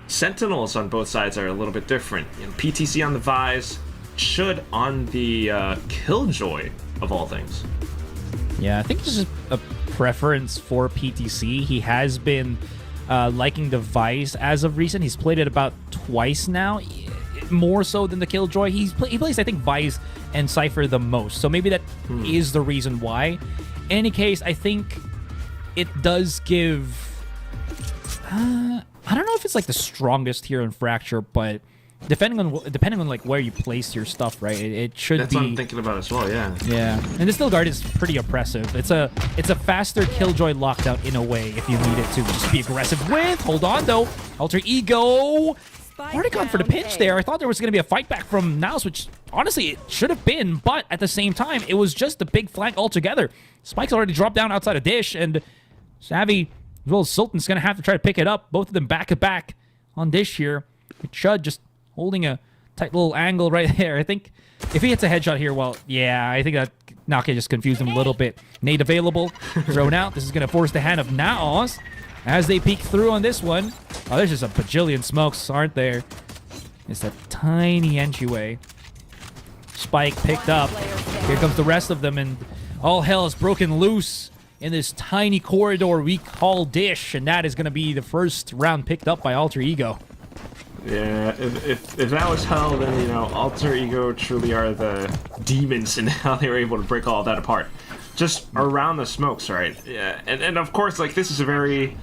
Sentinels on both sides are a little bit different. You know, PTC on the Vise, Chud on the Killjoy, of all things. Yeah, I think this is a preference for PTC. He has been liking the Vise as of recent. He's played it about twice now, more so than the Killjoy. He plays, I think, Vise and Cypher the most, so maybe that is the reason why. In any case, I think it does give... I don't know if it's like the strongest here in Fracture, but depending on like where you place your stuff, right? It should That's be. what I'm thinking about as well. Yeah. Yeah, and the Still Guard is pretty oppressive. It's a faster Killjoy lockdown in a way if you need it to just be aggressive with. Hold on though, Alter Ego. Already gone for the pinch there. I thought there was going to be a fight back from NAOS, which honestly it should have been, but at the same time, it was just a big flank altogether. Spike's already dropped down outside of Dish, and Savvy as well as Sultan's going to have to try to pick it up. Both of them back-to-back on Dish here. Chud just holding a tight little angle right there. I think if he hits a headshot here, well, yeah, I think that Naka just confused him a little bit. Nade available, thrown out. This is going to force the hand of NAOS as they peek through on this one. Oh, there's just a bajillion smokes, aren't there? It's a tiny entryway. Spike picked up. Here comes the rest of them, and all hell is broken loose in this tiny corridor we call Dish, and that is going to be the first round picked up by Alter Ego. Yeah, if that was hell, then, you know, Alter Ego truly are the demons in how they were able to break all of that apart. Just around the smokes, right? Yeah, and of course, like, this is a very...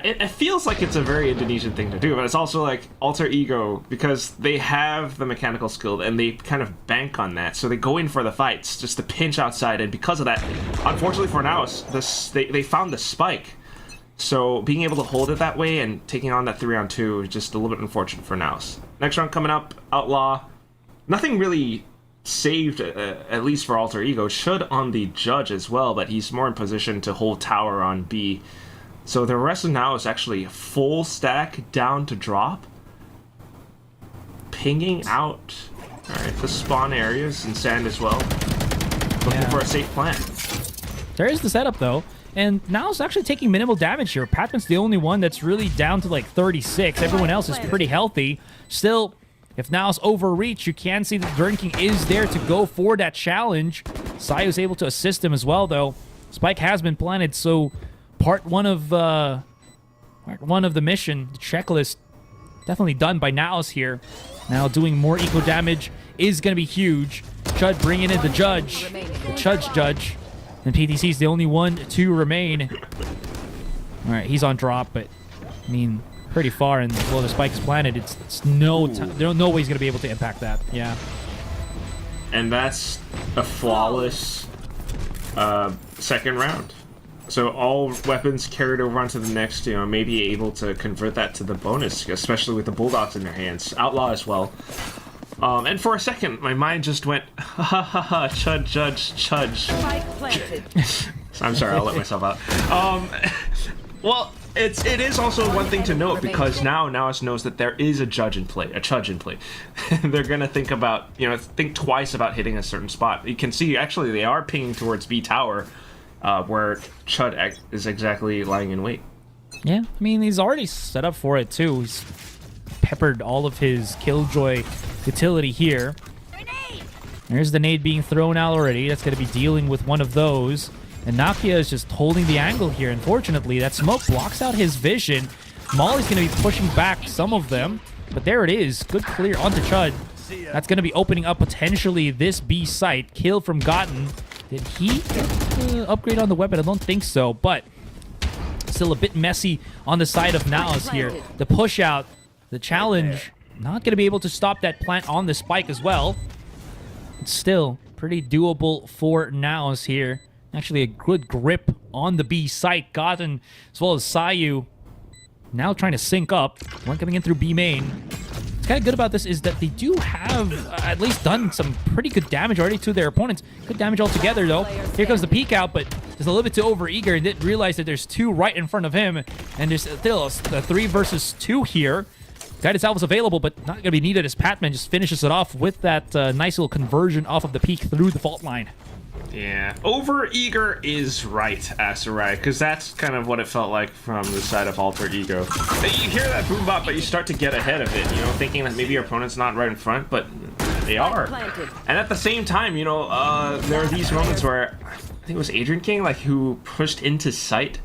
It feels like it's a very Indonesian thing to do, but it's also like Alter Ego, because they have the mechanical skill and they kind of bank on that, so they go in for the fights just to pinch outside, and because of that, unfortunately for NAOS, they found the spike. So being able to hold it that way and taking on that 3-on-2 is just a little bit unfortunate for NAOS. Next round coming up, Outlaw. Nothing really saved, at least for Alter Ego. Should on the Judge as well, but he's more in position to hold tower on B. So the rest of now is actually full stack down to drop. Pinging out. Alright, the spawn areas and sand as well. Looking for a safe plant. There is the setup though. And NAOS actually taking minimal damage here. Patman's the only one that's really down to like 36. Everyone else is pretty healthy. Still, if NAOS overreach, you can see that Drinking is there to go for that challenge. Sayu's able to assist him as well though. Spike has been planted, so part one of the mission, the checklist, definitely done by NAOS here. Now doing more eco damage is going to be huge. Chud bringing in the Judge, the Chud's Judge. And PTC's the only one to remain. All right, he's on drop, but I mean, pretty far. And well, the spike is planted. It's no time. There's no way he's gonna be able to impact that. Yeah. And that's a flawless second round. So all weapons carried over onto the next, you know, maybe able to convert that to the bonus, especially with the Bulldogs in their hands. Outlaw as well. And for a second, my mind just went, ha ha ha, Chud, Judge, Chudge. I'm sorry, I'll let myself out. Well, it is also one thing to note, because now NAOS knows that there is a Chudge in play. They're gonna think about, you know, think twice about hitting a certain spot. You can see, actually, they are pinging towards B Tower, where Chud is exactly lying in wait. Yeah, I mean, he's already set up for it, too. He's peppered all of his Killjoy utility here. There's the nade being thrown out already. That's going to be dealing with one of those. And Nakia is just holding the angle here. Unfortunately, that smoke blocks out his vision. Molly's going to be pushing back some of them. But there it is. Good clear onto Chud. That's going to be opening up potentially this B site. Kill from Gotten. Did he get upgrade on the weapon? I don't think so. But still a bit messy on the side of NAOS here. The push out, the challenge, not going to be able to stop that plant on the spike as well. It's still pretty doable for NAOS here. Actually, a good grip on the B site. Gotten as well as Sayu now trying to sync up. One coming in through B main. What's kind of good about this is that they do have at least done some pretty good damage already to their opponents. Good damage altogether, though. Here comes the peek out, but just a little bit too overeager and didn't realize that there's two right in front of him. And there's still a 3 versus 2 here. Guided salve is available, but not going to be needed as Patman just finishes it off with that nice little conversion off of the peak through the fault line. Yeah, over-eager is right, Asarai, because that's kind of what it felt like from the side of Alter Ego. You hear that boom bop, but you start to get ahead of it, you know, thinking that maybe your opponent's not right in front, but they are. And at the same time, you know, there are these moments where, I think it was Adrian King, like, who pushed into sight,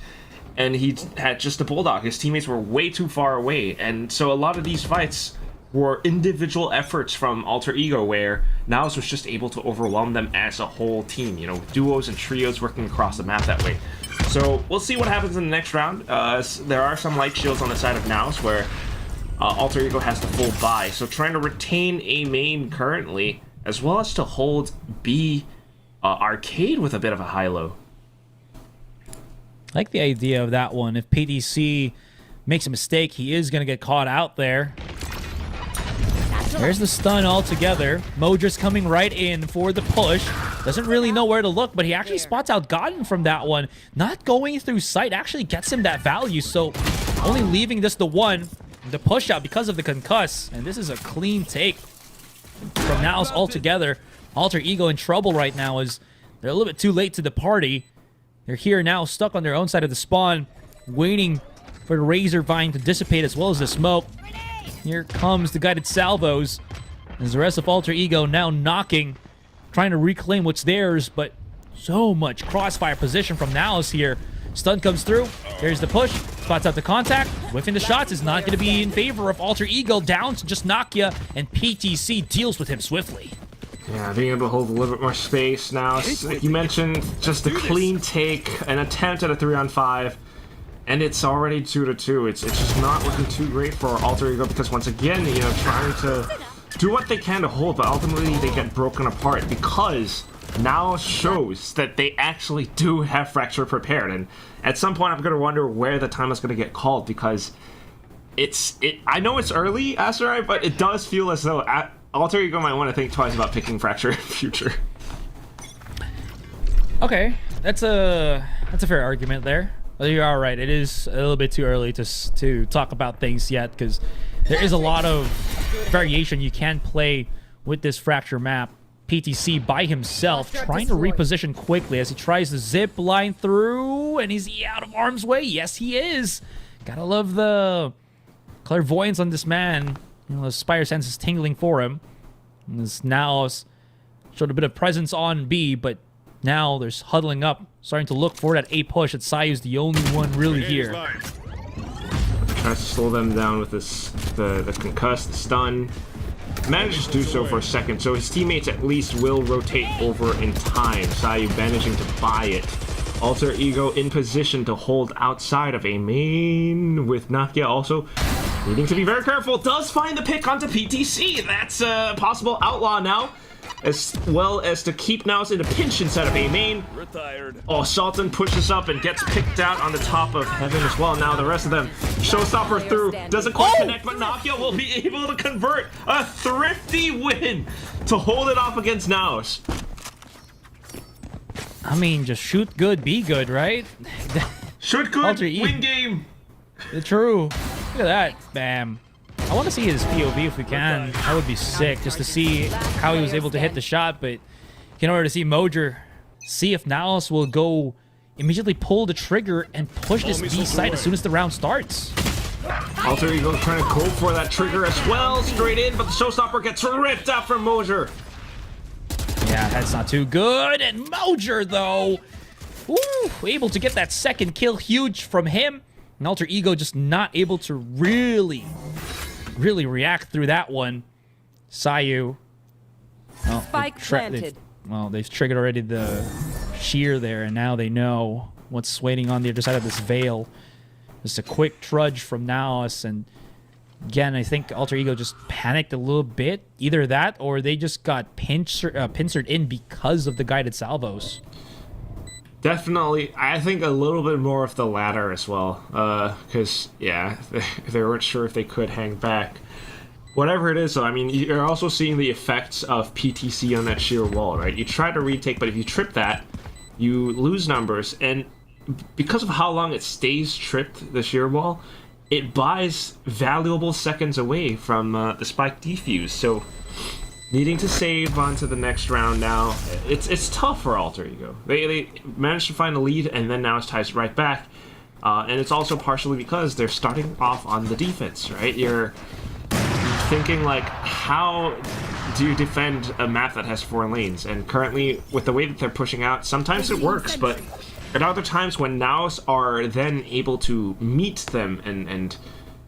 and he had just a Bulldog. His teammates were way too far away, and so a lot of these fights were individual efforts from Alter Ego where NAOS was just able to overwhelm them as a whole team, you know, duos and trios working across the map that way. So we'll see what happens in the next round. There are some light shields on the side of NAOS where Alter Ego has the full buy, so trying to retain A main currently, as well as to hold B arcade with a bit of a high-low. I like the idea of that one. If PTC makes a mistake, he is going to get caught out there. There's the stun altogether. Mojer's coming right in for the push. Doesn't really know where to look, but he actually spots out Gotten from that one. Not going through sight actually gets him that value, so only leaving this the one, the push out because of the concuss. And this is a clean take from NAOS altogether. Alter Ego in trouble right now as they're a little bit too late to the party. They're here now, stuck on their own side of the spawn, waiting for the Razor Vine to dissipate as well as the smoke. Here comes the guided salvos, as the rest of Alter Ego now knocking, trying to reclaim what's theirs, but so much crossfire position from NAOS here. Stun comes through, there's the push, spots out the contact, whiffing the shots is not going to be in favor of Alter Ego, down to just Nakia, and PTC deals with him swiftly. Yeah, being able to hold a little bit more space now. Like you mentioned, just a clean take, an attempt at a 3-on-5. And it's already 2-2. It's just not looking too great for Alter Ego because once again, you know, trying to do what they can to hold, but ultimately they get broken apart because now shows that they actually do have Fracture prepared. And at some point, I'm gonna wonder where the time is gonna get called because I know it's early, Asarai, but it does feel as though Alter Ego might want to think twice about picking Fracture in the future. Okay, that's a fair argument there. Well, you're all right. It is a little bit too early to talk about things yet because there is a lot of variation you can play with this Fracture map. PTC by himself trying to reposition quickly as he tries to zip line through, and is he out of harm's way? Yes, he is. Gotta love the clairvoyance on this man. You know, the Spire sense is tingling for him. And this now showed a bit of presence on B, but now there's huddling up, starting to look for that A push. Sayu's the only one really here. Tries to slow them down with this, the concuss, the stun. Manages to do so for a second, so his teammates at least will rotate over in time. Sayu managing to buy it. Alter Ego in position to hold outside of A main, with Nakia also needing to be very careful. Does find the pick onto PTC. That's a possible outlaw now, as well as to keep NAOS in a pinch inside of A main. Retired. Oh, Sultan pushes up and gets picked out on the top of Heaven as well. Now the rest of them, Showstopper through, doesn't quite connect, but Nakia will be able to convert a thrifty win to hold it off against NAOS. I mean, just shoot good, be good, right? Shoot good, win game. True. Look at that, bam. I want to see his POV if we can. That would be sick, just to see how he was able to hit the shot, but in order to see Mojer, see if NAOS will go immediately pull the trigger and push this B side as soon as the round starts. Alter Ego trying to go for that trigger as well, straight in, but the Showstopper gets ripped out from Mojer. Yeah, that's not too good, and Mojer, though, ooh, able to get that second kill, huge from him. And Alter Ego just not able to really react through that one. Sayu. Oh, Spike planted. Well, they've triggered already the shear there, and now they know what's waiting on the other side of this veil. Just a quick trudge from NAOS, and again, I think Alter Ego just panicked a little bit. Either that, or they just got pincered in because of the guided salvos. Definitely, I think a little bit more of the latter as well, because, yeah, they weren't sure if they could hang back. Whatever it is, though, I mean, you're also seeing the effects of PTC on that sheer wall, right? You try to retake, but if you trip that, you lose numbers, and because of how long it stays tripped, the sheer wall, it buys valuable seconds away from the spike defuse, so needing to save onto the next round now. It's tough for Alter Ego. They managed to find a lead, and then now it's ties right back. And it's also partially because they're starting off on the defense, right? You're thinking, like, how do you defend a map that has 4 lanes? And currently, with the way that they're pushing out, sometimes it works, but at other times when NAOS are then able to meet them and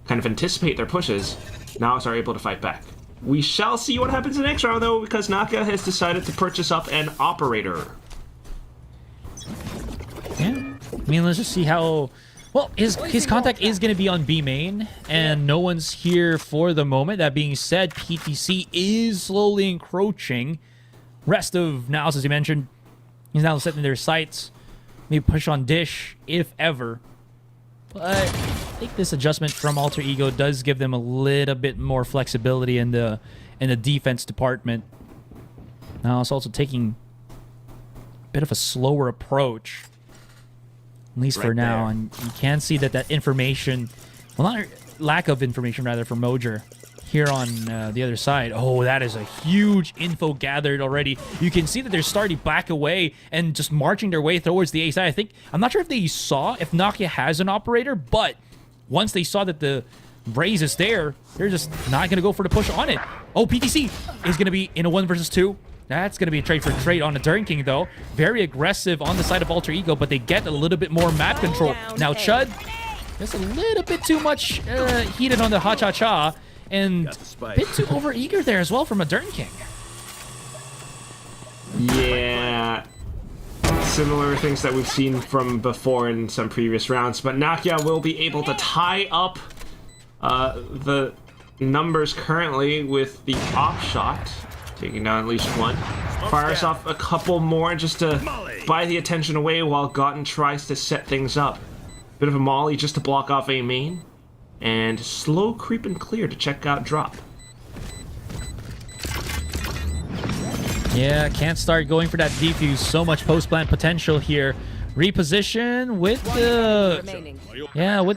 kind of anticipate their pushes, NAOS are able to fight back. We shall see what happens in the next round, though, because Naka has decided to purchase up an operator. Yeah, I mean, let's just see how... Well, his contact is going to be on B main, and no one's here for the moment. That being said, PTC is slowly encroaching. Rest of NAOS, as you mentioned, he's now setting their sights. Maybe push on Dish, if ever. But I think this adjustment from Alter Ego does give them a little bit more flexibility in the defense department. Now it's also taking a bit of a slower approach, at least for now. And you can see that information, well, not lack of information rather, for Mojer here on the other side. Oh, that is a huge info gathered already. You can see that they're starting back away and just marching their way towards the A side. I'm not sure if they saw if Nokia has an operator, but once they saw that the Raze is there, they're just not going to go for the push on it. Oh, PTC is going to be in a 1 versus 2. That's going to be a trade for trade on the Durn King, though. Very aggressive on the side of Alter Ego, but they get a little bit more map control. Now, Chud, just a little bit too much heated on the ha-cha-cha, and a bit too over-eager there as well from a Durn King. Yeah. Similar things that we've seen from before in some previous rounds, but Nakia will be able to tie up the numbers currently with the op shot, taking down at least one. Fires off a couple more just to buy the attention away while Gotten tries to set things up. Bit of a molly just to block off A main, and slow creep and clear to check out drop. Yeah, can't start going for that defuse. So much post-plant potential here. Reposition with the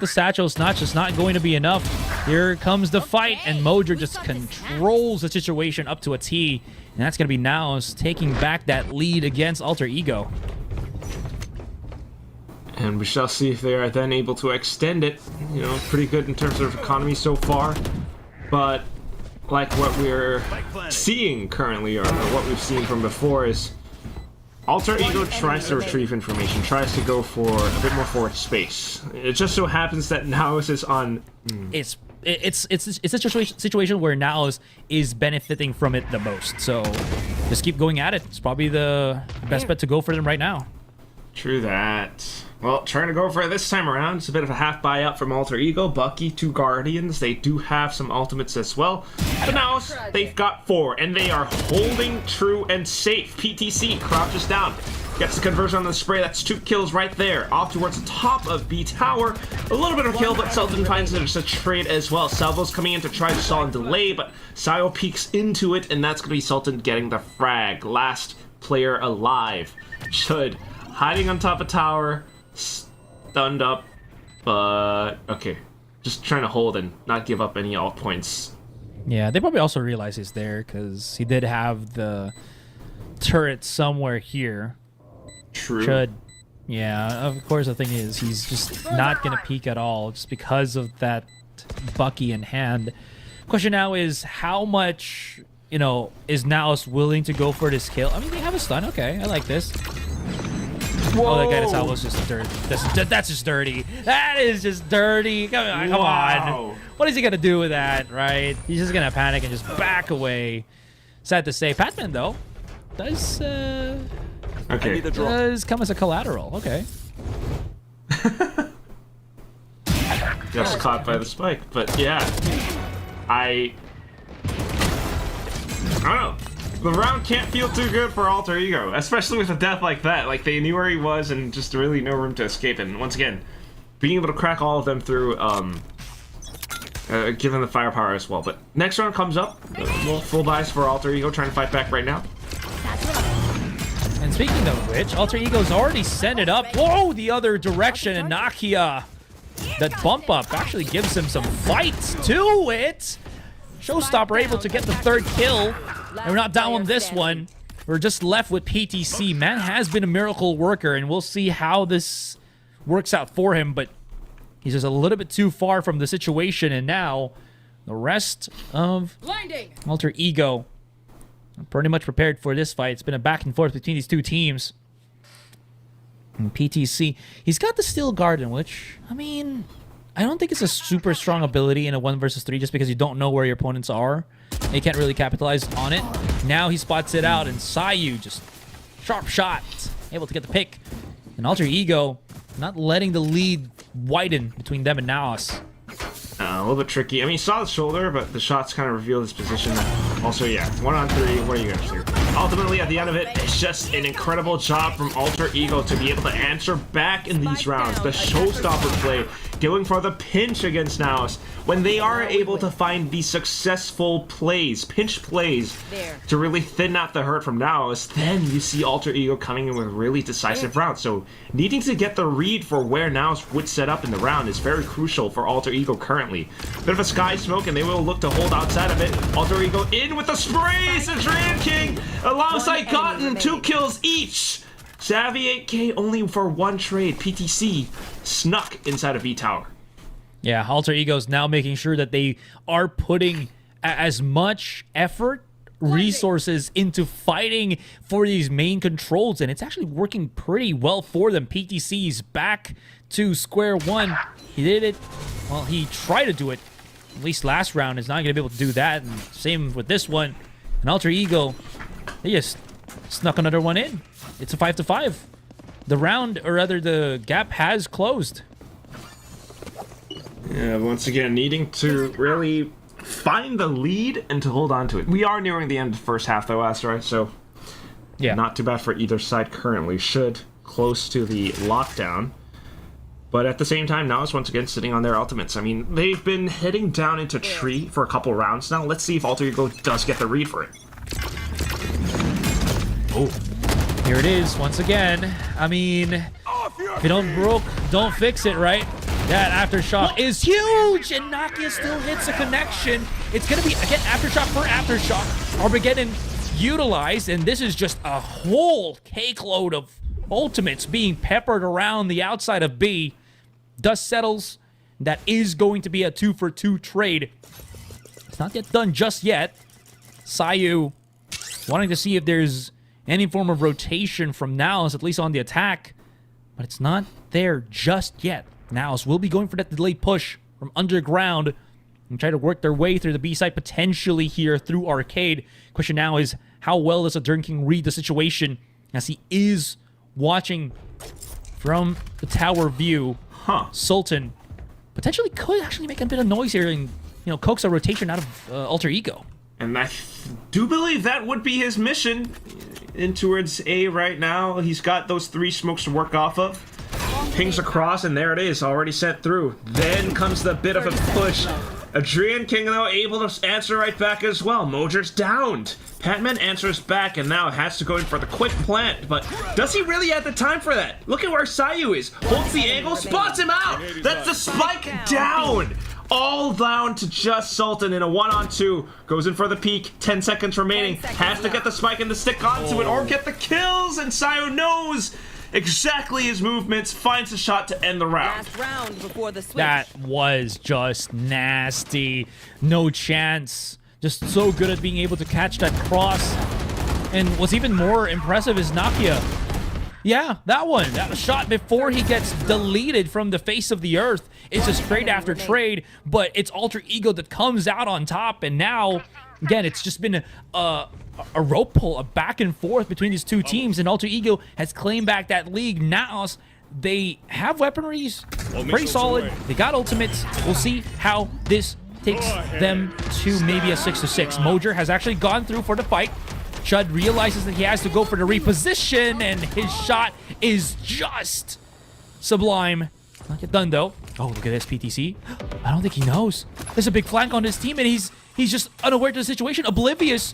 satchels. Not going to be enough. Here comes the fight, and Mojer just controls the situation up to a T. And that's going to be NAOS taking back that lead against Alter Ego. And we shall see if they are then able to extend it. You know, pretty good in terms of economy so far. But like what we're seeing currently, or what we've seen from before, is Alter Ego tries to retrieve information, tries to go for a bit more forward space. It just so happens that NAOS is on... It's a situation where NAOS is benefiting from it the most. So just keep going at it. It's probably the best bet to go for them right now. True that. Well, trying to go for it this time around. It's a bit of a half buyout from Alter Ego. Bucky, 2 Guardians. They do have some ultimates as well. But now they've got 4, and they are holding true and safe. PTC crouches down. Gets the conversion on the spray. That's 2 kills right there. Off towards the top of B Tower. A little bit of a kill, but Sultan finds that it's a trade as well. Salvo's coming in to try to stall and delay, but Sayo peeks into it, and that's going to be Sultan getting the frag. Last player alive. Should hiding on top of tower. Stunned up, but okay. Just trying to hold and not give up any alt points. Yeah, they probably also realize he's there because he did have the turret somewhere here. True. Should. Yeah, of course the thing is he's just not going to peek at all just because of that Bucky in hand. Question now is how much, is NAOS willing to go for this kill? I mean, they have a stun. Okay, I like this. Whoa. Oh, that guy that's almost just dirty. That's just dirty. That is just dirty. Come on. What is he going to do with that, right? He's just going to panic and just back away. Sad to say. Patman, though, does come as a collateral. Okay. Just caught by the spike. But yeah, I don't know. The round can't feel too good for Alter Ego, especially with a death like that. Like, they knew where he was and just really no room to escape. And once again, being able to crack all of them through, given the firepower as well. But next round comes up. Full buys for Alter Ego, trying to fight back right now. And speaking of which, Alter Ego's already sent it up. Whoa, the other direction, and Nakia. That bump up actually gives him some fights to it. Showstopper able to get the 3rd kill. And we're not down on this one. We're just left with PTC. Man has been a miracle worker, and we'll see how this works out for him, but he's just a little bit too far from the situation, and now the rest of Alter Ego are pretty much prepared for this fight. It's been a back and forth between these two teams. And PTC, he's got the Steel Garden, which, I mean, I don't think it's a super strong ability in a 1 versus 3 just because you don't know where your opponents are. They can't really capitalize on it. Now he spots it out, and Sayu just sharp shot, able to get the pick. And Alter Ego not letting the lead widen between them and NAOS. A little bit tricky. I mean, he saw the shoulder, but the shots kind of revealed his position. Also, yeah, 1-on-3, what are you going to do? Ultimately, at the end of it, it's just an incredible job from Alter Ego to be able to answer back in these rounds. The showstopper play, going for the pinch against NAOS. When they are able to find these successful plays, pinch plays, to really thin out the hurt from NAOS, then you see Alter Ego coming in with really decisive rounds. So, needing to get the read for where NAOS would set up in the round is very crucial for Alter Ego currently. Bit of a sky smoke, and they will look to hold outside of it. Alter Ego in with the sprays! Adrian King alongside Cotton, 2 kills each! Savvy 8K only for 1 trade. PTC snuck inside of V-Tower. Yeah, Alter Ego's now making sure that they are putting as much effort, resources into fighting for these main controls, and it's actually working pretty well for them. PTC's back to square one. He did it. Well, he tried to do it. At least last round is not going to be able to do that, and same with this one. And Alter Ego, they just snuck another one in. It's a 5-5. The round, or rather the gap, has closed. Yeah, once again, needing to really find the lead and to hold on to it. We are nearing the end of the first half, though, Asteroid, so yeah, not too bad for either side currently. Should close to the lockdown. But at the same time, NAOS once again sitting on their ultimates. I mean, they've been heading down into tree for a couple rounds now. Let's see if Alter Ego does get the read for it. Oh, here it is once again. I mean, if you don't broke, don't fix it, right? That aftershock is huge, and Nakia still hits a connection. It's gonna be again aftershock for aftershock. Armageddon utilized, and this is just a whole cakeload of ultimates being peppered around the outside of B. Dust settles. That is going to be a 2-for-2 trade. It's not yet done just yet. Sayu wanting to see if there's any form of rotation from NAOS, at least on the attack, but it's not there just yet. NAOS will be going for that delayed push from underground and try to work their way through the B side potentially here through Arcade. Question now is, how well does Adern King read the situation as he is watching from the tower view? Sultan potentially could actually make a bit of noise here and, you know, coax a rotation out of Alter Ego. And I do believe that would be his mission in towards A right now. He's got those 3 smokes to work off of. Pings across, and there it is, already sent through. Then comes the bit of a push. Adrian King, though, able to answer right back as well. Mojer's downed. Patman answers back and now has to go in for the quick plant, but does he really have the time for that? Look at where Sayu is. Holds the angle, spots him out. That's the spike down. All down to just Sultan in a 1-on-2. Goes in for the peak. 10 seconds remaining. Has to get the spike and the stick onto it or get the kills, and Sayu knows exactly his movements, finds a shot to end the round. Last round before the switch. That was just nasty. No chance. Just so good at being able to catch that cross. And what's even more impressive is Nakia. Yeah, that one. That shot before he gets deleted from the face of the earth. It's a straight after trade, but it's Alter Ego that comes out on top. And now, again, it's just been a rope pull, a back and forth between these two teams. And Alter Ego has claimed back that league. NAOS, they have weaponries, pretty solid. They got ultimates. We'll see how this takes them to maybe a 6-6. Mojer has actually gone through for the fight. Chud realizes that he has to go for the reposition, and his shot is just sublime. Not yet done, though. Oh, look at this, PTC. I don't think he knows. There's a big flank on his team, and he's just unaware to the situation, oblivious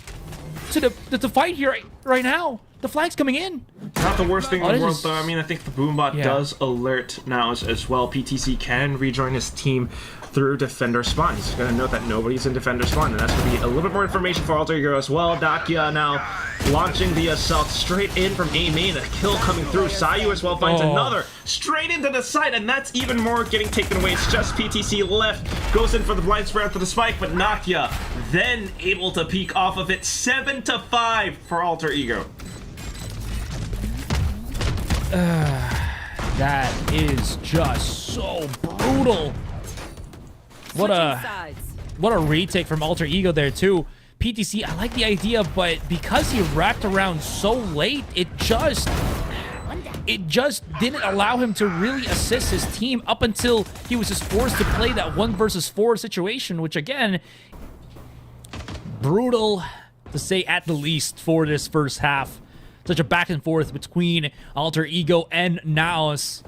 to the fight here right now. The flag's coming in. Not the worst thing in the world, though. I mean, I think the Boombot does alert NAOS as well. PTC can rejoin his team through defender spawn. He's going to note that nobody's in defender spawn, and that's going to be a little bit more information for Alter Ego as well. Nakia now launching the assault straight in from A main. A kill coming through. Sayu as well finds another straight into the site, and that's even more getting taken away. It's just PTC left. Goes in for the blind spread for the spike, but Nakia then able to peek off of it. 7-5 for Alter Ego. That is just so brutal. What a retake from Alter Ego there too. PTC, I like the idea, but because he wrapped around so late, it just didn't allow him to really assist his team up until he was just forced to play that 1 versus 4 situation, which again, brutal to say at the least for this first half. Such a back and forth between Alter Ego and NAOS.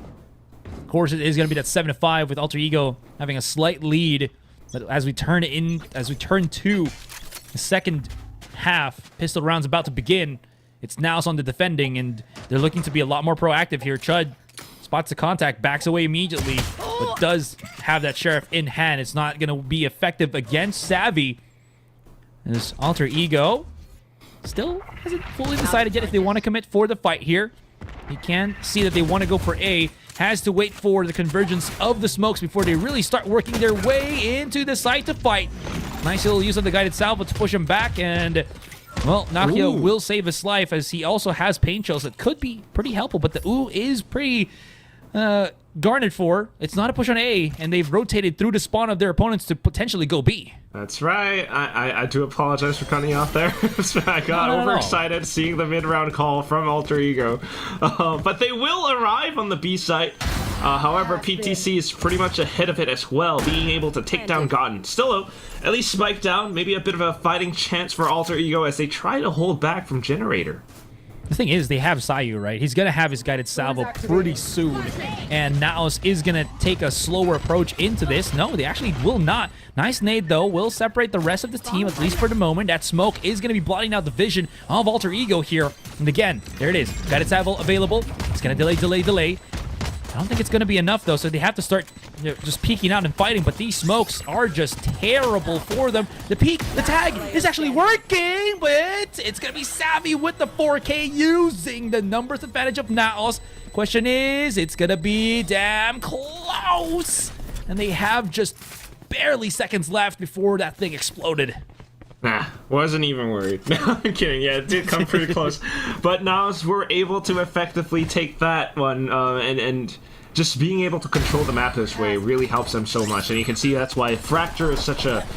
Of course, it is going to be that 7-5 with Alter Ego having a slight lead. But as we turn to the second half, pistol round's about to begin. It's NAOS on the defending, and they're looking to be a lot more proactive here. Chud spots the contact, backs away immediately, but does have that Sheriff in hand. It's not going to be effective against Savvy. This Alter Ego still hasn't fully decided yet if they want to commit for the fight here. He can see that they want to go for A. Has to wait for the convergence of the smokes before they really start working their way into the site to fight. Nice little use of the guided salvo to push him back, and well, Nakia will save his life as he also has pain chills that could be pretty helpful, but the ooh is pretty garnered for. It's not a push on A, and they've rotated through the spawn of their opponents to potentially go B. That's right. I do apologize for cutting you off there. I got overexcited seeing the mid-round call from Alter Ego. But they will arrive on the B site. However, PTC is pretty much ahead of it as well, being able to take down Gotten. Still, at least spike down, maybe a bit of a fighting chance for Alter Ego as they try to hold back from Generator. The thing is, they have Sayu, right? He's going to have his guided salvo pretty soon. And NAOS is going to take a slower approach into this. No, they actually will not. Nice nade, though. Will separate the rest of the team, at least for the moment. That smoke is going to be blotting out the vision of Alter Ego here. And again, there it is. Guided salvo available. It's going to delay. I don't think it's going to be enough, though, so they have to start just peeking out and fighting, but these smokes are just terrible for them. The peek, the tag is actually working, but it's going to be Savvy with the 4K using the numbers advantage of NAOS. Question is, it's going to be damn close, and they have just barely seconds left before that thing exploded. Nah, wasn't even worried. No, I'm kidding. Yeah, it did come pretty close. But NAOS were able to effectively take that one, and just being able to control the map this way really helps them so much. And you can see that's why Fracture is such a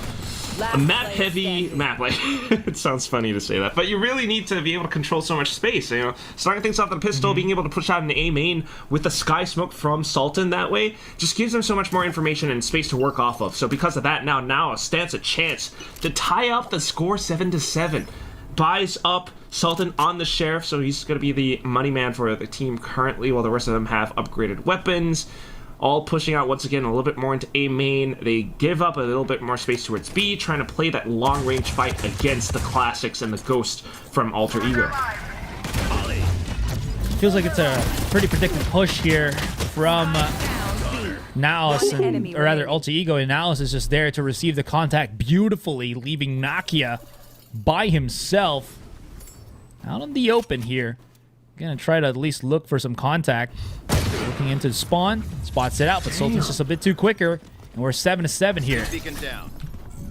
map-heavy map. Like, it sounds funny to say that, but you really need to be able to control so much space. You know, starting things off with the pistol, being able to push out an A main with the sky smoke from Sultan that way, just gives them so much more information and space to work off of. So because of that, now NAOS stands a chance to tie up the score 7-7. Buys up Sultan on the Sheriff, so he's going to be the money man for the team currently, while the rest of them have upgraded weapons. All pushing out once again a little bit more into A main. They give up a little bit more space towards B, trying to play that long-range fight against the classics and the Ghost from Alter Ego. Feels like it's a pretty predicted push here from NAOS, or rather Alter Ego, and NAOS is just there to receive the contact beautifully, leaving Nakia by himself out in the open here. Gonna try to at least look for some contact. Looking into the spawn, spots it out, but Sultan's just a bit too quicker, and we're 7-7 here.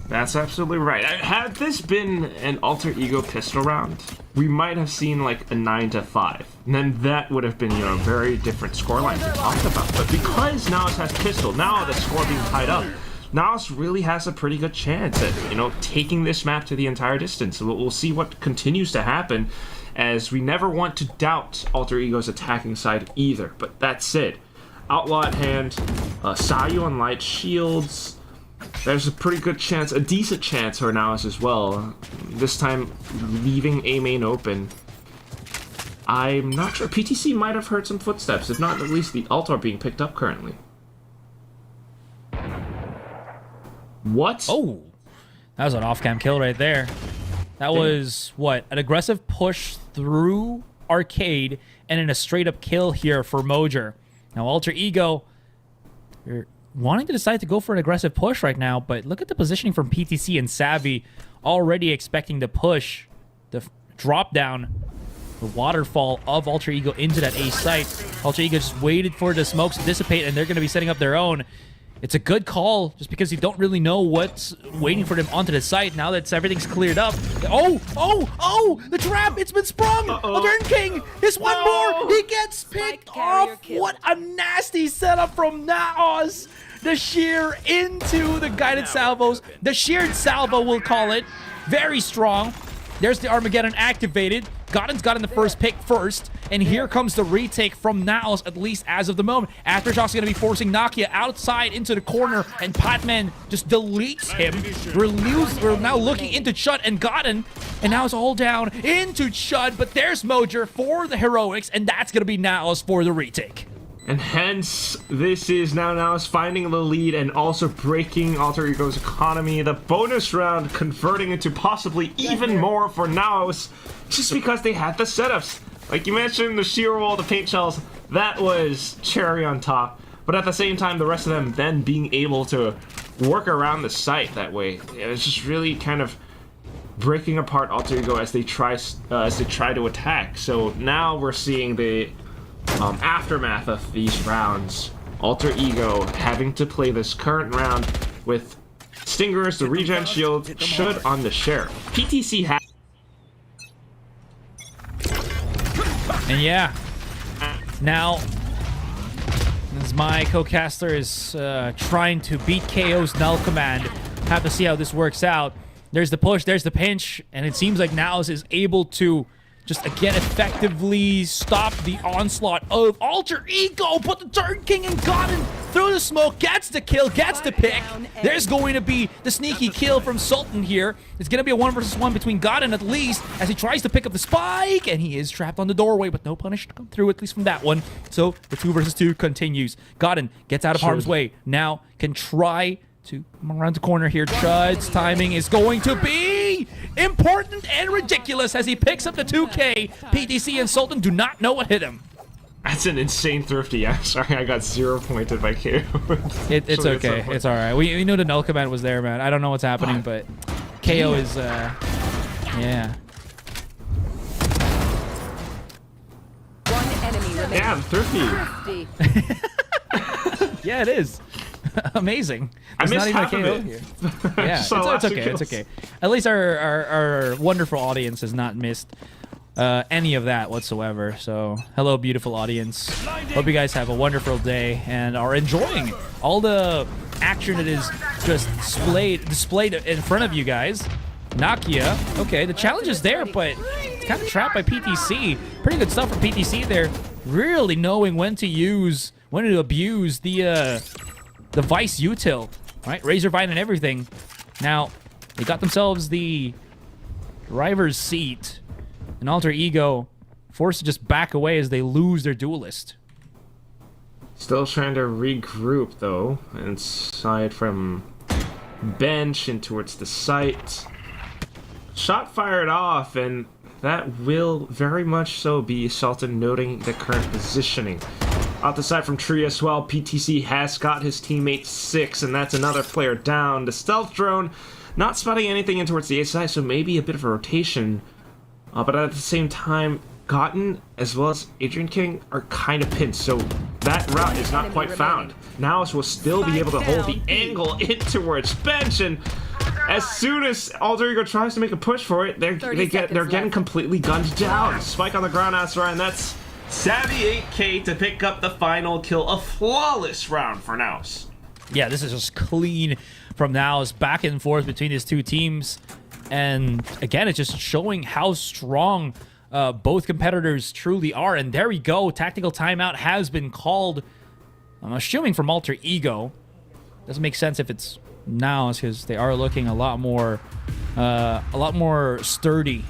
That's absolutely right. Had this been an Alter Ego pistol round, we might have seen like a 9-5, and then that would have been, you know, a very different scoreline to talk about. But because NAOS has pistol, now the score being tied up, NAOS really has a pretty good chance at, you know, taking this map to the entire distance. We'll see what continues to happen, as we never want to doubt Alter Ego's attacking side either. But that said, Outlaw at hand, Sayu on light shields. There's a pretty good chance, a decent chance for NAOS as well. This time, leaving A main open. I'm not sure. PTC might have heard some footsteps, if not at least the ult are being picked up currently. What? Oh, that was an off-cam kill right there. That was, what, an aggressive push through Arcade and then a straight-up kill here for Mojer. Now, Alter Ego, they're wanting to decide to go for an aggressive push right now, but look at the positioning from PTC and Savvy, already expecting to push the drop down, the waterfall of Alter Ego into that A site. Alter Ego just waited for the smokes to dissipate, and they're going to be setting up their own. It's a good call, just because you don't really know what's waiting for them onto the site now that everything's cleared up. Oh! The trap! It's been sprung! A Turn King! There's one more! He gets picked off! What a nasty setup from NAOS! The shear into the guided salvos. The sheared salvo, we'll call it. Very strong. There's the Armageddon activated. Godden's gotten the first pick first, and here comes the retake from NAOS, at least as of the moment. Aftershocks going to be forcing Nakia outside into the corner, and Patman just deletes him. We're now looking into Chud and Godden, and now it's all down into Chud, but there's Mojer for the heroics, and that's going to be NAOS for the retake. And hence, this is now NAOS finding the lead and also breaking Alter Ego's economy. The bonus round converting into possibly even more for NAOS, just because they had the setups. Like you mentioned, the shear wall, the paint shells, that was cherry on top. But at the same time, the rest of them then being able to work around the site that way, it was just really kind of breaking apart Alter Ego as they try to attack. So now we're seeing the aftermath of these rounds. Alter Ego having to play this current round with Stingers, the regen shield, should on the Sheriff. PTC has... And yeah, now, as my co-caster is trying to beat KO's null command, have to see how this works out. There's the push, there's the pinch, and it seems like NAOS is able to just again effectively stop the onslaught of Alter Ego, but the Turn King and Godden through the smoke gets the kill, gets the pick. There's going to be the sneaky kill from Sultan here. It's going to be a 1-versus-1 between Godden at least as he tries to pick up the spike, and he is trapped on the doorway, but no punish to come through, at least from that one. So the 2-versus-2 continues. Godden gets out of harm's way. Now can try to come around the corner here. Chud's timing is going to be important and ridiculous as he picks up the 2K. PTC and Sultan do not know what hit him. That's an insane thrifty. I'm sorry, I got 0 pointed by KO. It's okay. It's all right. We knew the null command was there, man. I don't know what's happening, but KO is, yeah. One enemy remaining. Yeah, thrifty. Yeah, it is. Amazing. I There's missed not half even a of KO it. here. Yeah, it's okay. It's okay. At least our wonderful audience has not missed any of that whatsoever. So, hello, beautiful audience. Hope you guys have a wonderful day and are enjoying all the action that is just displayed in front of you guys. Nakia, okay, the challenge is there, but it's kind of trapped by PTC. Pretty good stuff from PTC there. Really knowing when to abuse the Vice util, right? Razorvine and everything. Now, they got themselves the driver's seat. And Alter Ego forced to just back away as they lose their duelist. Still trying to regroup, though. Inside from bench and towards the site. Shot fired off, and that will very much so be Sultan noting the current positioning. Off the side from Tree as well, PTC has got his teammate 6, and that's another player down. The stealth drone not spotting anything in towards the A side, so maybe a bit of a rotation. But at the same time, Godden as well as Adrian King are kind of pinned, so that route is not quite found. NAOS will still be able to hold the angle in towards bench, and as soon as Alter Ego tries to make a push for it, they're getting completely gunned down. Spike on the ground, and that's Savvy 8K to pick up the final kill. A flawless round for NAOS. Yeah, this is just clean from NAOS, back and forth between these two teams. And again, it's just showing how strong both competitors truly are. And there we go. Tactical timeout has been called. I'm assuming from Alter Ego. Doesn't make sense if it's NAOS because they are looking a lot more sturdy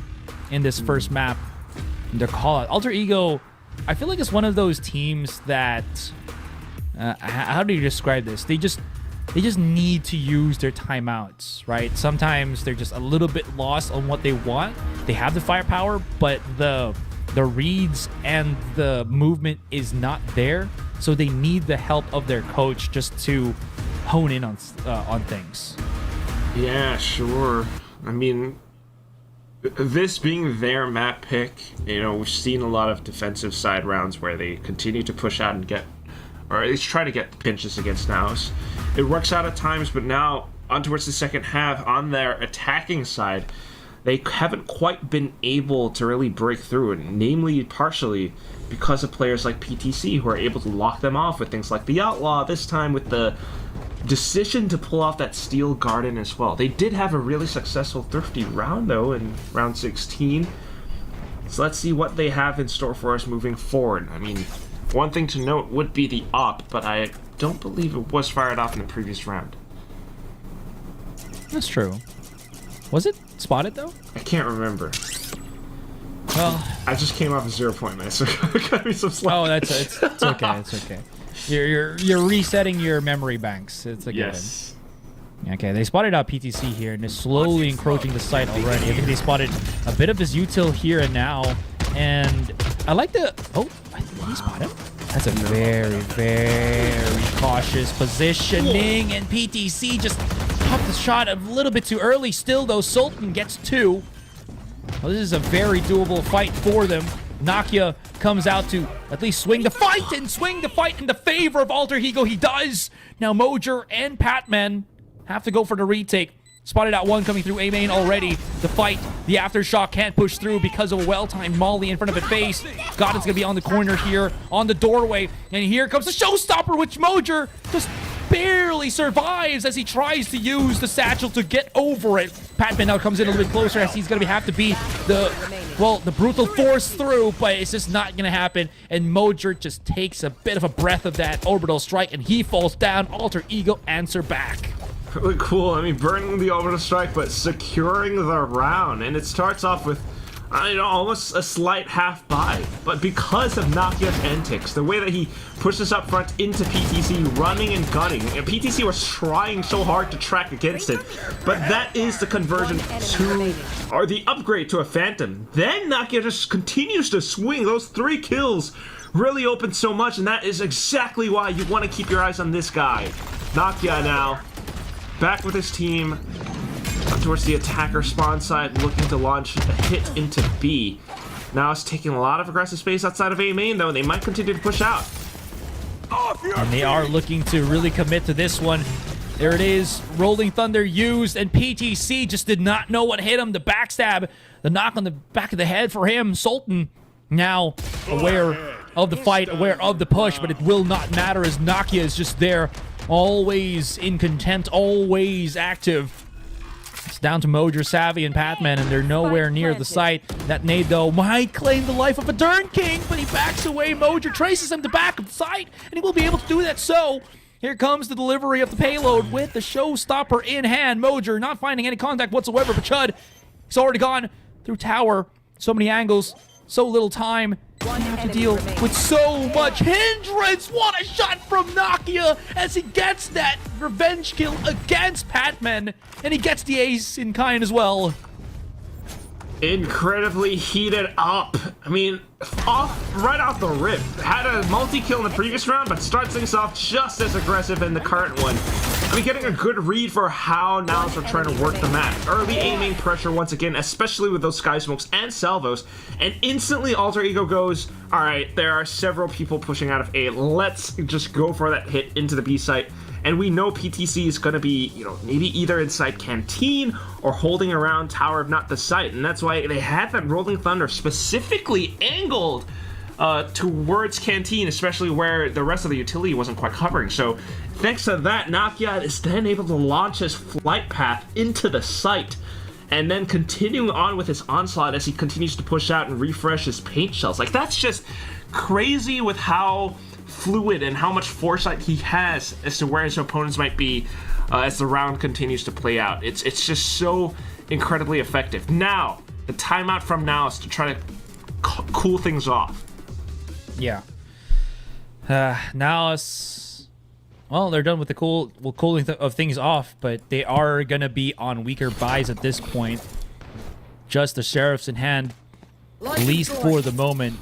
in this first map. Their call out. Alter Ego, I feel like it's one of those teams that how do you describe this? They just need to use their timeouts, right? Sometimes they're just a little bit lost on what they want. They have the firepower, but the reads and the movement is not there. so they need the help of their coach just to hone in on things. Yeah, sure. I mean, this being their map pick, you know, we've seen a lot of defensive side rounds where they continue to push out and get, or at least try to get pinches against NAOS. It works out at times, but now on towards the second half, on their attacking side, they haven't quite been able to really break through, and namely partially because of players like PTC who are able to lock them off with things like the Outlaw, this time with the decision to pull off that Steel Garden as well. They did have a really successful Thrifty round, though, in round 16. So let's see what they have in store for us moving forward. I mean, one thing to note would be the op, but I don't believe it was fired off in the previous round. That's true. Was it spotted, though? I can't remember. Well, I just came off a 0 point, man, so cut me some slack. oh, it's okay. It's okay. You're resetting your memory banks. It's a Yes. good. Okay, they spotted out PTC here and is slowly encroaching the site already. I think they spotted a bit of his util here and now, and I like the. Oh, I think he spotted him. That's a very, very cautious positioning, and PTC just popped the shot a little bit too early. Still, though, Sultan gets 2. Well, this is a very doable fight for them. Nakia comes out to at least swing the fight in the favor of Alter Ego. He does. Now Mojer and Patman have to go for the retake. Spotted out one coming through A main already. The fight, the aftershock can't push through because of a well-timed molly in front of it face. Godin's gonna be on the corner here, on the doorway, and here comes the showstopper, which Mojer just barely survives as he tries to use the satchel to get over it. Patman now comes in a little bit closer as he's gonna have to be the brutal force through, but it's just not gonna happen. And Mojer just takes a bit of a breath of that orbital strike, and he falls down. Alter Ego answer back. Really cool. I mean, burning the orbital strike, but securing the round. And it starts off with, you know, almost a slight half buy. But because of Nakia's antics, the way that he pushes up front into PTC, running and gunning, and PTC was trying so hard to track against it. But that is the conversion to, or the upgrade to a Phantom. Then Nakia just continues to swing. Those 3 kills really open so much, and that is exactly why you want to keep your eyes on this guy. Nakia now back with his team towards the attacker spawn side, looking to launch a hit into B. Now it's taking a lot of aggressive space outside of A main, though, and they might continue to push out. And they are looking to really commit to this one. There it is. Rolling Thunder used, and PTC just did not know what hit him. The backstab, the knock on the back of the head for him. Sultan now aware of the fight, aware of the push, but it will not matter as Nakia is just there, always in contempt, always active. It's down to Mojer, Savvy, and Patman, and they're nowhere near the site. That nade, though, might claim the life of a Dern King, but he backs away. Mojer traces him to back of the site, and he will be able to do that. So here comes the delivery of the payload with the showstopper in hand. Mojer not finding any contact whatsoever, but Chud, he's already gone through tower. So many angles, so little time. One have to enemy deal remaining. with so much hindrance. What a shot from Nakia as he gets that revenge kill against Patman, and he gets the ace in kind as well. Incredibly heated up. I mean, right off the rip. Had a multi-kill in the previous round, but starts things off just as aggressive in the current one. I mean, getting a good read for how NAOS are trying to work the map. Early aiming pressure once again, especially with those sky smokes and salvos, and instantly Alter Ego goes, all right, there are several people pushing out of A. Let's just go for that hit into the B site. And we know PTC is going to be, you know, maybe either inside Canteen or holding around Tower, if not the site. And that's why they had that Rolling Thunder specifically angled towards Canteen, especially where the rest of the utility wasn't quite covering. So thanks to that, Nakia is then able to launch his flight path into the site, and then continuing on with his onslaught as he continues to push out and refresh his paint shells. Like, that's just crazy with how fluid and how much foresight he has as to where his opponents might be as the round continues to play out. It's just so incredibly effective. Now, the timeout from NAOS to try to cool things off. Yeah. NAOS, well, they're done with the cooling of things off, but they are going to be on weaker buys at this point. Just the sheriffs in hand, at least for the moment.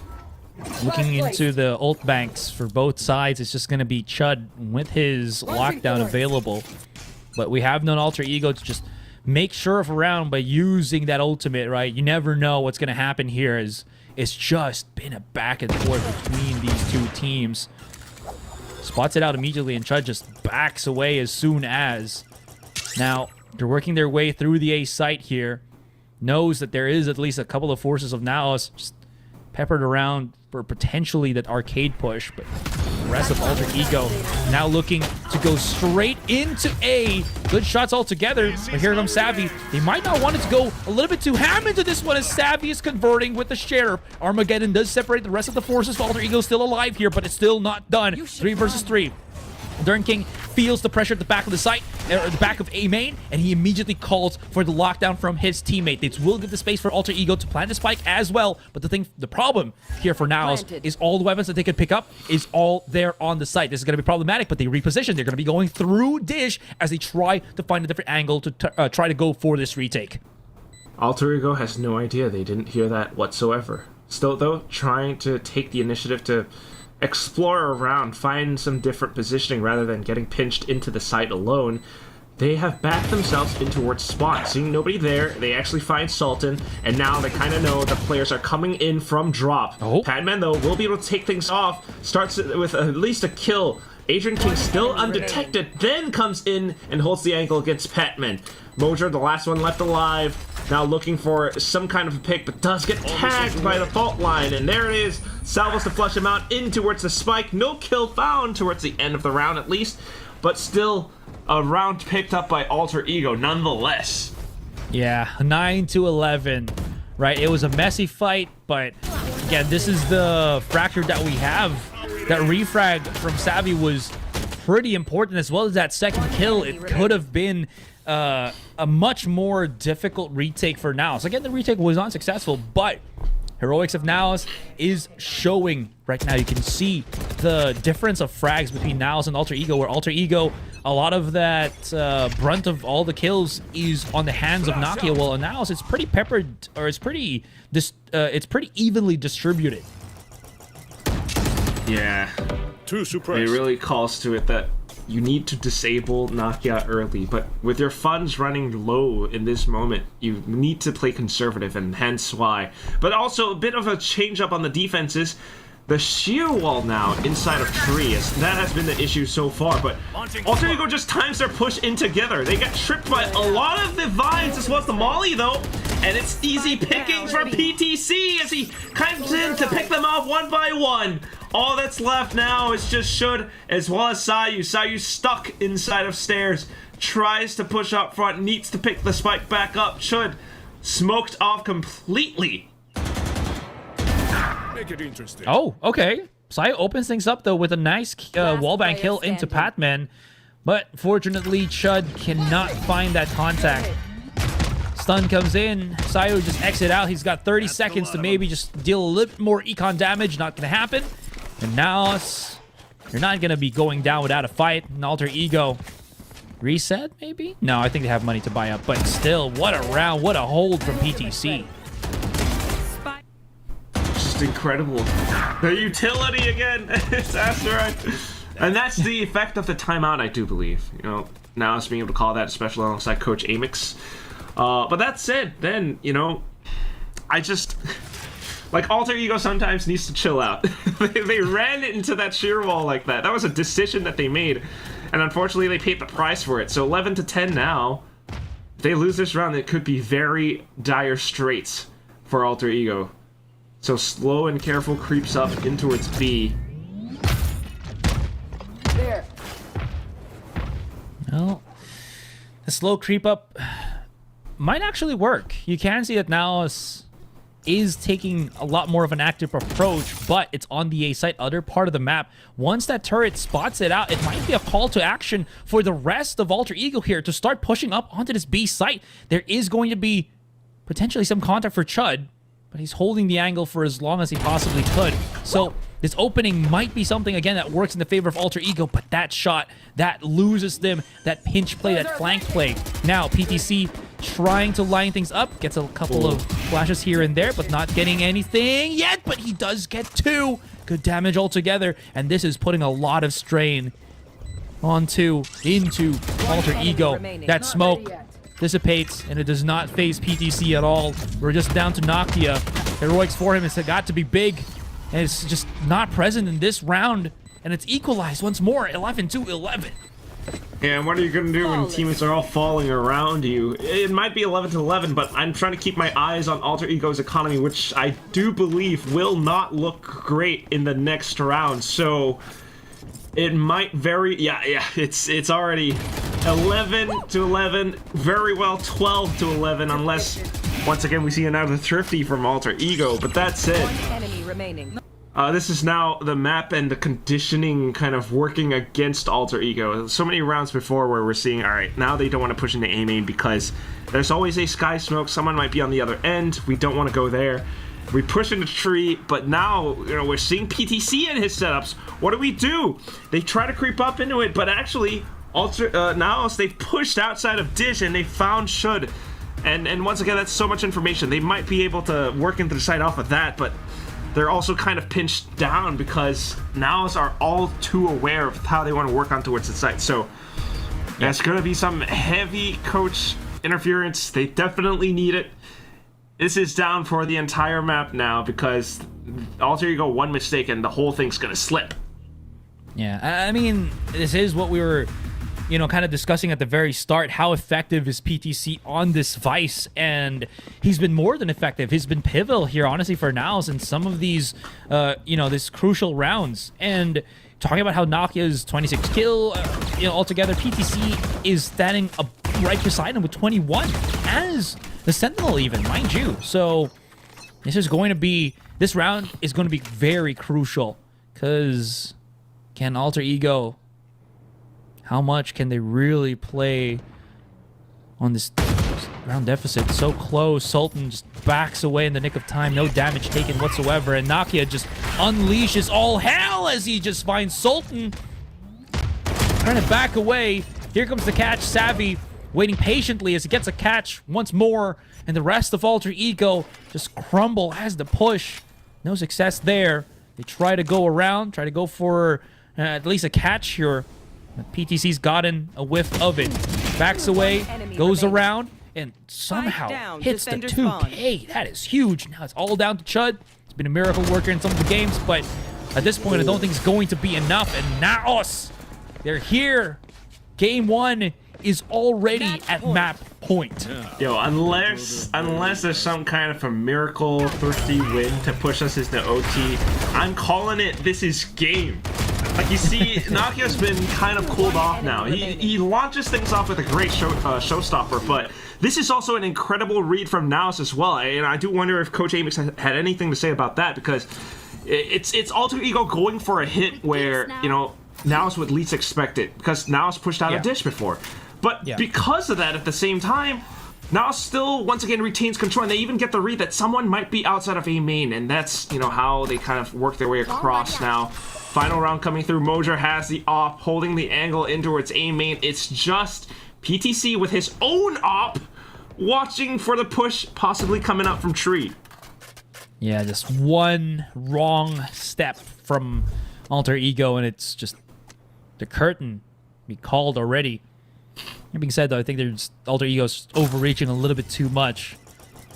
Looking into the ult banks for both sides, it's just going to be Chud with his lockdown available. But we have known Alter Ego to just make sure of a round by using that ultimate, right? You never know what's going to happen here. It's just been a back and forth between these two teams. Spots it out immediately, and Chud just backs away as soon as. Now, they're working their way through the A site here. Knows that there is at least a couple of forces of NAOS just peppered around for potentially that arcade push, but the rest of Alter Ego now looking to go straight into A. Good shots all together, but here comes Savvy. They might not want it to go a little bit too ham into this one as Savvy is converting with the Sheriff. Armageddon does separate the rest of the forces. Alter Ego still alive here, but it's still not done. 3 versus 3. Dern King feels the pressure at the back of the site, or the back of A main, and he immediately calls for the lockdown from his teammate. They will give the space for Alter Ego to plant the spike as well, but the problem here for NAOS is all the weapons that they could pick up is all there on the site. This is going to be problematic, but they reposition. They're going to be going through Dish as they try to find a different angle to try to go for this retake. Alter Ego has no idea. They didn't hear that whatsoever. Still, though, trying to take the initiative to explore around, find some different positioning rather than getting pinched into the site alone. They have backed themselves in towards spawn. Seeing nobody there, they actually find Sultan, and now they kind of know the players are coming in from drop. Oh. Padman, though, will be able to take things off, starts with at least a kill. Adrian King still undetected, then comes in and holds the angle against Patman. Mojer, the last one left alive, now looking for some kind of a pick, but does get tagged by the fault line, and there it is. Salvos to flush him out in towards the spike. No kill found towards the end of the round at least, but still a round picked up by Alter Ego nonetheless. Yeah, 9-11, right? It was a messy fight, but again, this is the fracture that we have. That refrag from Savvy was pretty important, as well as that second kill. It could have been a much more difficult retake for NAOS. Again, the retake was unsuccessful, but Heroics of NAOS is showing right now. You can see the difference of frags between NAOS and Alter Ego, where Alter Ego, a lot of that brunt of all the kills is on the hands of Nakia, while in NAOS it's pretty peppered, or it's pretty evenly distributed. Yeah, it really calls to it that you need to disable Nakia early, but with your funds running low in this moment, you need to play conservative, and hence why. But also a bit of a change up on the defenses. The sheer wall now inside of trees, that has been the issue so far, but Alter Ego just times their push in together. They get tripped by a lot of the vines as well as the molly though, and it's easy pickings for PTC as he comes in to pick them off one by one. All that's left now is just Should as well as Sayu. Sayu stuck inside of stairs, tries to push up front, needs to pick the spike back up. Should smoked off completely. Make it interesting. Oh, okay. Sayu opens things up though with a nice wallbang kill into Patman, but fortunately Chud cannot find that contact. Stun comes in, Sayu just exit out. He's got 30 seconds to maybe just deal a little bit more econ damage. Not gonna happen. And now you're not gonna be going down without a fight. An Alter Ego reset maybe? No, I think they have money to buy up, but still, what a round, what a hold from PTC. Just incredible. The utility again. It's Asteroid. And that's the effect of the timeout, I do believe. You know, now it's being able to call that, especially alongside Coach Amix. But that said, then, you know, I just... Like, Alter Ego sometimes needs to chill out. They ran into that sheer wall like that. That was a decision that they made. And unfortunately, they paid the price for it. So 11-10 now. If they lose this round, it could be very dire straits for Alter Ego. So slow and careful creeps up in towards B. There. Well, the slow creep up might actually work. You can see that NAOS is taking a lot more of an active approach, but it's on the A site, other part of the map. Once that turret spots it out, it might be a call to action for the rest of Alter Ego here to start pushing up onto this B site. There is going to be potentially some contact for Chud, but he's holding the angle for as long as he possibly could. So this opening might be something, again, that works in the favor of Alter Ego, but that shot, that loses them, that pinch play, that flank play. Now, PTC trying to line things up. Gets a couple of flashes here and there, but not getting anything yet. But he does get 2. Good damage altogether. And this is putting a lot of strain into Alter Ego. remaining. That smoke dissipates, and it does not phase PTC at all. We're just down to Nokia. Heroics for him has got to be big, and it's just not present in this round. And it's equalized once more, 11-11. Yeah, and what are you going to do when teammates are all falling around you? It might be 11-11, but I'm trying to keep my eyes on Alter Ego's economy, which I do believe will not look great in the next round. So it might it's already 11-11, very well 12-11, unless once again we see another thrifty from Alter Ego. But that's it. One enemy remaining. This is now the map and the conditioning kind of working against Alter Ego. So many rounds before where we're seeing, all right, now they don't want to push into A main because there's always a sky smoke. Someone might be on the other end. We don't want to go there. We push into tree, but now, we're seeing PTC in his setups. What do? They try to creep up into it, but actually, NAOS, they've pushed outside of Dish and they found Should. And once again, that's so much information. They might be able to work into the side off of that, but they're also kind of pinched down because NAOS are all too aware of how they want to work on towards the site. So there's going to be some heavy coach interference. They definitely need it. This is down for the entire map now because Alter Ego one mistake and the whole thing's going to slip. Yeah, I mean, this is what we were, kind of discussing at the very start. How effective is PTC on this Vice? And he's been more than effective. He's been pivotal here, honestly, for NAOS in some of these, this crucial rounds. And talking about how Nokia's 26 kill, altogether, PTC is standing up right beside him with 21 as the Sentinel even, mind you. So this round is going to be very crucial because can Alter Ego, how much can they really play on this round deficit? So close. Sultan just backs away in the nick of time. No damage taken whatsoever. And Nokia just unleashes all hell as he just finds Sultan trying to back away. Here comes the catch. Savvy waiting patiently as he gets a catch once more. And the rest of Alter Ego just crumble as the push. No success there. They try to go around, try to go for at least a catch here. PTC's gotten a whiff of it. Backs away, goes around, and somehow hits the 2K. That is huge. Now it's all down to Chud. It's been a miracle worker in some of the games, but at this point, I don't think it's going to be enough. And NAOS, they're here. Game 1 is already at map point. Yo, unless there's some kind of a miracle thrifty win to push us into OT, I'm calling it. This is game. Like you see, Nokia's been kind of cooled off now. He launches things off with a great showstopper, but this is also an incredible read from NAOS as well. And I do wonder if Coach Amix had anything to say about that, because it's Alter Ego going for a hit where, NAOS would least expect it, because NAOS pushed out a dish before. But because of that, at the same time, NAOS still, once again, retains control, and they even get the read that someone might be outside of A main, and that's, how they kind of work their way across now. Final round coming through. Mojer has the op, holding the angle in towards A main. It's just PTC with his own op, watching for the push possibly coming up from tree. Yeah, just one wrong step from Alter Ego, and it's just the curtain be called already. That being said, though, I think there's Alter Ego's overreaching a little bit too much,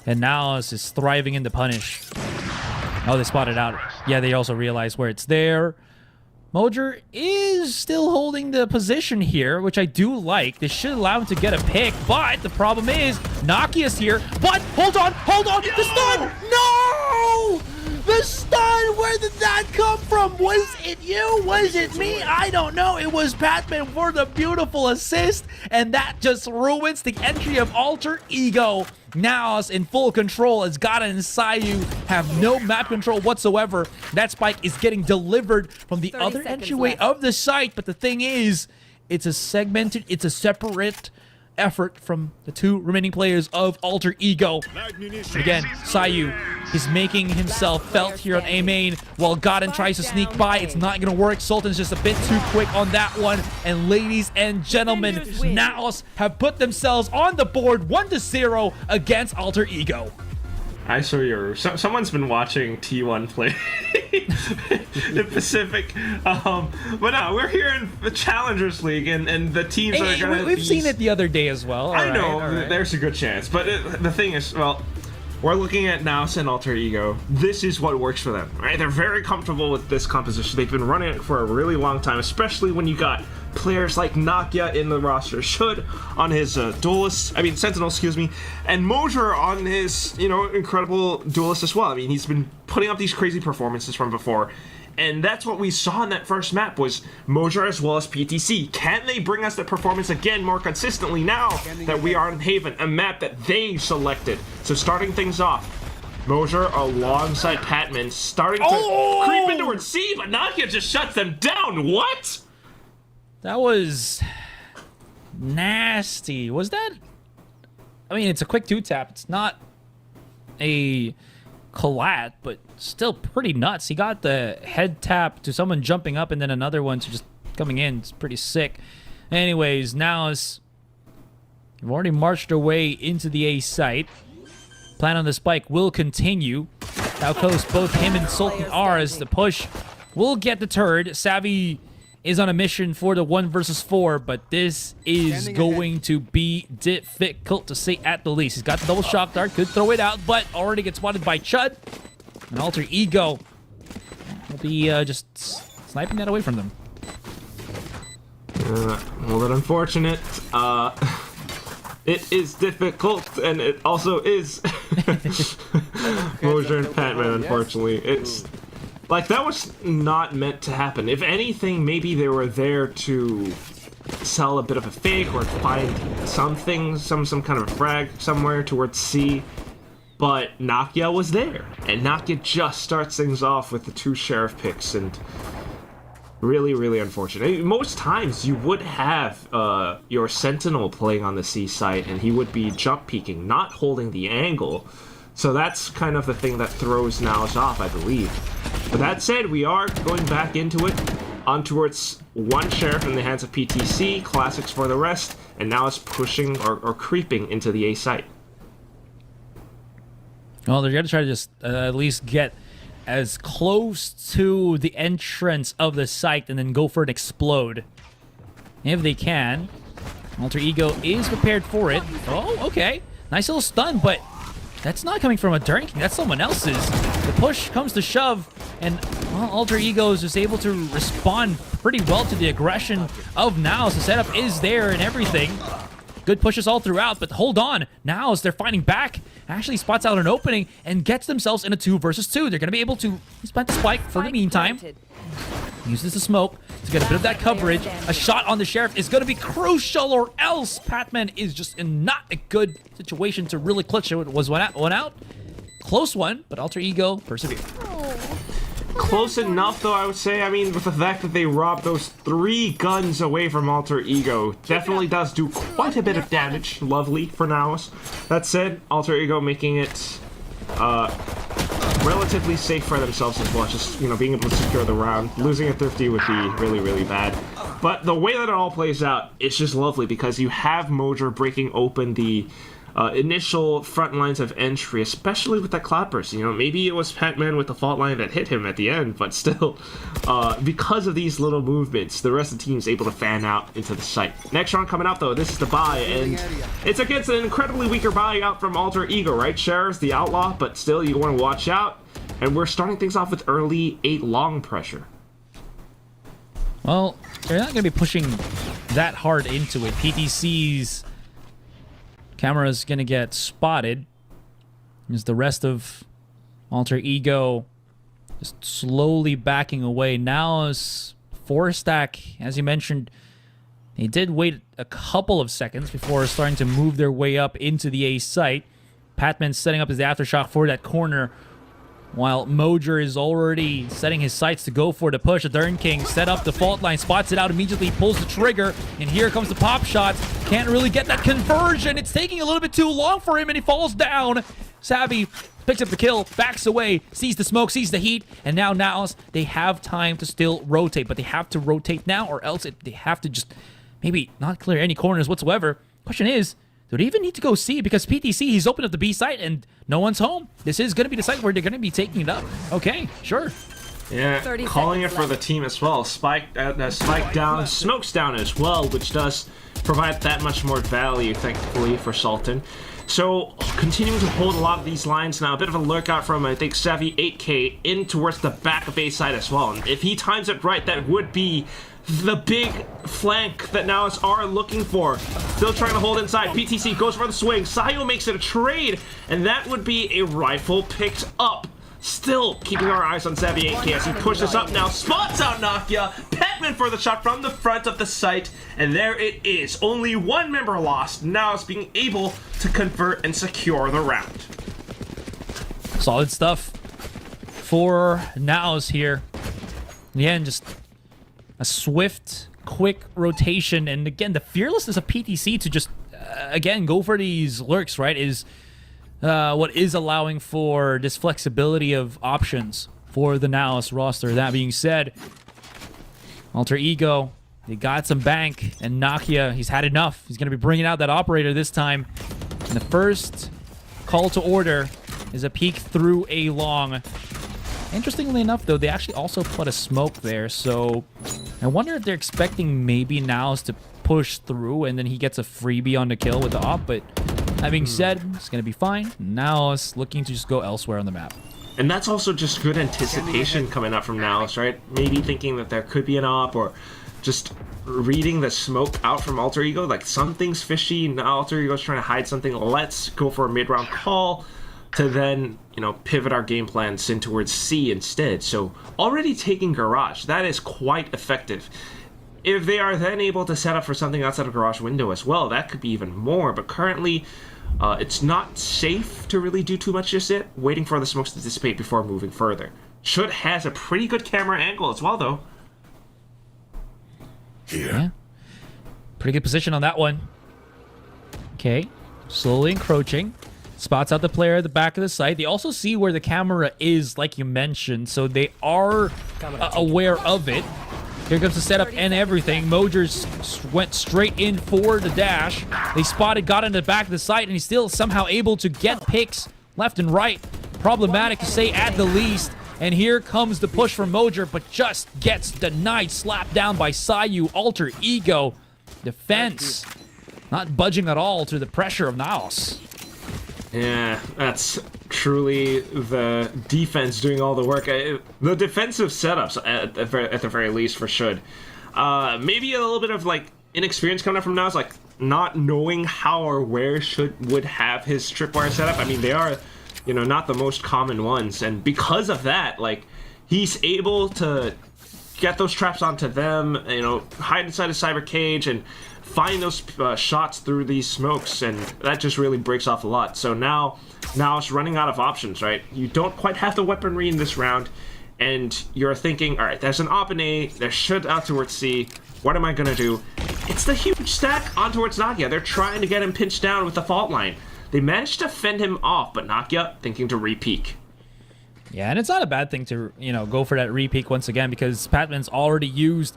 and NAOS is thriving in the punish. Oh, they spotted out. Yeah, they also realize where it's there. Mojer is still holding the position here, which I do like. This should allow him to get a pick, but the problem is Nokia's here. But hold on! The stun! No! The stun! Where did that come from? Was it you? Was it me? I don't know. It was Batman for the beautiful assist, and that just ruins the entry of Alter Ego. NAOS in full control as Gata and Sayu have no map control whatsoever. That spike is getting delivered from the other entryway of the site, but the thing is, it's a segmented, it's a separate effort from the two remaining players of Alter Ego. And again, Sayu is making himself felt here on A main while Godin tries to sneak by. It's not going to work. Sultan's just a bit too quick on that one. And ladies and gentlemen, NAOS have put themselves on the board 1-0 against Alter Ego. I saw your. Someone's been watching T1 play the Pacific, but no, we're here in the Challengers League, and the teams are gonna. We've seen it the other day as well. I know there's a good chance, but the thing is, well, we're looking at NAOS and Alter Ego. This is what works for them, right? They're very comfortable with this composition. They've been running it for a really long time, especially when you got players like Nakia in the roster, Should on his Sentinel, excuse me, and Mosier on his, incredible duelist as well. I mean, he's been putting up these crazy performances from before, and that's what we saw in that first map was Mosier as well as PTC. Can they bring us the performance again more consistently now that we are in Haven, a map that they selected? So starting things off, Mosier alongside Patman starting to creep in towards C, but Nakia just shuts them down. What? That was nasty. Was that? I mean, it's a quick 2-tap. It's not a collat, but still pretty nuts. He got the head tap to someone jumping up and then another one to just coming in. It's pretty sick. Anyways, now we've already marched our way into the A site. Plan on the spike will continue. How close both him and Sultan are as the push will get deterred. Savvy is on a mission for the 1 versus 4, but this is going to be difficult to say at the least. He's got the double shock dart, could throw it out, but already gets spotted by Chud. And Alter Ego will be just sniping that away from them. Well, then unfortunate. It is difficult, and it also is Mosier and Patman, unfortunately. It's like, that was not meant to happen. If anything, maybe they were there to sell a bit of a fake or find something, some kind of a frag somewhere towards C. But Nakia was there, and Nakia just starts things off with the 2 sheriff picks, and really, really unfortunate. Most times you would have your Sentinel playing on the C site, and he would be jump peeking, not holding the angle. So that's kind of the thing that throws NAOS off, I believe. But that said, we are going back into it, on towards 1 sheriff in the hands of PTC, classics for the rest, and now it's pushing or creeping into the A site. Well, they're going to try to just at least get as close to the entrance of the site and then go for an explode. If they can. Alter Ego is prepared for it. Oh, okay. Nice little stun, but that's not coming from a During King. That's someone else's. The push comes to shove, and well, Alter Ego is just able to respond pretty well to the aggression of NAOS. The setup is there and everything. Good pushes all throughout, but hold on. Now as they're fighting back, actually spots out an opening and gets themselves in a 2 versus 2. They're going to be able to plant the spike for the meantime. Uses the smoke to get a bit of that coverage. A shot on the sheriff is going to be crucial, or else Patman is just in not a good situation to really clutch it. Was one out. Close one, but Alter Ego persevere. Close enough, though, I would say. I mean, with the fact that they robbed those 3 guns away from Alter Ego, definitely does do quite a bit of damage. Lovely for NAOS. That said, Alter Ego making it relatively safe for themselves as well. Just, being able to secure the round. Losing a Thrifty would be really, really bad. But the way that it all plays out, it's just lovely because you have Mosier breaking open the initial front lines of entry, especially with that cloudburst. Maybe it was Patman with the fault line that hit him at the end, but still, because of these little movements, the rest of the team is able to fan out into the site. Next round coming up, though, this is the bye, and it's against an incredibly weaker bye out from Alter Ego, right? Sheriff's the outlaw, but still, you want to watch out. And we're starting things off with early 8 long pressure. Well, they're not going to be pushing that hard into it. PTC's camera's going to get spotted as the rest of Alter Ego just slowly backing away. Now is 4-stack, as you mentioned, they did wait a couple of seconds before starting to move their way up into the A site. Patman setting up his aftershock for that corner while Mojer is already setting his sights to go for the push. Adern King set up the fault line, spots it out immediately, pulls the trigger, and here comes the pop shots. Can't really get that conversion. It's taking a little bit too long for him, and he falls down. Savvy picks up the kill, backs away, sees the smoke, sees the heat, and now NAOS, they have time to still rotate, but they have to rotate now, or else they have to just maybe not clear any corners whatsoever. Question is, do they even need to go C? Because PTC, he's opened up the B site and no one's home. This is going to be the site where they're going to be taking it up. Okay, sure. Yeah, calling it for the team as well. Spike down, smokes down as well, which does provide that much more value, thankfully, for Sultan. So, continuing to hold a lot of these lines now. A bit of a lurkout from, I think, Savvy 8K in towards the back of A side as well. And if he times it right, that would be the big flank that NAOS are looking for. Still trying to hold inside. PTC goes for the swing. Sayo makes it a trade, and that would be a rifle picked up. Still keeping our eyes on Savvy 8K as he pushes up now. Spots out Nakia. Petman for the shot from the front of the site, and there it is. Only one member lost. NAOS being able to convert and secure the round. Solid stuff for NAOS here. Again, just a swift, quick rotation, and again, the fearlessness of PTC to just, again, go for these lurks, right, is what is allowing for this flexibility of options for the NAOS roster. That being said, Alter Ego, they got some bank, and Nakia, he's had enough. He's going to be bringing out that operator this time. And the first call to order is a peek through a long. Interestingly enough, though, they actually also put a smoke there, so I wonder if they're expecting maybe NAOS to push through and then he gets a freebie on the kill with the op, but that being said, it's going to be fine. NAOS looking to just go elsewhere on the map. And that's also just good anticipation coming up from NAOS, right? Maybe thinking that there could be an op, or just reading the smoke out from Alter Ego, like something's fishy, now Alter Ego's trying to hide something, let's go for a mid-round call to then, you know, pivot our game plans in towards C instead. So already taking Garage, that is quite effective. If they are then able to set up for something outside of Garage window as well, that could be even more, but currently it's not safe to really do too much just yet, waiting for the smokes to dissipate before moving further. Should has a pretty good camera angle as well, though. Yeah. Pretty good position on that one. Okay. Slowly encroaching. Spots out the player at the back of the site. They also see where the camera is, like you mentioned, so they are aware of it. Here comes the setup and everything. Mojers went straight in for the dash. They spotted, got into the back of the site, and he's still somehow able to get picks left and right. Problematic to say at the least. And here comes the push from Mojer, but just gets denied. Slapped down by Sayu. Alter Ego. Defense not budging at all to the pressure of NAOS. Yeah, that's truly the defense doing all the work. The defensive setups, at the very least, for should. Maybe a little bit of, like, inexperience coming up from NAOS, like, not knowing how or where should would have his tripwire setup. I mean, they are, you know, not the most common ones. And because of that, like, he's able to get those traps onto them, you know, hide inside a cyber cage and find those shots through these smokes, and that just really breaks off a lot. So now it's running out of options, right? You don't quite have the weaponry in this round, and you're thinking, all right, there's an op in A, there's should out towards C, what am I gonna do? It's the huge stack on towards Nakia. They're trying to get him pinched down with the fault line. They managed to fend him off, but Nakia thinking to re-peek. Yeah, and it's not a bad thing to, you know, go for that re-peek once again, because Patman's already used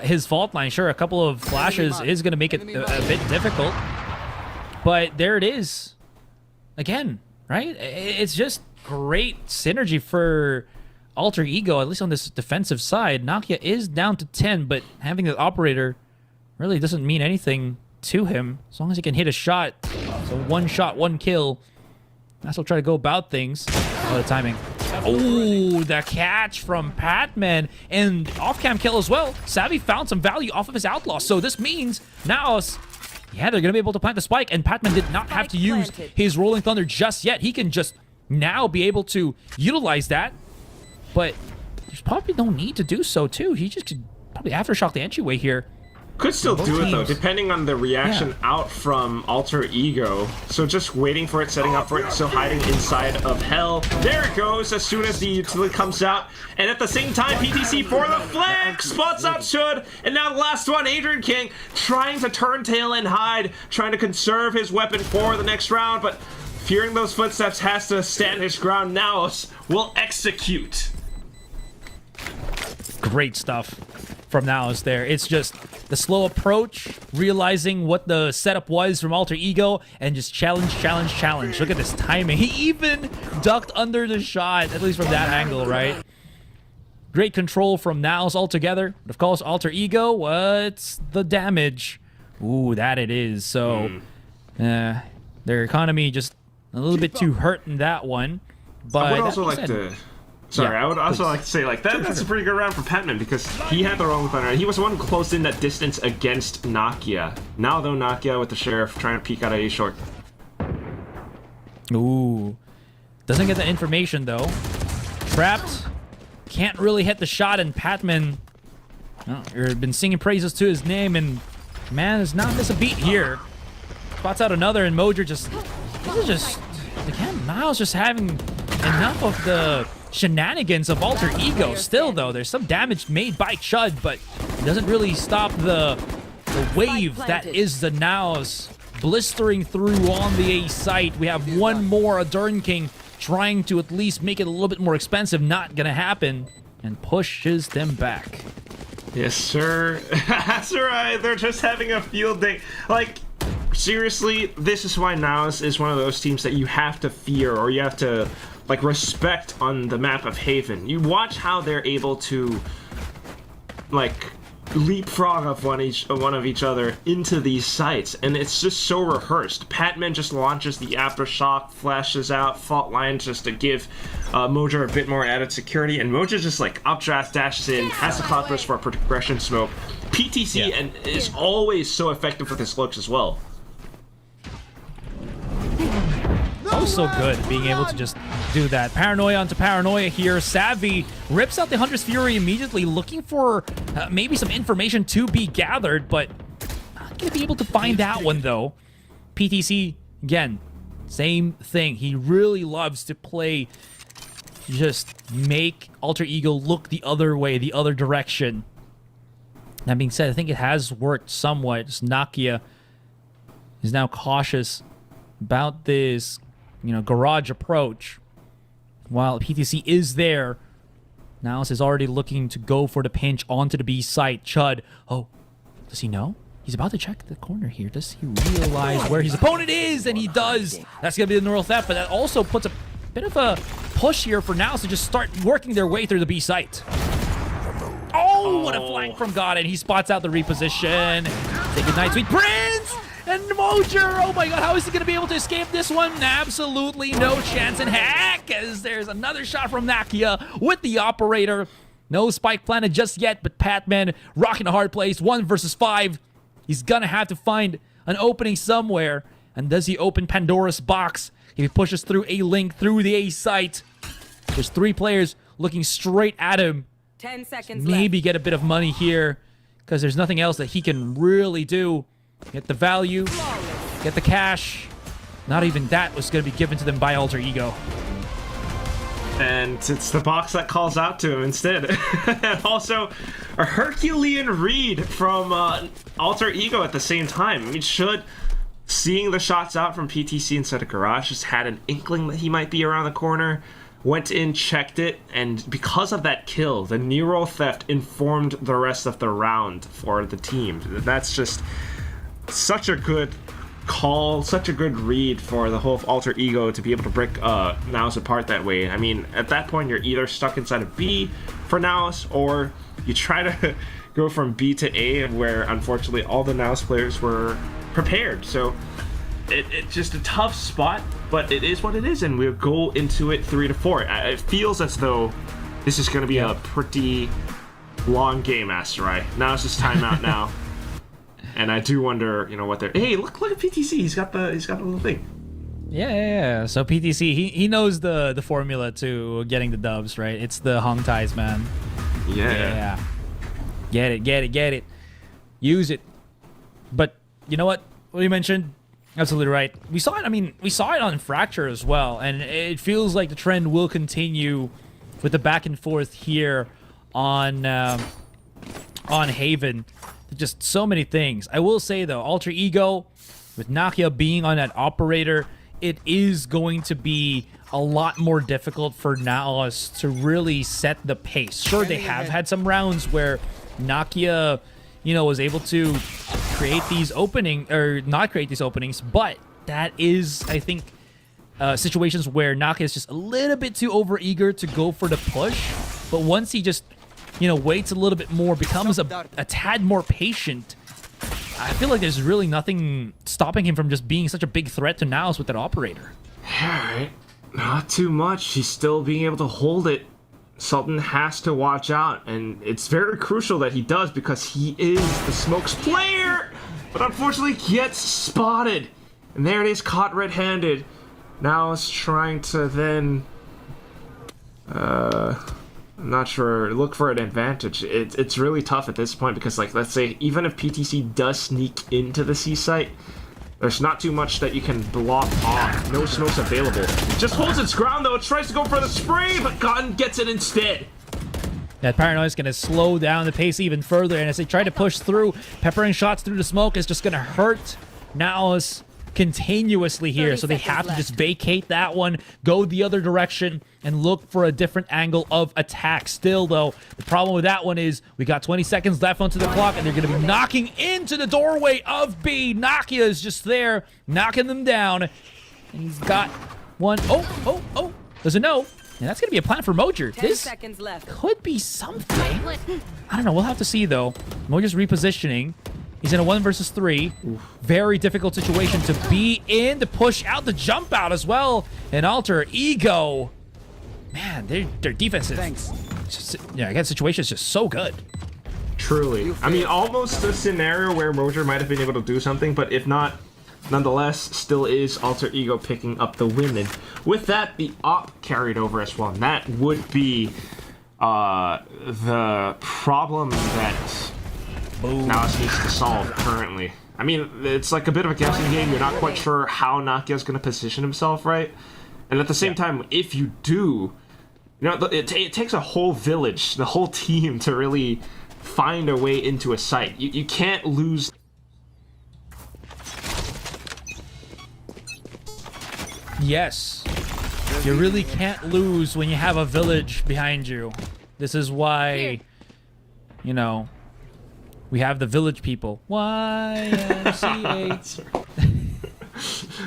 his fault line. Sure, a couple of flashes is going to make it a bit difficult, but there it is again, right? It's just great synergy for Alter Ego, at least on this defensive side. Nakia is down to 10, but having the operator really doesn't mean anything to him as long as he can hit a shot. So one shot, one kill. That's what try to go about things. Oh, the timing. Oh, the catch from Patman, and off-cam kill as well. Savvy found some value off of his outlaw, so this means now, yeah, they're going to be able to plant the spike, and Patman did not have to use his Rolling Thunder just yet. He can just now be able to utilize that, but there's probably no need to do so, too. He just could probably aftershock the entryway here. Could still Both do it though, teams. depending on the reaction Yeah. out from Alter Ego. So just waiting for it, setting up for it, still hiding inside of Hell. There it goes as soon as the utility comes out. And at the same time, PTC for the flank! Spots out Should. And now the last one, Adrian King, trying to turn tail and hide, trying to conserve his weapon for the next round, but fearing those footsteps has to stand his ground. NAOS will execute. Great stuff from NAOS there. It's just the slow approach, realizing what the setup was from Alter Ego, and just challenge. Look at this timing. He even ducked under the shot, at least from that angle, right? Great control from NAOS altogether. But of course, Alter Ego, what's the damage? Ooh, that it is. So, their economy just a little bit too hurt in that one. But I would that also being like said- to... Sorry, Yeah, I would also please. like to say, like, that's a pretty good round for Patman because he had the wrong thunder. He was the one who closed in that distance against Nakia. Now, though, Nakia with the Sheriff trying to peek out of A short. Ooh. Doesn't get the information, though. Trapped. Can't really hit the shot, and Patman... Oh, you've been singing praises to his name, and man does not miss a beat here. Spots out another, and Mojer just... This is just... Again, Miles just having enough of the shenanigans of Alter Ego. Still, though, there's some damage made by Chud, but it doesn't really stop the wave that is the NAOS blistering through on the A site. We have one more Adern King trying to at least make it a little bit more expensive. Not gonna happen, and pushes them back. Yes, sir. That's right. They're just having a field day. Like, seriously, this is why NAOS is one of those teams that you have to fear or you have to, like, respect on the map of Haven. You watch how they're able to, like, leapfrog of one of each other into these sites, and it's just so rehearsed. Patman just launches the aftershock, flashes out, fault line just to give Mojer a bit more added security, and Mojer just like updraft dashes in, has the cloud burst for a progression smoke. PTC and is always so effective with his looks as well. Oh, so good being able to just do that. Paranoia onto paranoia here. Savvy rips out the Hunter's Fury immediately, looking for maybe some information to be gathered, but not going to be able to find that one, though. PTC, again, same thing. He really loves to play, just make Alter Ego look the other way, the other direction. That being said, I think it has worked somewhat. Just Nakia is now cautious about this, garage approach. While PTC is there, NAOS is already looking to go for the pinch onto the B site. Chud, oh, does he know? He's about to check the corner here. Does he realize where his opponent is? And he does. That's going to be the neural theft, but that also puts a bit of a push here for NAOS to just start working their way through the B site. Oh, what a flank from God, and he spots out the reposition. Say goodnight, sweet prince! And Mojer, oh my god, how is he going to be able to escape this one? Absolutely no chance in heck, as there's another shot from Nakia with the operator. No spike planted just yet, but Patman rocking a hard place, 1 versus 5. He's going to have to find an opening somewhere. And does he open Pandora's box if he pushes through a link through the A site? There's 3 players looking straight at him. 10 seconds Maybe left. get a bit of money here, because there's nothing else that he can really do. Get the value, get the cash. Not even that was going to be given to them by Alter Ego. And it's the box that calls out to him instead. And also, a Herculean read from Alter Ego at the same time. I mean, seeing the shots out from PTC inside a garage, just had an inkling that he might be around the corner. Went in, checked it, and because of that kill, the neural theft informed the rest of the round for the team. That's just such a good call, such a good read for the whole Alter Ego to be able to break NAOS apart that way. I mean, at that point, you're either stuck inside of B for NAOS, or you try to go from B to A, where unfortunately all the NAOS players were prepared. So it's just a tough spot, but it is what it is, and we'll go into it 3 to 4. It feels as though this is going to be a pretty long game, Asterai. Now it's just timeout now. And I do wonder, what they're... Hey, look at PTC. He's got the little thing. Yeah. So PTC, he knows the formula to getting the dubs, right? It's the hung ties, man. Yeah. Get it. use it. But you know what? What you mentioned, absolutely right. We saw it. I mean, we saw it on Fracture as well, and it feels like the trend will continue with the back and forth here on Haven. Just so many things. I will say though, Alter Ego with Nakia being on that operator, it is going to be a lot more difficult for NAOS to really set the pace. Sure, they have had some rounds where Nakia, you know, was able to create these openings, or not create these openings, but that is, I think, situations where Nakia is just a little bit too overeager to go for the push. But once he just, you know, waits a little bit more, becomes a tad more patient, I feel like there's really nothing stopping him from just being such a big threat to NAOS with that operator. Alright, not too much. He's still being able to hold it. Sultan has to watch out, and it's very crucial that he does because he is the Smokes player! But unfortunately gets spotted. And there it is, caught red-handed. Now it's trying to then... I'm not sure, look for an advantage. It's really tough at this point because, like, let's say, even if PTC does sneak into the C site, there's not too much that you can block off. No smokes available. It just holds its ground, though. It tries to go for the spray, but Cotton gets it instead. That paranoia is going to slow down the pace even further, and as they try to push through, peppering shots through the smoke is just going to hurt NAOS continuously here, so they have to just vacate that one, go the other direction, and look for a different angle of attack. Still, though, the problem with that one is we got 20 seconds left onto the clock, and they're going to be knocking into the doorway of B. Nakia is just there, knocking them down, and he's got one. Oh, doesn't know. And that's going to be a plan for Mojer. 10 This seconds left. could be something. I don't know. We'll have to see, though. Mojer's repositioning. He's in a 1 versus 3. Very difficult situation to be in, to push out, the jump out as well. And Alter Ego. Man, their defense is... Thanks. Yeah, against situation is just so good. Truly. I mean, almost a scenario where Mojer might have been able to do something, but if not, nonetheless, still is Alter Ego picking up the win. And with that, the op carried over as well. And that would be the problem that NAOS needs to solve currently. I mean, it's like a bit of a guessing game. You're not quite sure how Nakia's going to position himself, right? And at the same time, if you do, you know, it takes a whole village, the whole team to really find a way into a site. You can't lose. Yes. You really can't lose when you have a village behind you. This is why, you know, we have the village people. YMCA.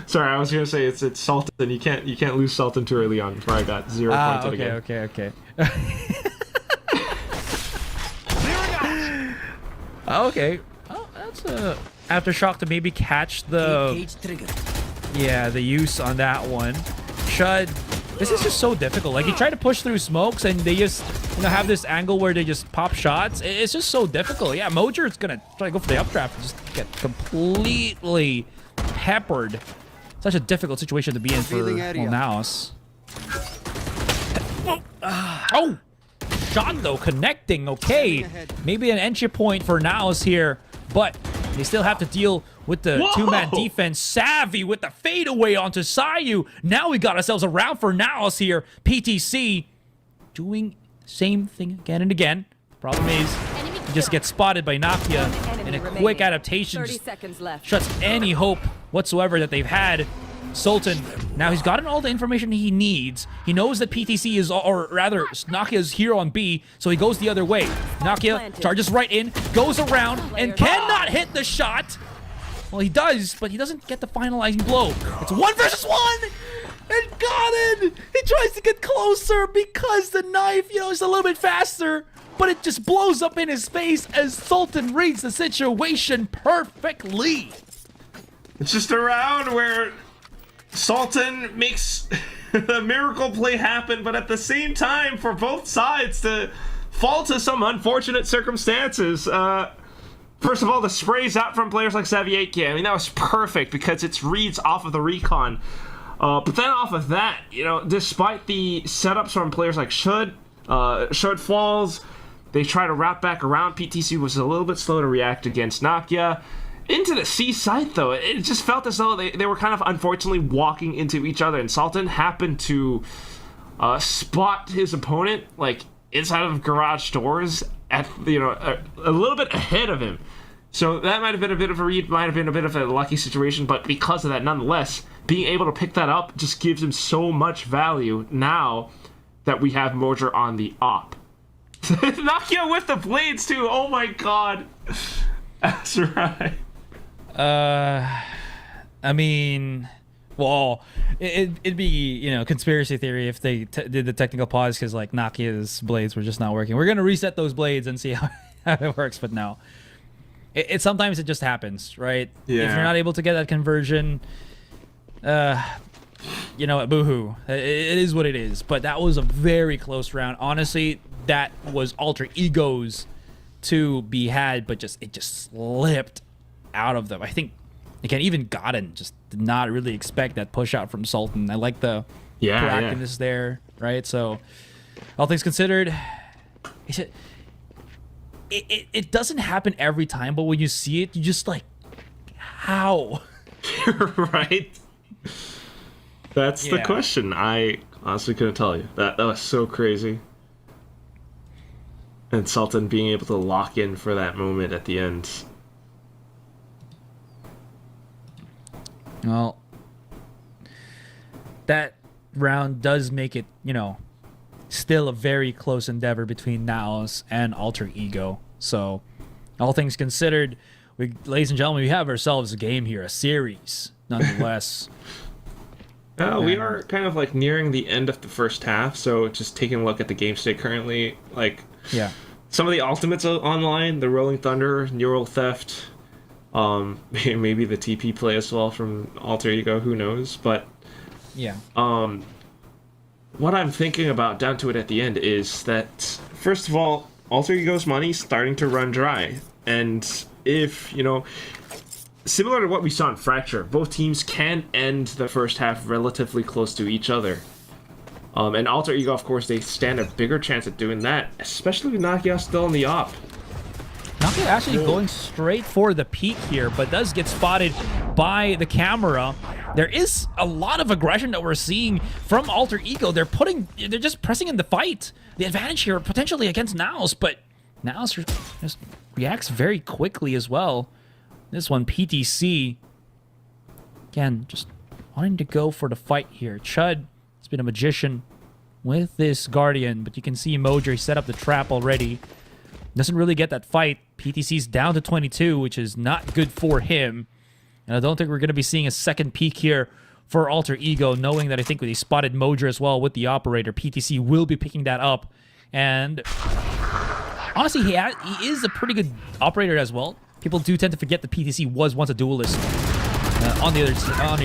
Sorry, I was gonna say it's Sultan. You can't lose Sultan too early on. Before I got 0 points in the game. Okay. Okay. Oh, that's a aftershock to maybe catch the the use on that one. Shud. This is just so difficult. Like, you try to push through smokes and they just, you know, have this angle where they just pop shots. It's just so difficult. Yeah, Mojer is gonna try to go for the updraft and just get completely peppered. Such a difficult situation to be in for NAOS. Oh! Shot, though, connecting. Okay. Maybe an entry point for NAOS here, but they still have to deal with the two-man defense. Savvy with the fadeaway onto Sayu. Now we got ourselves a round for NAOS here. PTC doing the same thing again and again. Problem is, he just gets spotted by Nakia, and a quick adaptation just shuts any hope whatsoever that they've had. Sultan, now he's gotten all the information he needs. He knows that PTC is, or rather, Nakia is here on B, so he goes the other way. Nakia charges right in, goes around, and cannot hit the shot. Well, he does, but he doesn't get the finalizing blow. It's 1 versus 1! And got it! He tries to get closer because the knife, you know, is a little bit faster, but it just blows up in his face as Sultan reads the situation perfectly. It's just a round where Sultan makes the miracle play happen, but at the same time, for both sides to fall to some unfortunate circumstances. First of all, the sprays out from players like Xavier. I mean, that was perfect because it's reads off of the recon. But then off of that, you know, despite the setups from players like Shud falls, They try to wrap back around. PTC was a little bit slow to react against Nakia. Into the C site, though, it just felt as though they were kind of unfortunately walking into each other, and Sultan happened to spot his opponent like inside of garage doors at a little bit ahead of him. So that might have been a bit of a read, might have been a bit of a lucky situation, but because of that, nonetheless, being able to pick that up just gives him so much value now that we have Mojer on the op. Nakia with the blades too. Oh my god. That's right. I mean, well, it'd be, conspiracy theory if they did the technical pause because, like, Nakia's blades were just not working. We're going to reset those blades and see how it works, but no. Sometimes it just happens, right? Yeah. If you're not able to get that conversion, boo-hoo. It is what it is, but that was a very close round. Honestly, that was Alter Egos to be had, but it just slipped out of them. I think, again, even Godin just did not really expect that push out from Sultan. I like the proactiveness there, right? So, all things considered, it doesn't happen every time, but when you see it, you just like, how? Right? That's the question. I honestly couldn't tell you. That was so crazy. And Sultan being able to lock in for that moment at the end. Well, that round does make it, still a very close endeavor between NAOS and Alter Ego. So, all things considered, ladies and gentlemen, we have ourselves a game here, a series, nonetheless. We are kind of like nearing the end of the first half, so just taking a look at the game state currently, like some of the ultimates online, the Rolling Thunder, Neural Theft, maybe the TP play as well from Alter Ego, who knows, but what I'm thinking about down to it at the end is that, first of all, Alter Ego's money's starting to run dry, and if, similar to what we saw in Fracture, both teams can end the first half relatively close to each other. And Alter Ego, of course, they stand a bigger chance at doing that, especially with Nakia still in the op. Nakia actually going straight for the peak here, but does get spotted by the camera. There is a lot of aggression that we're seeing from Alter Ego. They're just pressing in the fight. The advantage here potentially against NAOS, but NAOS just reacts very quickly as well. This one, PTC, again, just wanting to go for the fight here. Chud has been a magician with this Guardian, but you can see Mojer set up the trap already. Doesn't really get that fight. PTC's down to 22, which is not good for him. And I don't think we're going to be seeing a second peak here for Alter Ego, knowing that I think they spotted Mojer as well with the operator. PTC will be picking that up. And honestly, he is a pretty good operator as well. People do tend to forget that PTC was once a duelist. On the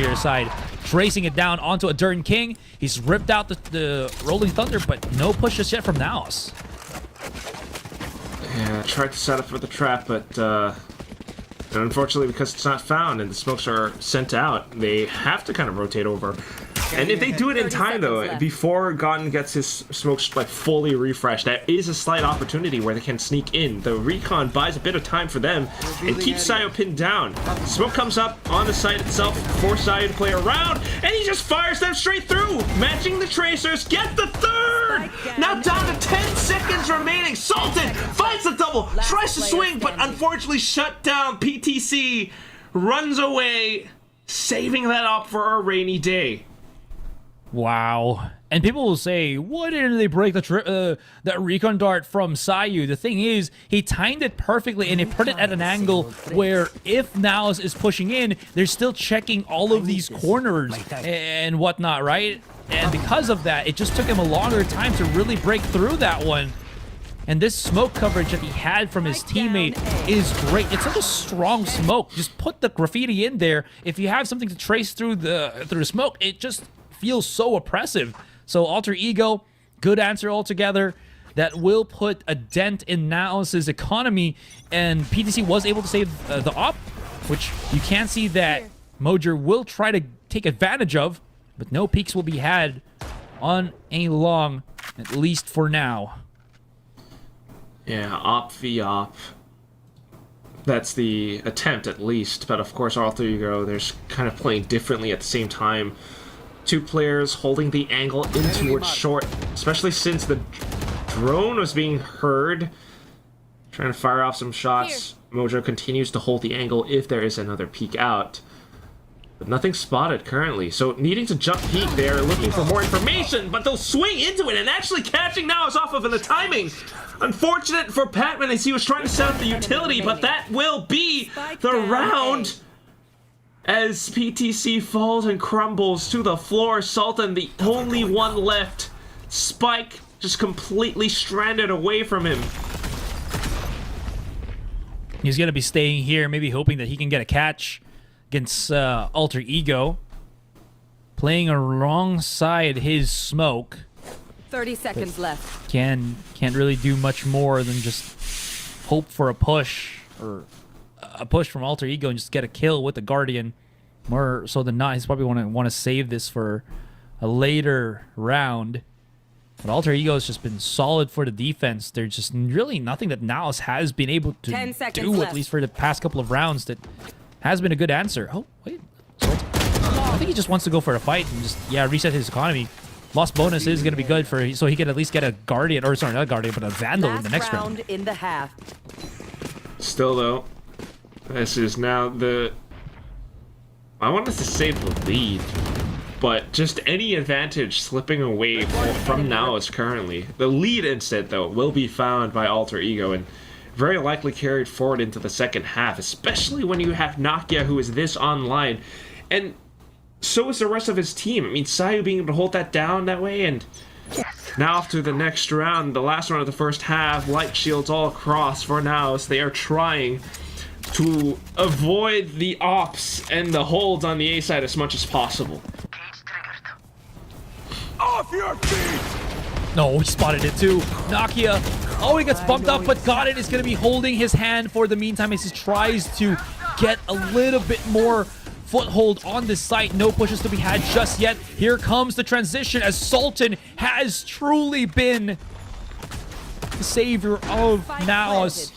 other side, tracing it down onto a Durn King. He's ripped out the Rolling Thunder, but no push just yet from NAOS. Yeah, tried to set up for the trap, but unfortunately, because it's not found and the smokes are sent out, they have to kind of rotate over. And if they do it in time, though, before Gotten gets his smokes like fully refreshed, that is a slight opportunity where they can sneak in. The recon buys a bit of time for them and keeps Sayo pinned down. Smoke comes up on the site itself, forces Sayo to play around, and he just fires them straight through, matching the tracers, get the third! Now down to 10 seconds remaining. Sultan finds the double, tries to swing, but unfortunately shut down. PTC runs away, saving that up for a rainy day. Wow. And people will say, why didn't they break that recon dart from Sayu? The thing is, he timed it perfectly and he put it at an angle where if NAOS is pushing in, they're still checking all of these corners and whatnot, right? And because of that, it just took him a longer time to really break through that one. And this smoke coverage that he had from his teammate is great. It's such a strong smoke. Just put the graffiti in there. If you have something to trace through the smoke, it just feels so oppressive. So Alter Ego, good answer altogether. That will put a dent in NAOS' economy, and PTC was able to save the op, which you can see that Mojer will try to take advantage of, but no peaks will be had on a long, at least for now. Yeah, op v op. That's the attempt, at least. But of course, alter ego, they're kind of playing differently at the same time. Two players holding the angle in towards short, especially since the drone was being heard. Trying to fire off some shots. Mojo continues to hold the angle if there is another peek out. But nothing spotted currently, so needing to jump peek there, looking for more information, but they'll swing into it and actually catching NAOS off of the timing. Unfortunate for Patman as he was trying to set up the utility, but that will be the round as PTC falls and crumbles to the floor. Sultan, the only one left. Spike just completely stranded away from him. He's going to be staying here, maybe hoping that he can get a catch against Alter Ego. Playing alongside his smoke. 30 seconds left. Can't really do much more than just hope for a push, or a push from Alter Ego and just get a kill with the Guardian. More so than not, he's probably want to save this for a later round. But Alter Ego has just been solid for the defense. There's just really nothing that NAOS has been able to do, left. at least for the past couple of rounds, that has been a good answer. Oh, wait. I think he just wants to go for a fight and just, yeah, reset his economy. Lost bonus is going to be good for, so he can at least get a Guardian, or sorry, not a Guardian, but a Vandal in the next round. In the half. Still, though, this is now the... I wanted to say the lead, but just any advantage slipping away from NAOS currently. The lead instead, though, will be found by Alter Ego and very likely carried forward into the second half, especially when you have Nakia, who is this online, and so is the rest of his team. I mean, Sayu being able to hold that down that way, and now off to the next round, the last round of the first half, light shields all across for NAOS. They are trying to avoid the ops and the holds on the A side as much as possible. Off your feet! No, he spotted it too. Nakia, oh, he gets bumped up, but Godin is going to be holding his hand for the meantime as he tries to get a little bit more foothold on this site. No pushes to be had just yet. Here comes the transition as Sultan has truly been the savior of NAOS.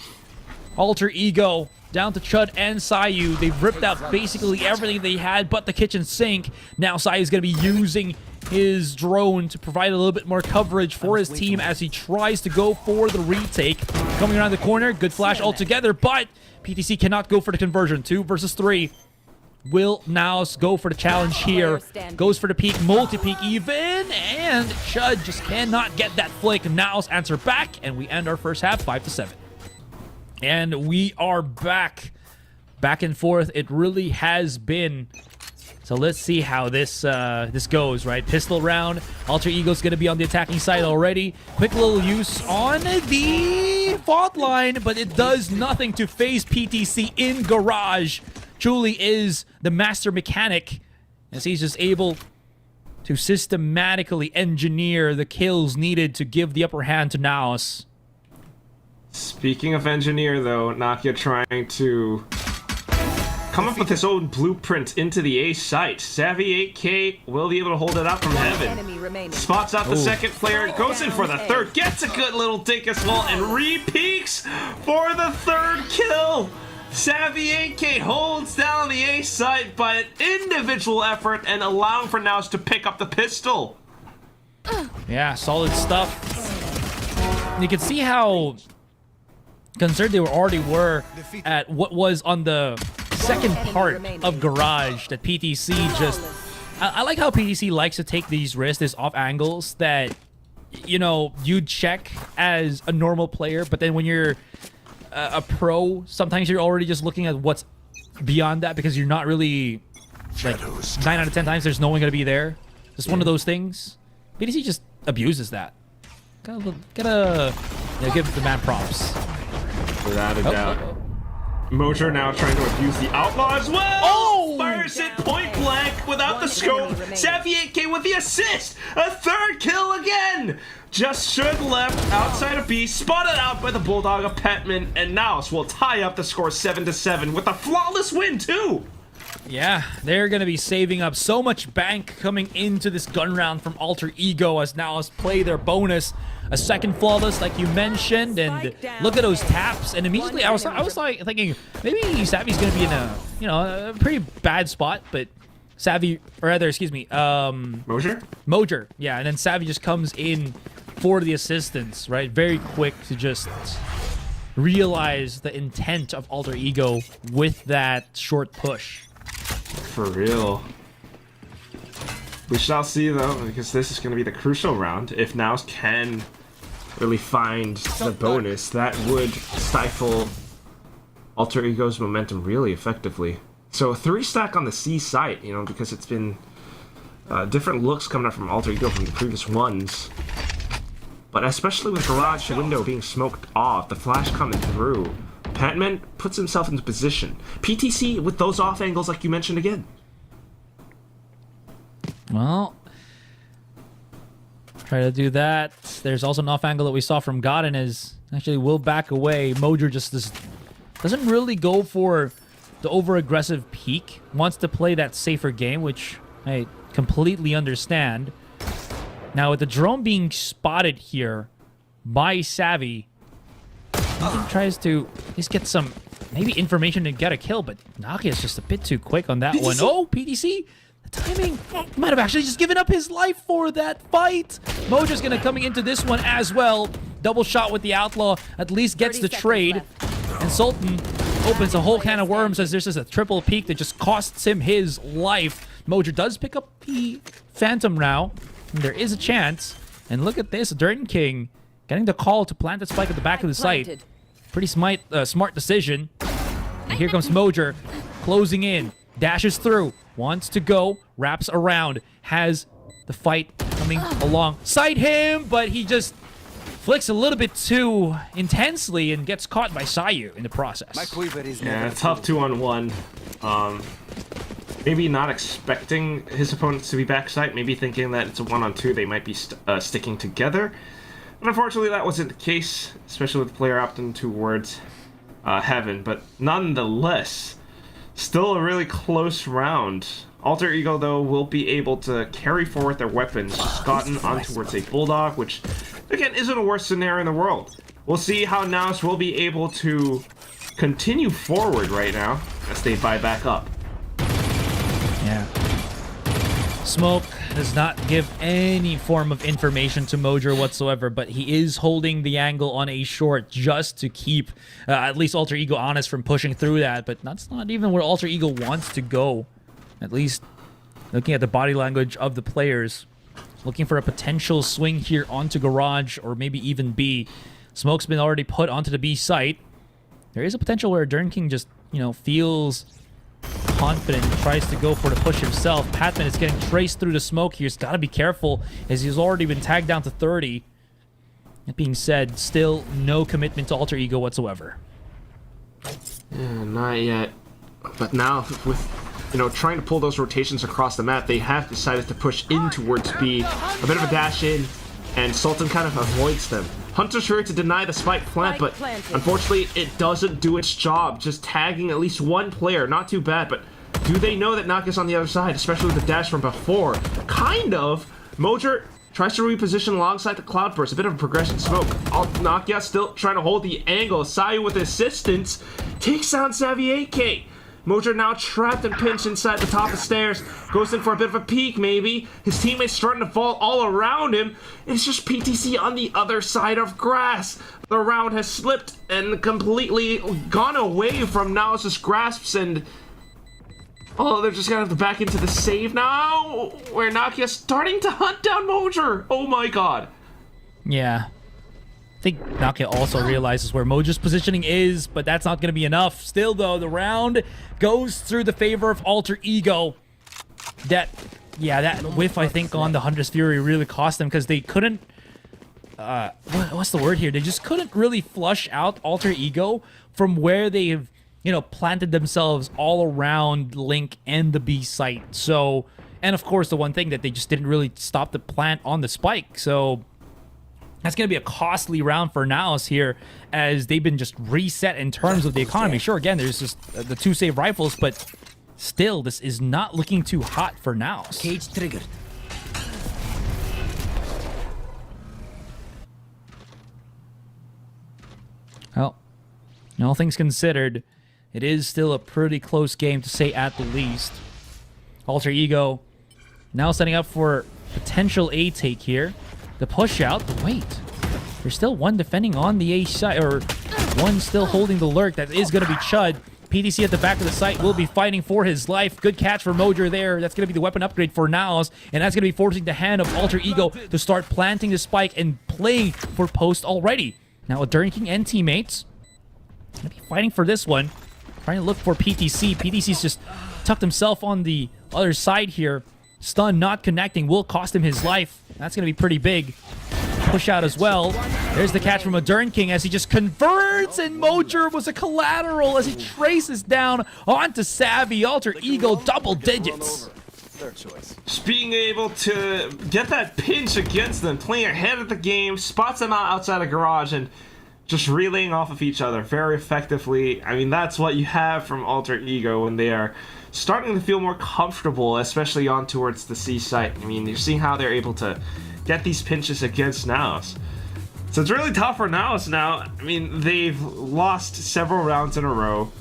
Alter Ego down to Chud and Sayu. They've ripped out basically everything they had but the kitchen sink. Now Sayu is going to be using his drone to provide a little bit more coverage for his team as he tries to go for the retake. Coming around the corner, good flash altogether, but PTC cannot go for the conversion. 2 versus 3. Will NAOS go for the challenge here? Goes for the peek, multi-peek even, and Chud just cannot get that flick. NAOS answer back, and we end our first half 5-7. And we are back and forth. It really has been. So let's see how this goes, right? Pistol round. Alter Ego's going to be on the attacking side already. Quick little use on the fault line, but it does nothing to phase PTC in Garage. Truly is the master mechanic as he's just able to systematically engineer the kills needed to give the upper hand to NAOS. Speaking of engineer, though, Nakia trying to come up with his own blueprint into the A site. Savvy 8K will be able to hold it up from heaven. Spots out the second player, goes in for the third, gets a good little dink as well, and re-peaks for the third kill. Savvy 8K holds down the A site by an individual effort and allowing for NAOS to pick up the pistol. Yeah, solid stuff. You can see how concerned they already were at what was on the second part of Garage that PTC just... I like how PTC likes to take these risks, these off angles that, you know, you check as a normal player, but then when you're a pro, sometimes you're already just looking at what's beyond that because you're not really, like, 9 out of 10 times there's no one going to be there. Just one of those things. PTC just abuses that. Gotta give the man props. Without a doubt. Mojo now trying to abuse the outlaw as well. Oh! Fires it point blank without the scope. Savvy 8K with the assist. A third kill again. Just should left outside of B. Spotted out by the Bulldog of Petman. And NAOS will tie up the score 7-7 with a flawless win too. Yeah, they're going to be saving up so much bank coming into this gun round from Alter Ego as NAOS play their bonus. A second flawless, like you mentioned, and look at those taps. And immediately I was like thinking maybe Savvy's going to be in a pretty bad spot, but Savvy, or rather, excuse me, Mojer, yeah, and then Savvy just comes in for the assistance, right? Very quick to just realize the intent of Alter Ego with that short push. For real. We shall see, though, because this is going to be the crucial round. If NAOS can really find the bonus, that would stifle Alter Ego's momentum really effectively. So 3-stack on the C site, you know, because it's been different looks coming up from Alter Ego from the previous ones. But especially with Garage window being smoked off, the flash coming through, Patman puts himself into position. PTC with those off angles like you mentioned again. Well, try to do that. There's also an off angle that we saw from Godin as actually will back away. Mojer just doesn't really go for the over-aggressive peek. Wants to play that safer game, which I completely understand. Now, with the drone being spotted here by Savvy, he tries to at least get some maybe information to get a kill, but Nakia is just a bit too quick on that one. Oh, PDC! The timing! He might have actually just given up his life for that fight! Moja's gonna coming into this one as well. Double shot with the Outlaw, at least gets the trade. And Sultan opens a whole can of worms as there's just a triple peek that just costs him his life. Moja does pick up the Phantom now. And there is a chance. And look at this, Durden King getting the call to plant the spike at the back of the site. Pretty smart decision. And here comes Mojer, closing in, dashes through, wants to go, wraps around, has the fight coming alongside him, but he just flicks a little bit too intensely and gets caught by Sayu in the process. Yeah, tough 2-on-1. Maybe not expecting his opponents to be backside, maybe thinking that it's a 1-on-2, they might be sticking together. But unfortunately, that wasn't the case, especially with the player opting towards Heaven. But nonetheless, still a really close round. Alter Ego, though, will be able to carry forward their weapons, just gotten on towards a Bulldog, which, again, isn't a worst scenario in the world. We'll see how NAOS will be able to continue forward right now as they buy back up. Yeah. Smoke does not give any form of information to Mojer whatsoever, but he is holding the angle on a short just to keep at least Alter Ego honest from pushing through that, but that's not even where Alter Ego wants to go. At least looking at the body language of the players. Looking for a potential swing here onto Garage or maybe even B. Smoke's been already put onto the B site. There is a potential where Durden King just, feels confident and tries to go for the push himself. Patman is getting traced through the smoke here. He's got to be careful as he's already been tagged down to 30. That being said, still no commitment to Alter Ego whatsoever. Yeah, not yet. But now, with trying to pull those rotations across the map, they have decided to push in towards B. A bit of a dash in, and Sultan kind of avoids them. Hunter's here to deny the spike plant, but unfortunately it doesn't do its job. Just tagging at least one player, not too bad, but do they know that Nakia's on the other side, especially with the dash from before? Kind of. Mojer tries to reposition alongside the Cloudburst, a bit of a progression smoke. Nakia still trying to hold the angle. Sayu with assistance takes down Savvy 8K. Mojer now trapped and pinched inside the top of stairs. Goes in for a bit of a peek, maybe. His teammates starting to fall all around him. It's just PTC on the other side of grass. The round has slipped and completely gone away from NAOS' grasps, and they're just gonna have to back into the save now, where Nakia's starting to hunt down Mojer. Oh my god. Yeah. I think Nakia also realizes where Mojer's positioning is, but that's not going to be enough. Still, though, the round goes through the favor of Alter Ego. That whiff, I think, on the Hunter's Fury really cost them because they couldn't... what's the word here? They just couldn't really flush out Alter Ego from where they've, planted themselves all around Link and the B site. So, and of course, the one thing that they just didn't really stop the plant on the spike. So... that's going to be a costly round for NAOS here as they've been just reset in terms of the economy. Sure, again, there's just the 2 save rifles, but Still, this is not looking too hot for NAOS. Cage triggered. Well, all things considered, it is still a pretty close game to say at the least. Alter Ego now setting up for potential A take here. The push out, but wait. There's still one defending on the A side, or one still holding the lurk. That is going to be Chud. PTC at the back of the site will be fighting for his life. Good catch for Mojer there. That's going to be the weapon upgrade for NAOS, and that's going to be forcing the hand of Alter Ego to start planting the spike and playing for post already. Now, Adern King and teammates going to be fighting for this one. Trying to look for PTC. PTC's just tucked himself on the other side here. Stun not connecting will cost him his life. That's going to be pretty big. Push out as well. There's the catch from Adern King as he just converts, and Mojer was a collateral as he traces down onto Savvy. Alter Ego double digits. Just being able to get that pinch against them, playing ahead of the game, spots them out outside of garage, and just relaying off of each other very effectively. I mean, that's what you have from Alter Ego when they are starting to feel more comfortable, especially on towards the C site. I mean, you're seeing how they're able to get these pinches against NAOS. So it's really tough for NAOS now. I mean, they've lost several rounds in a row.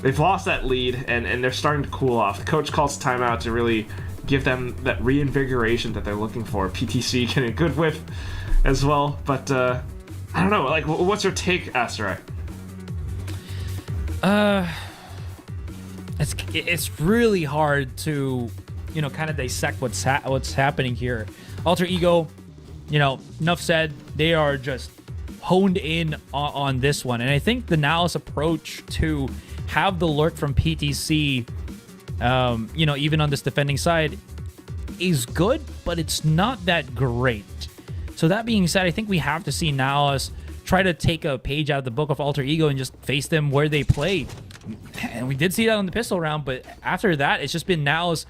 They've lost that lead, and they're starting to cool off. The coach calls timeout to really give them that reinvigoration that they're looking for. PTC getting a good whiff as well, but I don't know. Like, what's your take, Asterai? It's really hard to, you know, kind of dissect what's happening here. Alter Ego, you know, enough said. They are just honed in on this one, and I think the NAOS approach to have the lurk from PTC, you know, even on this defending side, is good, but it's not that great. So that being said, I think we have to see NAOS try to take a page out of the book of Alter Ego and just face them where they play. And we did see that on the pistol round, but after that, it's just been NAOS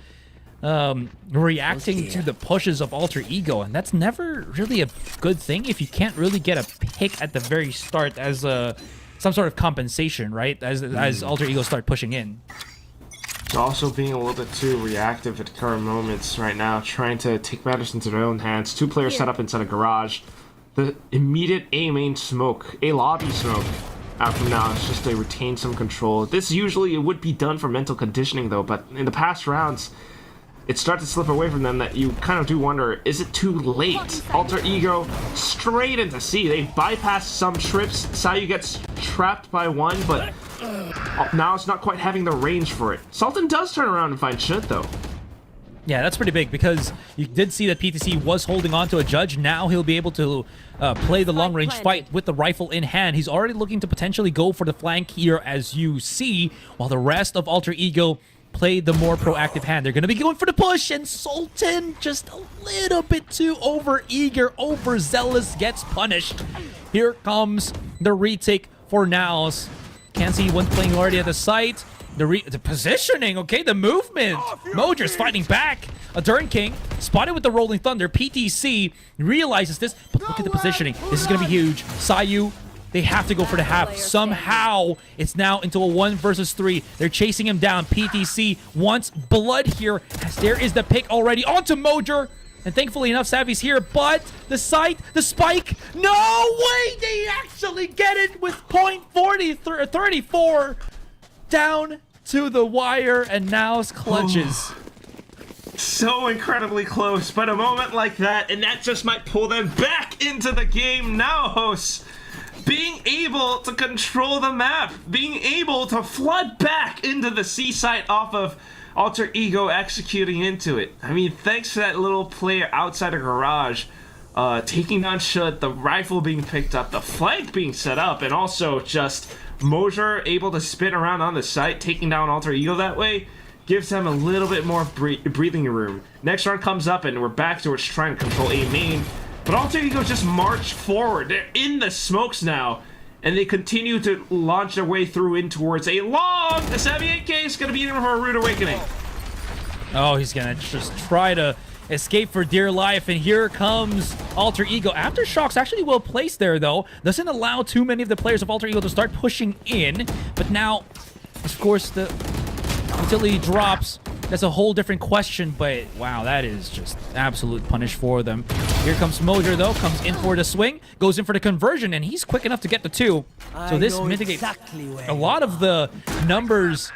reacting to the pushes of Alter Ego, and that's never really a good thing if you can't really get a pick at the very start as some sort of compensation, right? As Alter Ego start pushing in. It's also being a little bit too reactive at current moments right now, trying to take matters into their own hands. Two players set up inside a garage. The immediate A main smoke, A lobby smoke. Out from now, it's just to retain some control. This usually it would be done for mental conditioning though, but in the past rounds, it starts to slip away from them that you kind of do wonder, is it too late? Alter Ego straight into C. They bypass some trips. Sayu gets trapped by one, but now it's not quite having the range for it. Sultan does turn around and find Chud though. Yeah, that's pretty big because you did see that PTC was holding on to a judge. Now he'll be able to play the long-range fight with the rifle in hand. He's already looking to potentially go for the flank here, as you see, while the rest of Alter Ego play the more proactive hand. They're going to be going for the push, and Sultan, just a little bit too over-eager, overzealous, gets punished. Here comes the retake for NAOS. Can't see one playing already at the site. The positioning, okay, the movement. Mojer's fighting back. Adern King spotted with the Rolling Thunder. PTC realizes this, but look at the positioning. This is going to be huge. Sayu, they have to go for the half. Somehow, it's now into a 1 versus 3. They're chasing him down. PTC wants blood here, as there is the pick already onto Mojer. And thankfully enough, Savvy's here, but the sight, the spike, no way! They actually get it with .34 down to the wire, and NAOS clutches. So incredibly close, but a moment like that, and that just might pull them back into the game. NAOS being able to control the map, being able to flood back into the C site off of Alter Ego executing into it. I mean, thanks to that little player outside a garage, taking down Chud, the rifle being picked up, the flank being set up, and also just Mojer able to spin around on the site, taking down Alter Ego that way, gives them a little bit more breathing room. Next round comes up, and we're back towards trying to control A main. But Alter Ego just march forward. They're in the smokes now, and they continue to launch their way through in towards a long. The 78K is going to be in for a rude awakening. Oh, he's going to just try to escape for dear life, and here comes Alter Ego. Aftershocks actually well placed there, though. Doesn't allow too many of the players of Alter Ego to start pushing in, but now, of course, the Utility drops. That's a whole different question, but wow, that is just absolute punish for them. Here comes Mojer, though, comes in for the swing, goes in for the conversion, and he's quick enough to get the 2. So this mitigates a lot of the numbers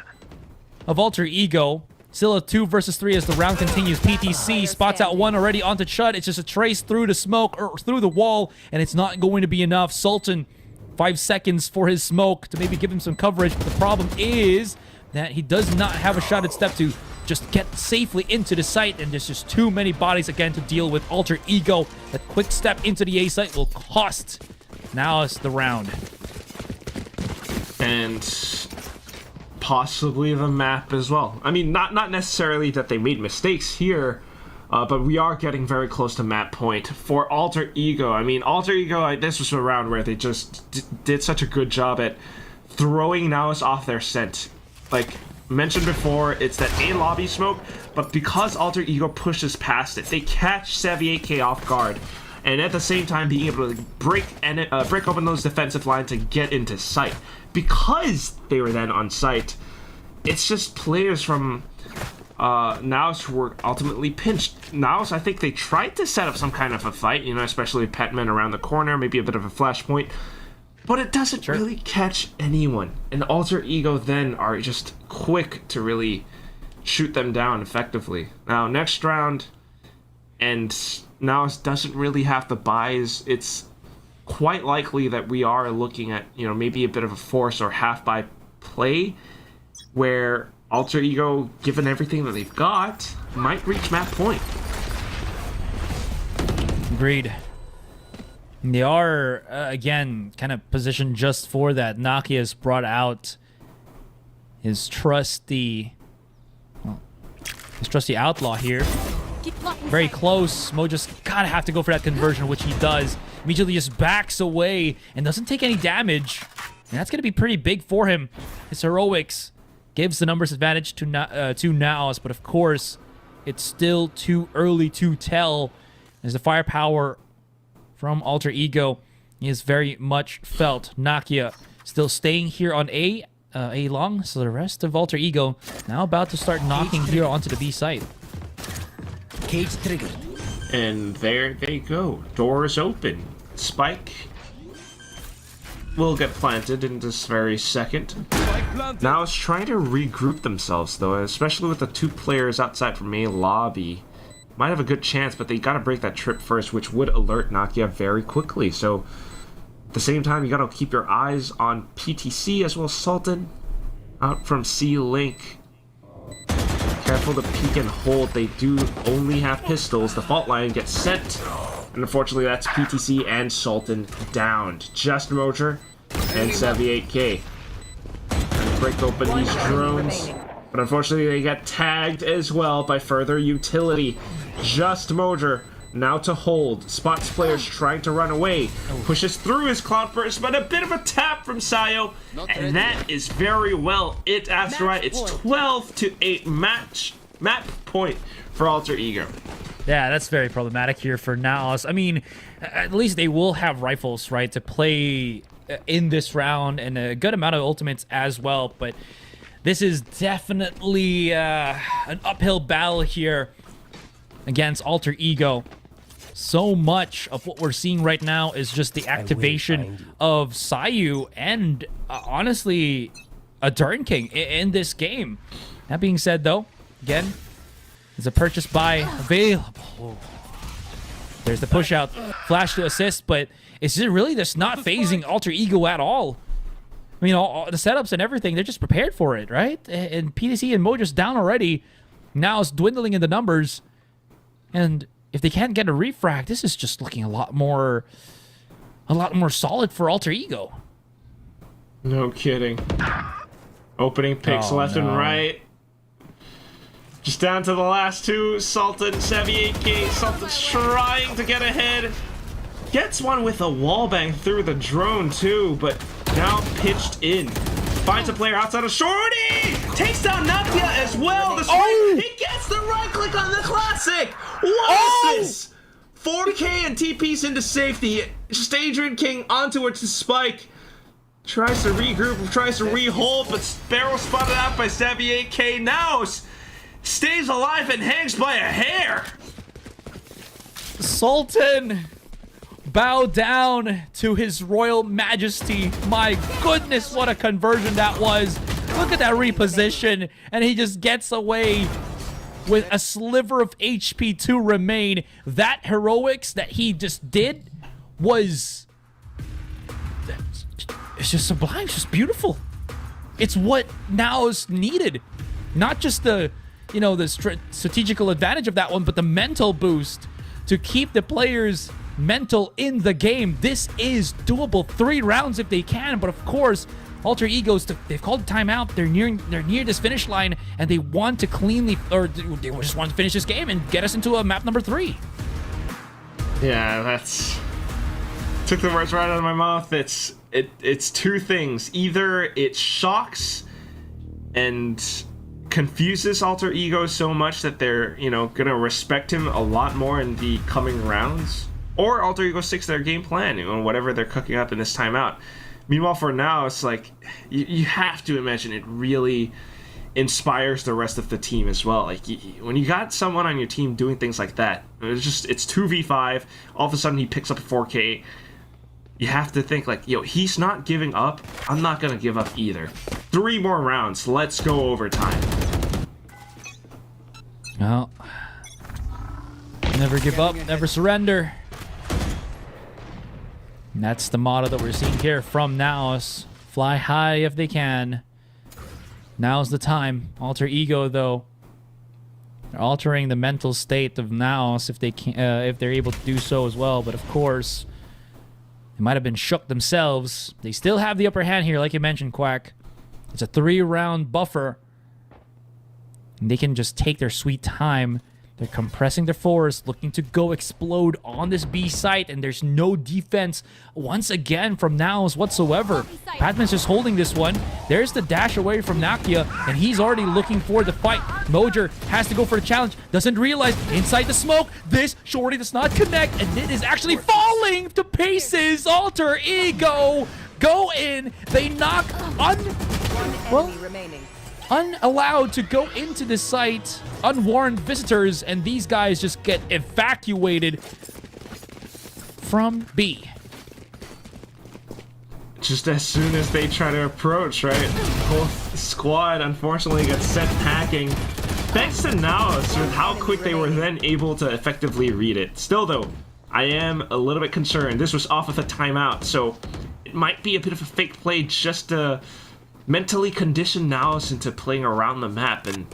of Alter Ego. Still a 2 versus 3 as the round continues. PTC spots out 1 already onto Chud. It's just a trace through the smoke, or through the wall, and it's not going to be enough. Sultan, 5 seconds for his smoke to maybe give him some coverage, but the problem is that he does not have a shot at step 2. Just get safely into the site, and there's just too many bodies again to deal with. Alter Ego, that quick step into the A site will cost NAOS the round. And possibly the map as well. I mean, not necessarily that they made mistakes here, but we are getting very close to map point for Alter Ego. I mean, Alter Ego, this was a round where they just did such a good job at throwing NAOS off their scent. Like mentioned before, it's that A lobby smoke, but because Alter Ego pushes past it, they catch Savvy off guard, and at the same time being able to break open those defensive lines and get into sight. Because they were then on site, it's just players from NAOS who were ultimately pinched. NAOS, I think they tried to set up some kind of a fight, you know, especially Petman around the corner, maybe a bit of a flashpoint, but it doesn't really catch anyone. And Alter Ego then are just quick to really shoot them down effectively. Now, next round, and NAOS doesn't really have the buys. It's quite likely that we are looking at, you know, maybe a bit of a force or half-buy play, where Alter Ego, given everything that they've got, might reach map point. Agreed. They are, again, kind of positioned just for that. Nakia has brought out his trusty outlaw here. Very close. Mo just gotta have to go for that conversion, which he does. Immediately just backs away and doesn't take any damage. And that's gonna be pretty big for him. His heroics gives the numbers advantage to NAOS, but of course, it's still too early to tell, as the firepower from Alter Ego is very much felt. Nakia still staying here on A long, so the rest of Alter Ego now about to start knocking here onto the B site. Cage triggered. And there they go. Doors open. Spike will get planted in this very second. Now it's trying to regroup themselves, though, especially with the 2 players outside from A lobby. Might have a good chance, but they gotta break that trip first, which would alert Nakia very quickly. So, at the same time, you gotta keep your eyes on PTC as well as Sultan. Out from C-Link. Careful to peek and hold. They do only have pistols. The fault line gets sent. And unfortunately, that's PTC and Sultan downed. Just Mojer and Savvy 8K. And break open these drones. But unfortunately, they get tagged as well by further utility. Just Mojer now to hold. Spots players trying to run away. Pushes through his Cloudburst, but a bit of a tap from Sayo. And that is very well it after right. It's 12-8 map point for Alter Ego. Yeah, that's very problematic here for NAOS. I mean, at least they will have rifles, right, to play in this round, and a good amount of ultimates as well, but this is definitely an uphill battle here against Alter Ego. So much of what we're seeing right now is just the activation of Sayu and, honestly, a Turn King in this game. That being said, though, again, there's a purchase buy available. There's the push out, flash to assist, but it's really just not phasing Alter Ego at all. I mean, all the setups and everything, they're just prepared for it, right? And PTC and Mo just down already. Now it's dwindling in the numbers. And if they can't get a refrag, this is just looking a lot more solid for Alter Ego. No kidding. Opening picks left and right. Just down to the last 2. Sultan, Savvy 8K. Sultan's trying to get ahead. Gets one with a wallbang through the drone too, but now pitched in. Finds a player outside of Shorty! Takes down Nakia as well! He gets the right click on the classic! What is this? 4K and TP's into safety. Just Adrian King onto it to Spike. Tries to regroup, tries to rehold, but barrel spotted out by Savvy AK. NAOS stays alive and hangs by a hair. Sultan, bow down to his royal majesty. My goodness, what a conversion that was. Look at that reposition, and he just gets away with a sliver of HP to remain. That heroics that he just did was... It's just sublime. It's just beautiful. It's what NAOS needed. Not just the, you know, the strategical advantage of that one, but the mental boost to keep the players mental in the game. This is doable. 3 rounds if they can, but of course, Alter Egos, they've called a timeout. They're near this finish line, and they want to cleanly, or they just want to finish this game and get us into a map number 3. Yeah, that's... Took the words right out of my mouth. It's 2 things. Either it shocks and confuses Alter Ego so much that they're, you know, gonna respect him a lot more in the coming rounds, or Alter Ego sticks to their game plan, you know, whatever they're cooking up in this timeout. Meanwhile, for now, it's like you have to imagine it really inspires the rest of the team as well. Like when you got someone on your team doing things like that, it's 2v5. All of a sudden, he picks up a 4K. You have to think like, yo, he's not giving up. I'm not gonna give up either. 3 more rounds. Let's go overtime. Well, never give up, never surrender. And that's the motto that we're seeing here from NAOS. Fly high if they can. Now's the time. Alter Ego, though, they're altering the mental state of NAOS if they can, if they're able to do so as well. But of course, they might have been shook themselves. They still have the upper hand here, like you mentioned, Quack. It's a 3-round buffer. And they can just take their sweet time. They're compressing their force, looking to go explode on this B site, and there's no defense once again from NAOS whatsoever. Patman's just holding this one. There's the dash away from Nakia, and he's already looking for the fight. Mojer has to go for the challenge, doesn't realize inside the smoke, this shorty does not connect, and it is actually falling to pieces. Alter Ego go in. They knock unallowed to go into the site, unwarned visitors, and these guys just get evacuated from B. Just as soon as they try to approach, right? Whole squad unfortunately gets sent packing. Thanks to NAOS with how quick they were then able to effectively read it. Still though, I am a little bit concerned. This was off of a timeout, so it might be a bit of a fake play just to mentally condition NAOS into playing around the map, and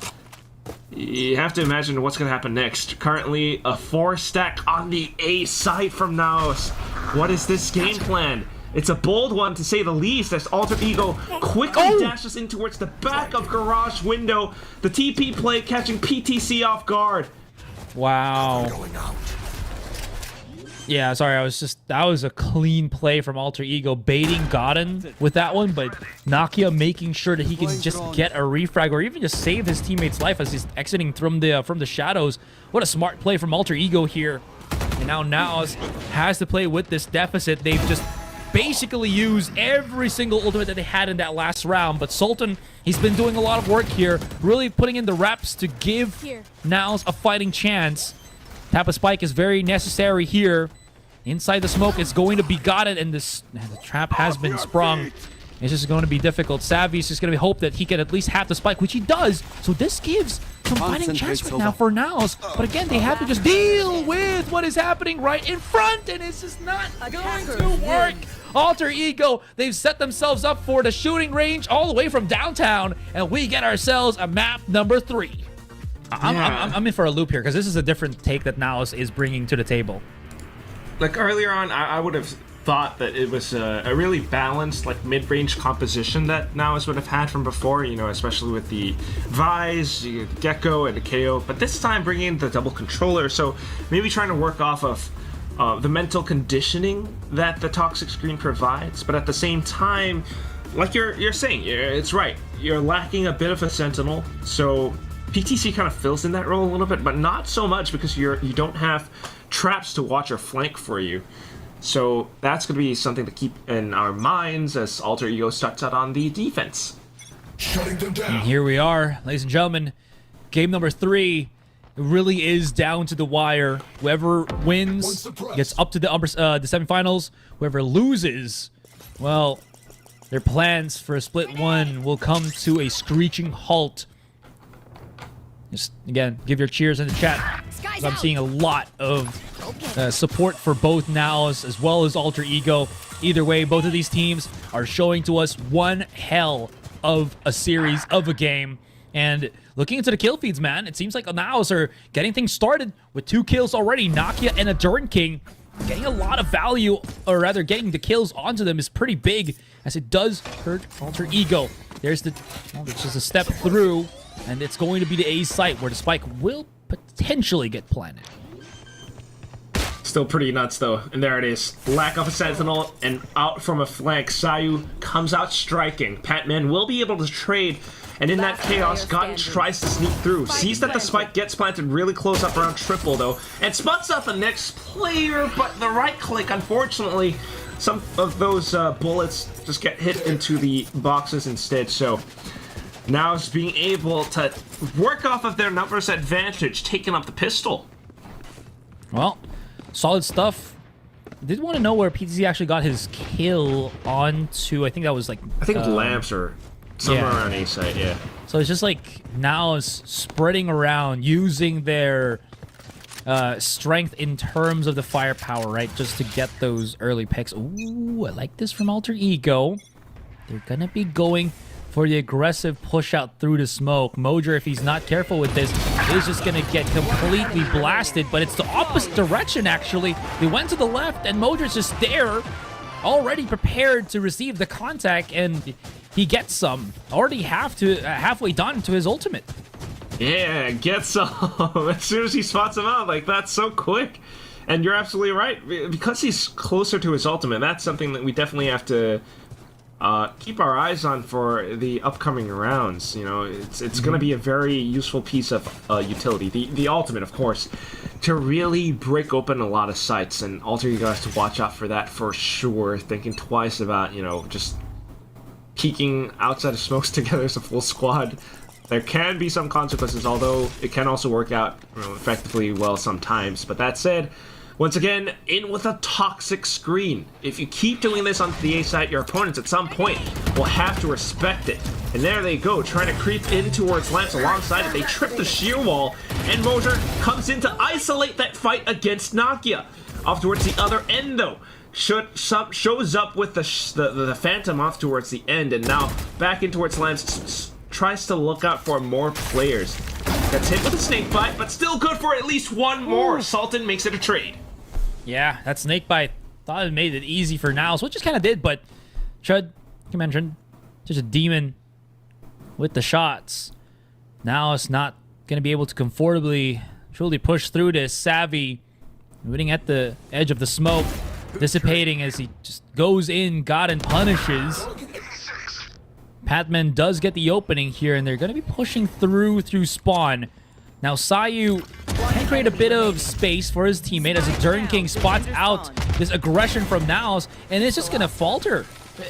you have to imagine what's going to happen next. Currently, a 4-stack on the A side from NAOS. What is this game plan? It's a bold one, to say the least, as Alter Ego quickly dashes in towards the back of Garage Window. The TP play catching PTC off guard. Wow. Yeah, sorry, that was a clean play from Alter Ego, baiting Godden with that one, but Nakia making sure that he can just get a refrag or even just save his teammate's life as he's exiting from the shadows. What a smart play from Alter Ego here. And now NAOS has to play with this deficit. They've just basically used every single ultimate that they had in that last round, but Sultan, he's been doing a lot of work here, really putting in the reps to give NAOS a fighting chance. Tap a spike is very necessary here. Inside the smoke, it's going to be Godden, and the trap has been sprung. It's just going to be difficult. Savvy's just going to hope that he can at least have the spike, which he does. So this gives some fighting chance right now for NAOS. But again, they have to just deal with what is happening right in front, and it's just not going to work. Alter Ego, they've set themselves up for the shooting range all the way from downtown, and we get ourselves a map number 3. I'm in for a loop here, because this is a different take that NAOS is bringing to the table. Like earlier on, I would have thought that it was a really balanced, like mid-range composition that NAOS would have had from before, you know, especially with the Vise, the Gecko, and the KO. But this time bringing in the double controller, so maybe trying to work off of the mental conditioning that the Toxic Screen provides, but at the same time, like you're saying, it's right. You're lacking a bit of a Sentinel, so PTC kind of fills in that role a little bit, but not so much because you don't have traps to watch or flank for you. So that's going to be something to keep in our minds as Alter Ego starts out on the defense. Shutting them down. And here we are, ladies and gentlemen. Game number 3. It really is down to the wire. Whoever wins gets up to the semifinals. Whoever loses, well, their plans for a split one will come to a screeching halt. Just, again, give your cheers in the chat. I'm seeing a lot of support for both NAOS as well as Alter Ego. Either way, both of these teams are showing to us one hell of a series of a game. And looking into the kill feeds, man, it seems like NAOS are getting things started with 2 kills already. Nakia and a Durn King getting a lot of value, or rather getting the kills onto them is pretty big, as it does hurt Alter Ego. There's just a step through, and it's going to be the A site where the spike will potentially get planted. Still pretty nuts, though. And there it is. Lack of a sentinel, and out from a flank, Sayu comes out striking. Patman will be able to trade, and in that chaos, Gotten tries to sneak through. Sees that the spike gets planted really close up around triple, though, and spots out the next player, but the right click, unfortunately, some of those bullets just get hit into the boxes instead, so now it's being able to work off of their numbers advantage, taking up the pistol. Well, solid stuff. I did want to know where PTZ actually got his kill onto, I think that was like... I think lamps or somewhere around A site, yeah. So it's just like now is spreading around, using their strength in terms of the firepower, right? Just to get those early picks. Ooh, I like this from Alter Ego. They're going to be going for the aggressive push out through the smoke. Mojer, if he's not careful with this, is just going to get completely blasted, but it's the opposite direction, actually. They went to the left, and Mojer's just there, already prepared to receive the contact, and he gets some. Already halfway done to his ultimate. Yeah, get some. As soon as he spots him out, like, that's so quick. And you're absolutely right. Because he's closer to his ultimate, that's something that we definitely have to keep our eyes on for the upcoming rounds. You know, it's going to be a very useful piece of utility. The ultimate, of course, to really break open a lot of sites, and Alter Ego has to watch out for that for sure. Thinking twice about, you know, just peeking outside of smokes together as a full squad. There can be some consequences, although it can also work out, you know, effectively well sometimes. But that said, once again, in with a toxic screen. If you keep doing this onto the A side, your opponents at some point will have to respect it. And there they go, trying to creep in towards lamps alongside it. They trip the shear wall, and Mojer comes in to isolate that fight against Nakia. Off towards the other end, though. Shows up with the Phantom off towards the end, and now back in towards lamps. Tries to look out for more players. Gets hit with a snake bite, but still good for at least one more. Ooh. Sultan makes it a trade. Yeah, that snake bite thought it made it easy for NAOS, which it kind of did, but Chud, you mentioned, just a demon with the shots. NAOS not going to be able to comfortably truly push through this. Savvy moving at the edge of the smoke, dissipating as he just goes in, God, and punishes. Patman does get the opening here, and they're going to be pushing through spawn. Now, Sayu can create a bit of space for his teammate as a Durn King spots out this aggression from NAOS, and it's just going to falter.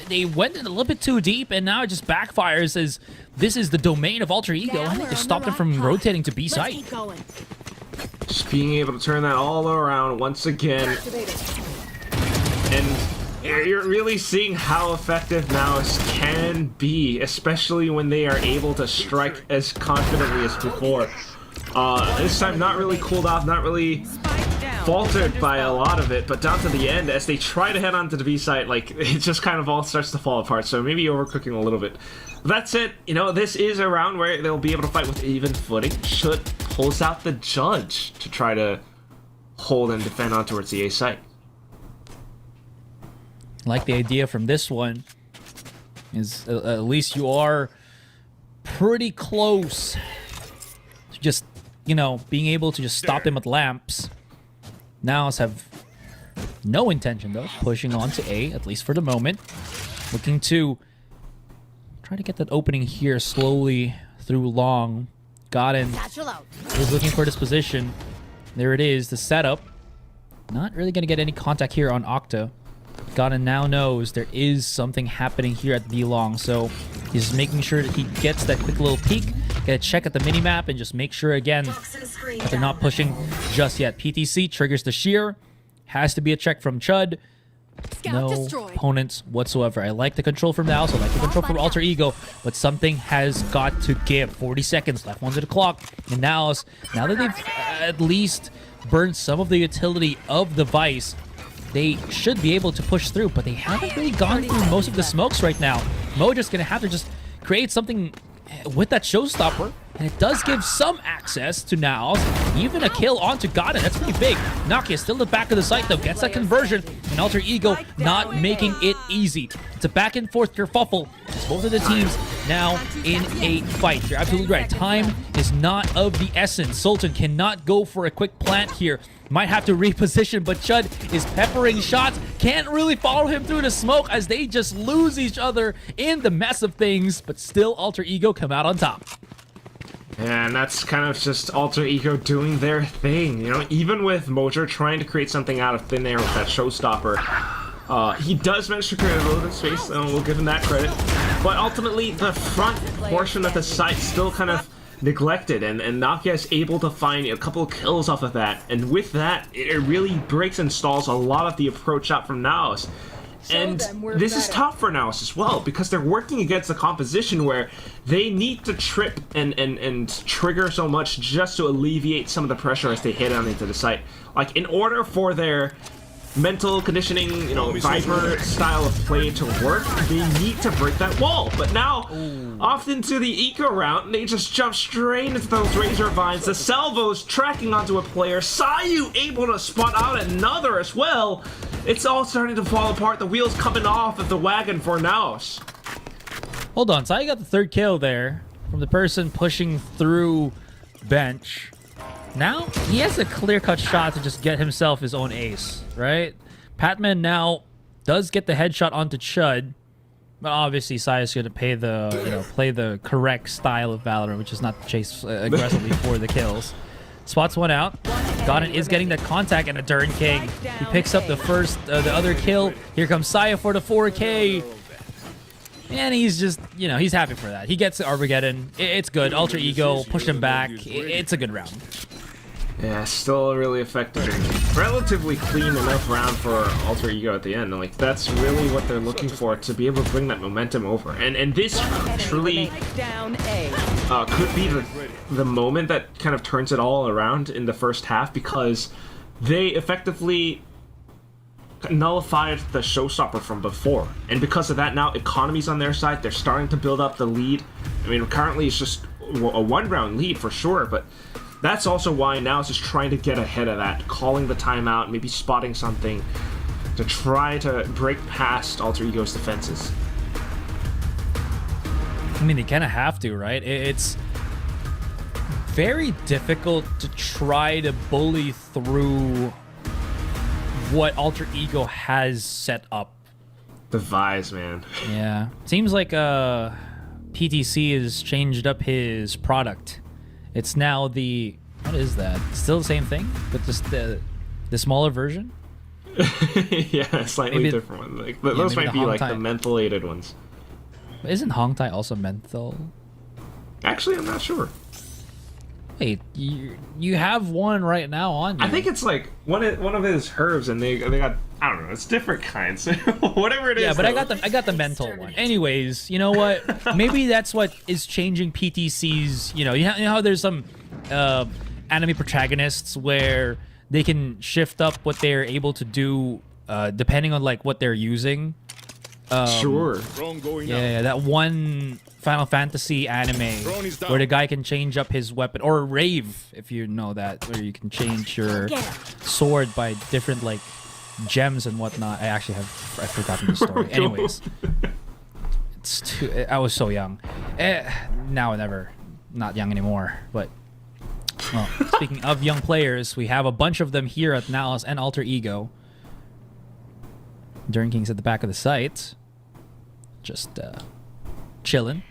They went in a little bit too deep, and now it just backfires as this is the domain of Alter Ego. I think they stopped him from rotating to B site. Just being able to turn that all around once again. And you're really seeing how effective NAOS can be, especially when they are able to strike as confidently as before. This time not really cooled off, not really faltered by a lot of it, but down to the end, as they try to head onto the B site, like, it just kind of all starts to fall apart, so maybe overcooking a little bit. That's it. You know, this is a round where they'll be able to fight with even footing. Should pulls out the Judge to try to hold and defend on towards the A site. Like the idea from this one is at least you are pretty close to just, you know, being able to just stop them with lamps. NAOS have no intention, though, pushing on to A, at least for the moment. Looking to try to get that opening here slowly through long. Got in. Is looking for this position. There it is, the setup. Not really going to get any contact here on Octa. Gotta now knows there is something happening here at D-Long, so he's making sure that he gets that quick little peek, get a check at the minimap, and just make sure again that they're not pushing just yet. PTC triggers the shear. Has to be a check from Chud. No opponents whatsoever. I like the control from NAOS. I like the control from Alter Ego, but something has got to give. 40 seconds left onto the clock. And NAOS, now that they've at least burned some of the utility of the Vice, they should be able to push through, but they haven't really gone through most of the smokes right now. Mo just gonna have to just create something with that showstopper, and it does give some access to NAOS. Even a kill onto Godin, that's pretty big. Nakia still at the back of the site though, gets that conversion, and Alter Ego not making it easy. It's a back and forth kerfuffle. Both of the teams now in a fight. You're absolutely right. Time is not of the essence. Sultan cannot go for a quick plant here. Might have to reposition, but Chud is peppering shots. Can't really follow him through the smoke as they just lose each other in the mess of things, but still Alter Ego come out on top. And that's kind of just Alter Ego doing their thing, you know? Even with Mojo trying to create something out of thin air with that showstopper, he does manage to create a little bit of space, and we'll give him that credit. But ultimately, the front portion of the site still kind of neglected, and Nakia is able to find a couple of kills off of that. And with that, it really breaks and stalls a lot of the approach shot from NAOS. And this is tough for NAOS as well, because they're working against a composition where they need to trip and trigger so much just to alleviate some of the pressure as they hit on into the site. Like, in order for their mental conditioning, you know, Viper style of play to work, they need to break that wall. But now, off into the eco route, they just jump straight into those Razor Vines. The salvos tracking onto a player. Sayu able to spot out another as well. It's all starting to fall apart. The wheels coming off of the wagon for NAOS. Hold on, Sayu got the third kill there from the person pushing through bench. Now, he has a clear-cut shot to just get himself his own ace, right? Patman now does get the headshot onto Chud, but obviously Sayu's going to play the correct style of Valorant, which is not to chase aggressively for the kills. Spots one out. Godin is getting that contact, and a Durn King. He picks up the other kill. Here comes Saya for the 4K. And he's just, you know, he's happy for that. He gets the Armageddon. It's good. Alter Ego pushed him back. It's a good round. Yeah, still a really effective and relatively clean enough round for Alter Ego at the end. Like, that's really what they're looking for, to be able to bring that momentum over. And this truly could be the moment that kind of turns it all around in the first half, because they effectively nullified the showstopper from before. And because of that, now economy's on their side. They're starting to build up the lead. I mean, currently it's just a one-round lead for sure, but that's also why NAOS is trying to get ahead of that, calling the timeout, maybe spotting something to try to break past Alter Ego's defenses. I mean, they kind of have to, right? It's very difficult to try to bully through what Alter Ego has set up. The Vise, man. Yeah. Seems like PTC has changed up his product. It's now the... What is that? Still the same thing, but just the smaller version? Yeah, slightly different one. Like, those might be like the mentholated ones. Isn't Hongtai also menthol? Actually, I'm not sure. Wait, you have one right now on you. I think it's like one of his herbs, and they got, I don't know, it's different kinds. Whatever it is. Yeah, but I got the menthol one. Anyways, you know what? Maybe that's what is changing PTC's. You know how there's some anime protagonists where they can shift up what they're able to do depending on like what they're using. Sure. Yeah, that one Final Fantasy anime where the guy can change up his weapon, or Rave, if you know that, where you can change your sword by different like gems and whatnot. I've forgotten the story. Anyways, I was so young. Now never, not young anymore. But well, speaking of young players, we have a bunch of them here at NAOS and Alter Ego. Durn King's at the back of the site. Just chilling.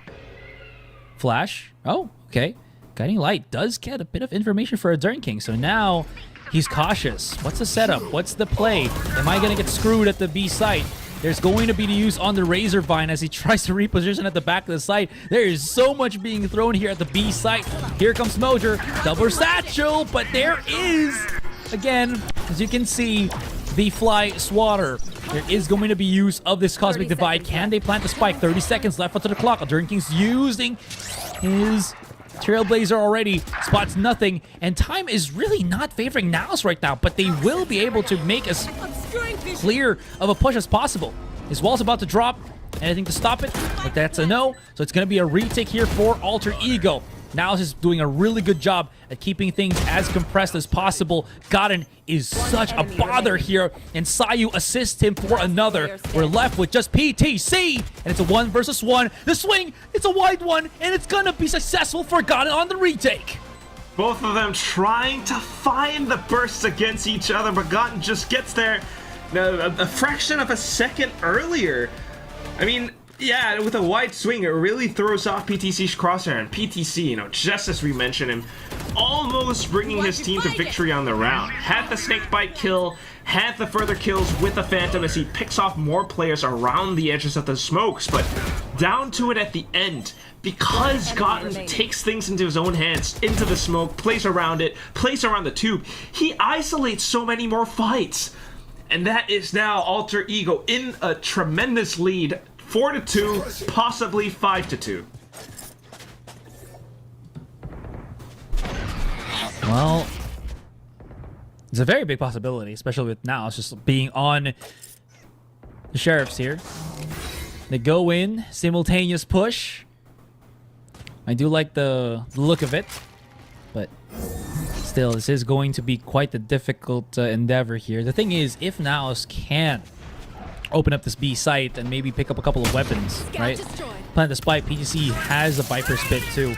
Flash. Oh, okay. Guiding Light does get a bit of information for a Durn King. So now He's cautious. What's the setup? What's the play? Am I going to get screwed at the B site? There's going to be the use on the Razor Vine as he tries to reposition at the back of the site. There is so much being thrown here at the B site. Here comes Mojer. Double satchel, but there is, again, as you can see, the Fly Swatter. There is going to be use of this Cosmic Divide. Can they plant the spike? 30 seconds left onto the clock. Drinking's using his Trailblazer already. Spots nothing. And time is really not favoring NAOS right now, but they will be able to make as clear of a push as possible. His wall's about to drop. Anything to stop it? But that's a no. So it's going to be a retake here for Alter Ego. NAOS is doing a really good job at keeping things as compressed as possible. Godin is such a bother here, and Sayu assists him for another. We're left with just PTC, and it's a 1 versus 1. The swing, it's a wide one, and it's gonna be successful for Godin on the retake. Both of them trying to find the bursts against each other, but Godin just gets there a fraction of a second earlier. I mean, yeah, with a wide swing, it really throws off PTC's crosshair. And PTC, you know, just as we mentioned him, almost bringing his team to victory on the round. Had the snakebite kill, had the further kills with the Phantom as he picks off more players around the edges of the smokes, but down to it at the end, because Godin takes things into his own hands, into the smoke, plays around it, plays around the tube, he isolates so many more fights. And that is now Alter Ego in a tremendous lead. 4-2, possibly 5-2. Well, it's a very big possibility, especially with NAOS just being on the Sheriffs here. They go in, simultaneous push. I do like the look of it, but still, this is going to be quite a difficult endeavor here. The thing is, if NAOS can open up this B site and maybe pick up a couple of weapons, right? Plant the spike. PTC has a Viper Spit to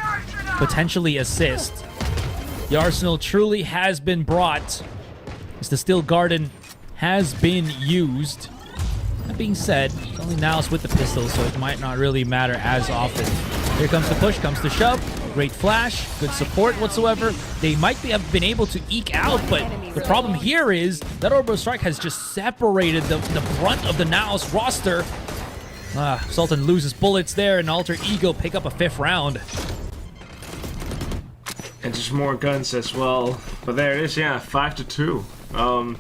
potentially assist. The arsenal truly has been brought. As the Steel Garden has been used. That being said, it's only NAOS with the pistol, so it might not really matter as often. Here comes the push, comes the shove. Great flash, good support whatsoever. They might have been able to eke out, but the problem here is that Orbital Strike has just separated the brunt of the NAOS roster. Sultan loses bullets there, and Alter Ego pick up a 5th round. And just more guns as well. But there it is, yeah, 5-2. A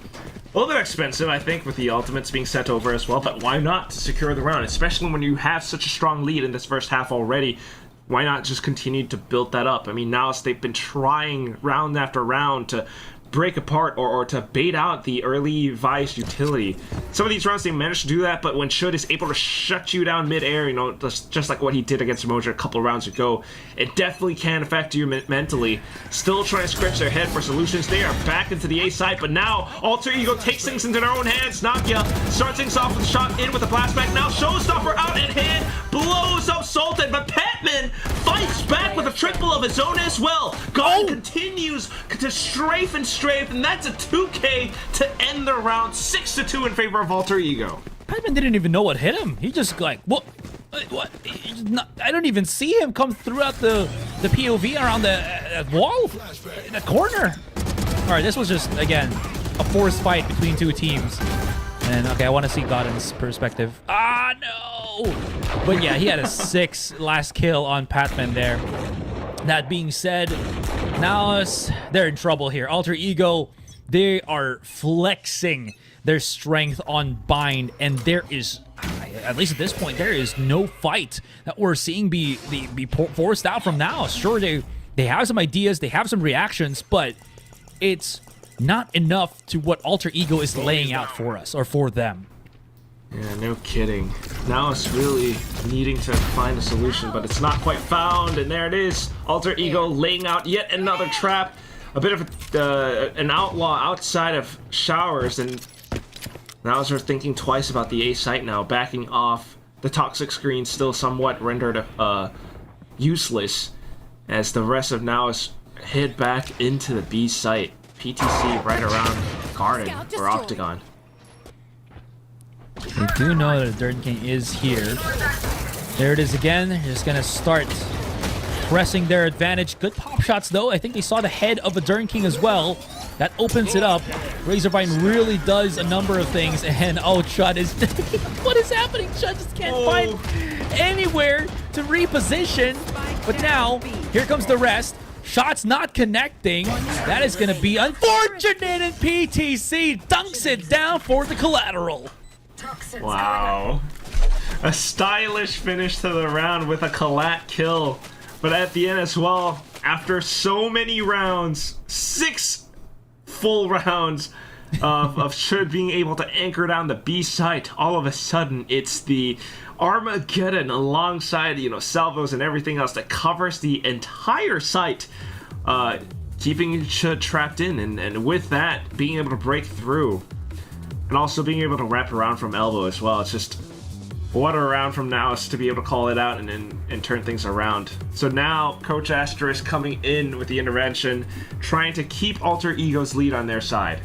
little bit expensive, I think, with the ultimates being set over as well, but why not to secure the round, especially when you have such a strong lead in this first half already. Why not just continue to build that up? I mean, now they've been trying round after round to break apart or to bait out the early Vice utility. Some of these rounds they managed to do that, but when Should is able to shut you down mid-air, you know, just like what he did against Mojer a couple of rounds ago, it definitely can affect you mentally. Still trying to scratch their head for solutions. They are back into the A side, but now Alter Ego takes things into their own hands. Nakia starts things off with a shot in with a blast back. Now Showstopper out in hand, blows up Sultan, but Petman fights back with a triple of his own as well. Gone continues to strafe, and that's a 2K to end the round. 6-2 in favor of Alter Ego. Petman didn't even know what hit him. He just like, what? I don't even see him come throughout the POV around the wall, the corner. All right, this was just, again, a forced fight between two teams. And, okay, I want to see Godin's perspective. Ah, no! But, yeah, he had a 6 last kill on Petman there. That being said, NAOS, they're in trouble here. Alter Ego, they are flexing their strength on Bind, and there is, at least at this point, there is no fight that we're seeing be forced out from NAOS. Sure, they have some ideas, they have some reactions, but it's not enough to what Alter Ego is laying out for us, or for them. Yeah, no kidding. Now it's really needing to find a solution, but it's not quite found, and there it is. Alter Ego laying out yet another trap. A bit of an outlaw outside of Showers, and now we're thinking twice about the A site now, backing off. The toxic screen still somewhat rendered useless, as the rest of NAOS head back into the B site. PTC right around Garden or Octagon. They do know that Dirt King is here. There it is again. They're just going to start pressing their advantage. Good pop shots, though. I think they saw the head of a Dirt King as well. That opens it up. Razorvine really does a number of things, and oh, Chud is... what is happening? Chud just can't find anywhere to reposition. But now, here comes the rest. Shots not connecting. That is going to be unfortunate, and PTC dunks it down for the collateral. Wow. A stylish finish to the round with a collat kill. But at the end as well, after so many rounds, 6 full rounds of Should being able to anchor down the B site, all of a sudden it's the Armageddon alongside, salvos and everything else that covers the entire site, keeping Should trapped in, and with that, being able to break through, and also being able to wrap around from elbow as well. It's just, what a round from NAOS to be able to call it out and turn things around. So now, Coach Asterisk coming in with the intervention, trying to keep Alter Ego's lead on their side.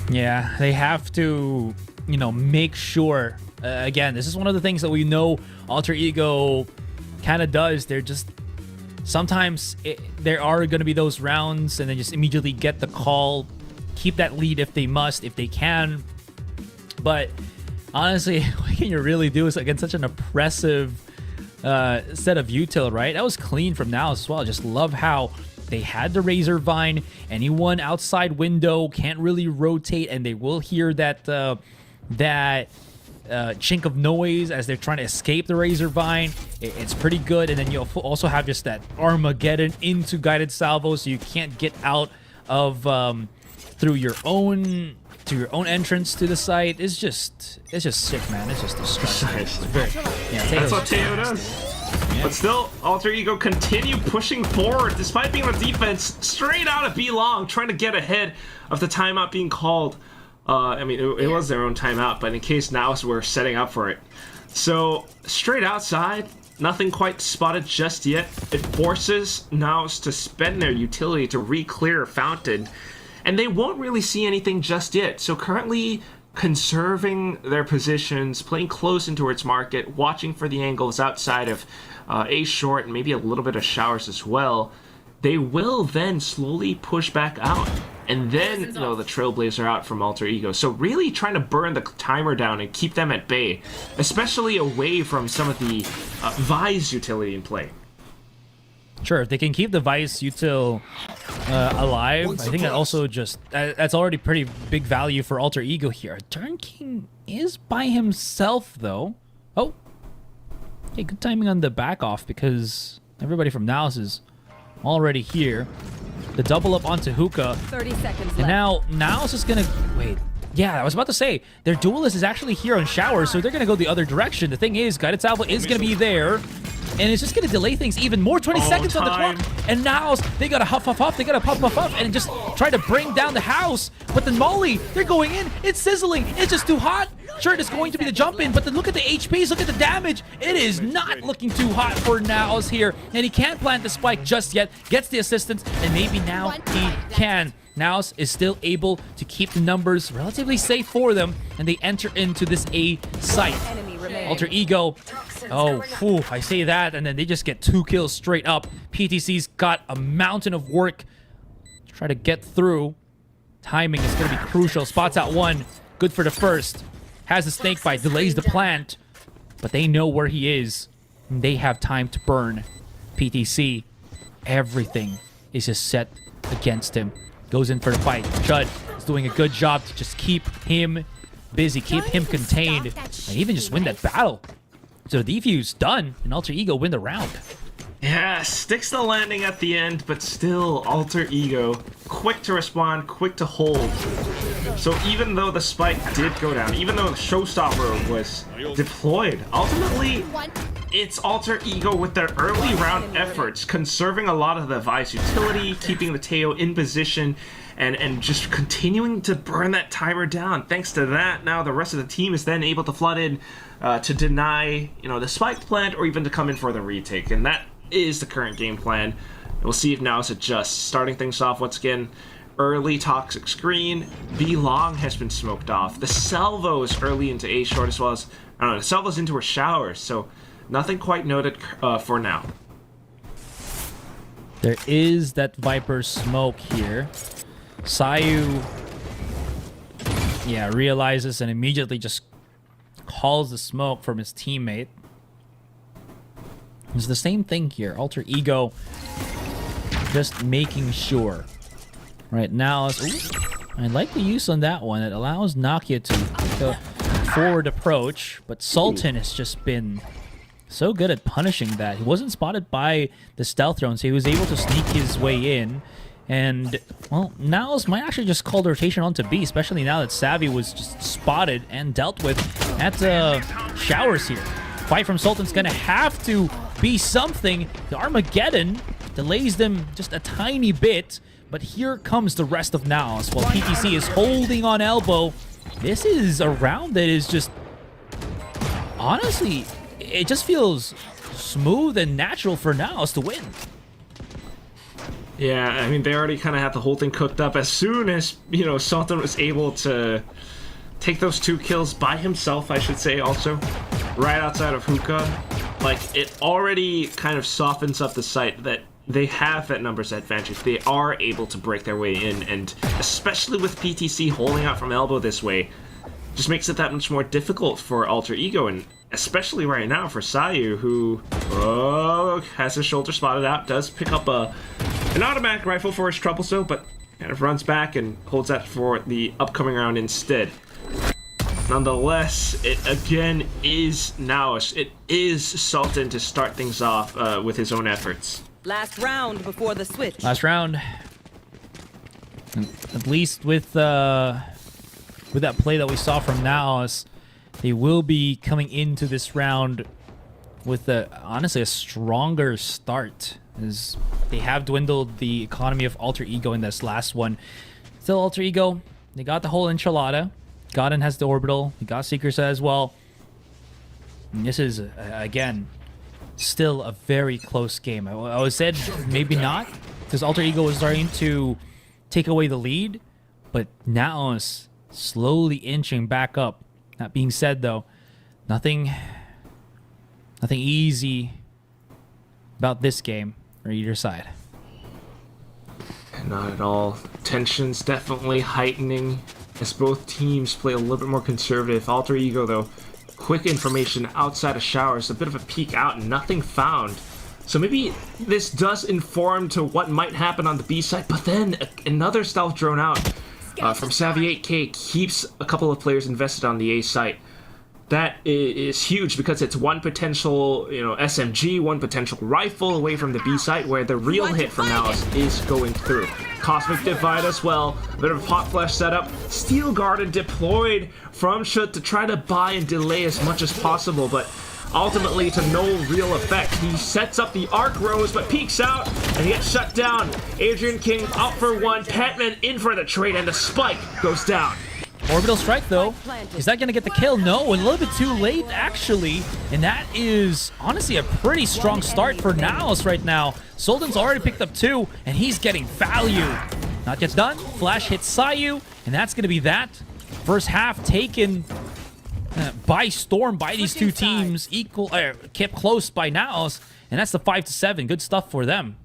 Yeah, they have to, make sure. Again, this is one of the things that we know Alter Ego kind of does. They're just... Sometimes there are going to be those rounds, and then just immediately get the call. Keep that lead if they must, if they can. But... honestly, what can you really do is against such an oppressive set of util, right? That was clean from NAOS as well. Just love how they had the Razorvine. Anyone outside window can't really rotate, and they will hear that chink of noise as they're trying to escape the Razorvine. It's pretty good, and then you'll also have just that Armageddon into guided salvo, so you can't get out of through your own entrance to the site. It's just sick, man. It's just destructive. It's very, that's what Teo does. Yeah. But still, Alter Ego continue pushing forward despite being on defense, straight out of B long, trying to get ahead of the timeout being called. It was their own timeout, but in case NAOS were setting up for it. So straight outside, nothing quite spotted just yet. It forces NAOS to spend their utility to re-clear Fountain. And they won't really see anything just yet. So currently conserving their positions, playing close in towards market, watching for the angles outside of A short and maybe a little bit of showers as well. They will then slowly push back out. And then, the Trailblazer out from Alter Ego. So really trying to burn the timer down and keep them at bay, especially away from some of the Vi's utility in play. Sure, if they can keep the Vice util alive, I think that also that's already pretty big value for Alter Ego here. Turn King is by himself, though. Oh. Okay, good timing on the back off because everybody from NAOS is already here. The double up onto Hookah. 30 seconds left. And now NAOS is going to... Wait. Yeah, I was about to say, their duelist is actually here on Shower, so they're going to go the other direction. The thing is, Guided Salvo is going to be there. And it's just going to delay things even more. 20 seconds on the clock. And now they got to huff. They got to puff, and just try to bring down the house. But the Molly, they're going in. It's sizzling. It's just too hot. Sure, it is going to be the jump in, but then look at the HPs. Look at the damage. It is not looking too hot for NAOS here. And he can't plant the spike just yet. Gets the assistance, and maybe now he can. NAOS is still able to keep the numbers relatively safe for them, and they enter into this A site. Alter Ego, I say that, and then they just get 2 kills straight up. PTC's got a mountain of work to try to get through. Timing is going to be crucial. Spots out 1, good for the first. Has the snake bite, delays the plant, but they know where he is, and they have time to burn. PTC, everything is just set against him. Goes in for the fight. Chud is doing a good job to just keep him busy, keep him contained, and even just win that battle. So the defuse done, and Alter Ego win the round. Yeah, sticks the landing at the end, but still Alter Ego, quick to respond, quick to hold. So even though the spike did go down, even though the showstopper was deployed, ultimately it's Alter Ego with their early round efforts, conserving a lot of the Vi's utility, keeping the Teo in position, and just continuing to burn that timer down. Thanks to that, now the rest of the team is then able to flood in to deny, the spike plant or even to come in for the retake. And that is the current game plan. We'll see if NAOS adjusts. Starting things off once again, early toxic screen. B long has been smoked off. The salvos early into A short, as well as, the salvos into her showers. So nothing quite noted for now. There is that Viper smoke here. Sayu, yeah, realizes and immediately just calls the smoke from his teammate. It's the same thing here. Alter Ego just making sure. Right now, I like the use on that one. It allows Nakia to take a forward approach, but Sultan has just been so good at punishing that. He wasn't spotted by the stealth drone, so he was able to sneak his way in. And, well, NAOS might actually just call the rotation onto B, especially now that Savvy was just spotted and dealt with at showers here. Fight from Sultan's gonna have to be something. The Armageddon delays them just a tiny bit, but here comes the rest of NAOS while PTC is holding on elbow. This is a round that is just, honestly, it just feels smooth and natural for NAOS to win. Yeah, I mean, they already kind of had the whole thing cooked up. As soon as, you know, Sultan was able to take those 2 kills by himself, I should say, also, right outside of Hookah, like, it already kind of softens up the sight that they have that numbers advantage. They are able to break their way in, and especially with PTC holding out from elbow this way, just makes it that much more difficult for Alter Ego, and especially right now for Sayu, who has his shoulder spotted out, does pick up an automatic rifle for his troublesome, but kind of runs back and holds that for the upcoming round instead. Nonetheless, it again is NAOS. It is Sultan to start things off with his own efforts. Last round before the switch. Last round. At least with that play that we saw from NAOS, they will be coming into this round with honestly a stronger start, as they have dwindled the economy of Alter Ego in this last one. Still, Alter Ego, they got the whole enchilada. Godin has the orbital. He got Seeker Set as well. And this is, again, still a very close game. I was said maybe not, because Alter Ego was starting to take away the lead, but now is slowly inching back up. That being said, though, nothing easy about this game for either side. Not at all. Tensions definitely heightening as both teams play a little bit more conservative. Alter Ego, though, quick information outside of showers, a bit of a peek out, nothing found. So maybe this does inform to what might happen on the B side, but then another stealth drone out from Savvy 8K keeps a couple of players invested on the A site. That is huge because it's one potential, SMG, one potential rifle away from the B site where the real hit from NAOS is going through. Cosmic Divide as well, a bit of a hot flash setup. Steel Garden deployed from Shut to try to buy and delay as much as possible, but ultimately to no real effect. He sets up the arc rose, but peeks out, and he gets shut down. Adrian King out for one, Patman in for the trade, and the spike goes down. Orbital strike, though. Is that going to get the kill? No, a little bit too late, actually. And that is, honestly, a pretty strong start for NAOS right now. Sultan's already picked up 2, and he's getting value. Not yet done. Flash hits Sayu, and that's going to be that. First half taken by storm by these two teams, kept close by NAOS, and that's the 5-7. Good stuff for them.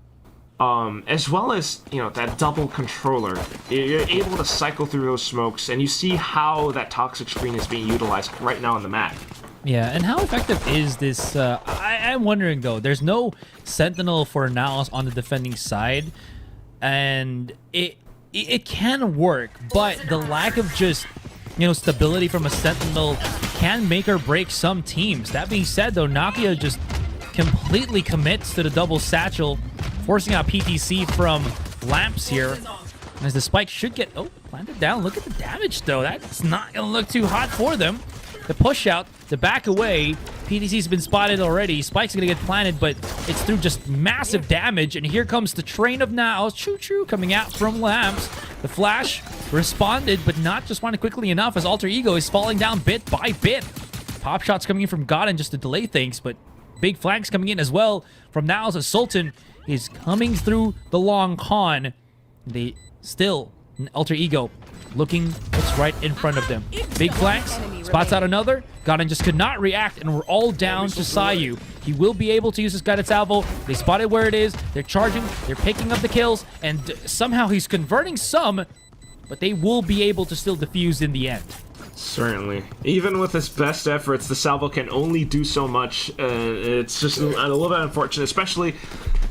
As well as, that double controller, you're able to cycle through those smokes, and you see how that toxic screen is being utilized right now on the map. Yeah, and how effective is this? I'm wondering, though. There's no Sentinel for NAOS on the defending side, and it can work, but the lack of just, stability from a Sentinel can make or break some teams. That being said, though, Nakia just completely commits to the double satchel, forcing out PTC from lamps here. As the spike should get planted down. Look at the damage, though. That's not going to look too hot for them. The push out, the back away. PTC's been spotted already. Spike's going to get planted, but it's through just massive damage. And here comes the train of NAOS. Choo-choo coming out from lamps. The flash responded, but not responded quickly enough as Alter Ego is falling down bit by bit. Pop shots coming in from Godin just to delay things, but big flanks coming in as well from NAOS as Sultan is coming through the long con. They still, Alter Ego looking, looks right in front of them. Big flanks, spots out another. Garin just could not react, and we're all down to Sayu. He will be able to use his guided salvo. They spotted where it is. They're charging. They're picking up the kills, and somehow he's converting some, but they will be able to still defuse in the end. Certainly. Even with his best efforts, the salvo can only do so much. It's just a little bit unfortunate, especially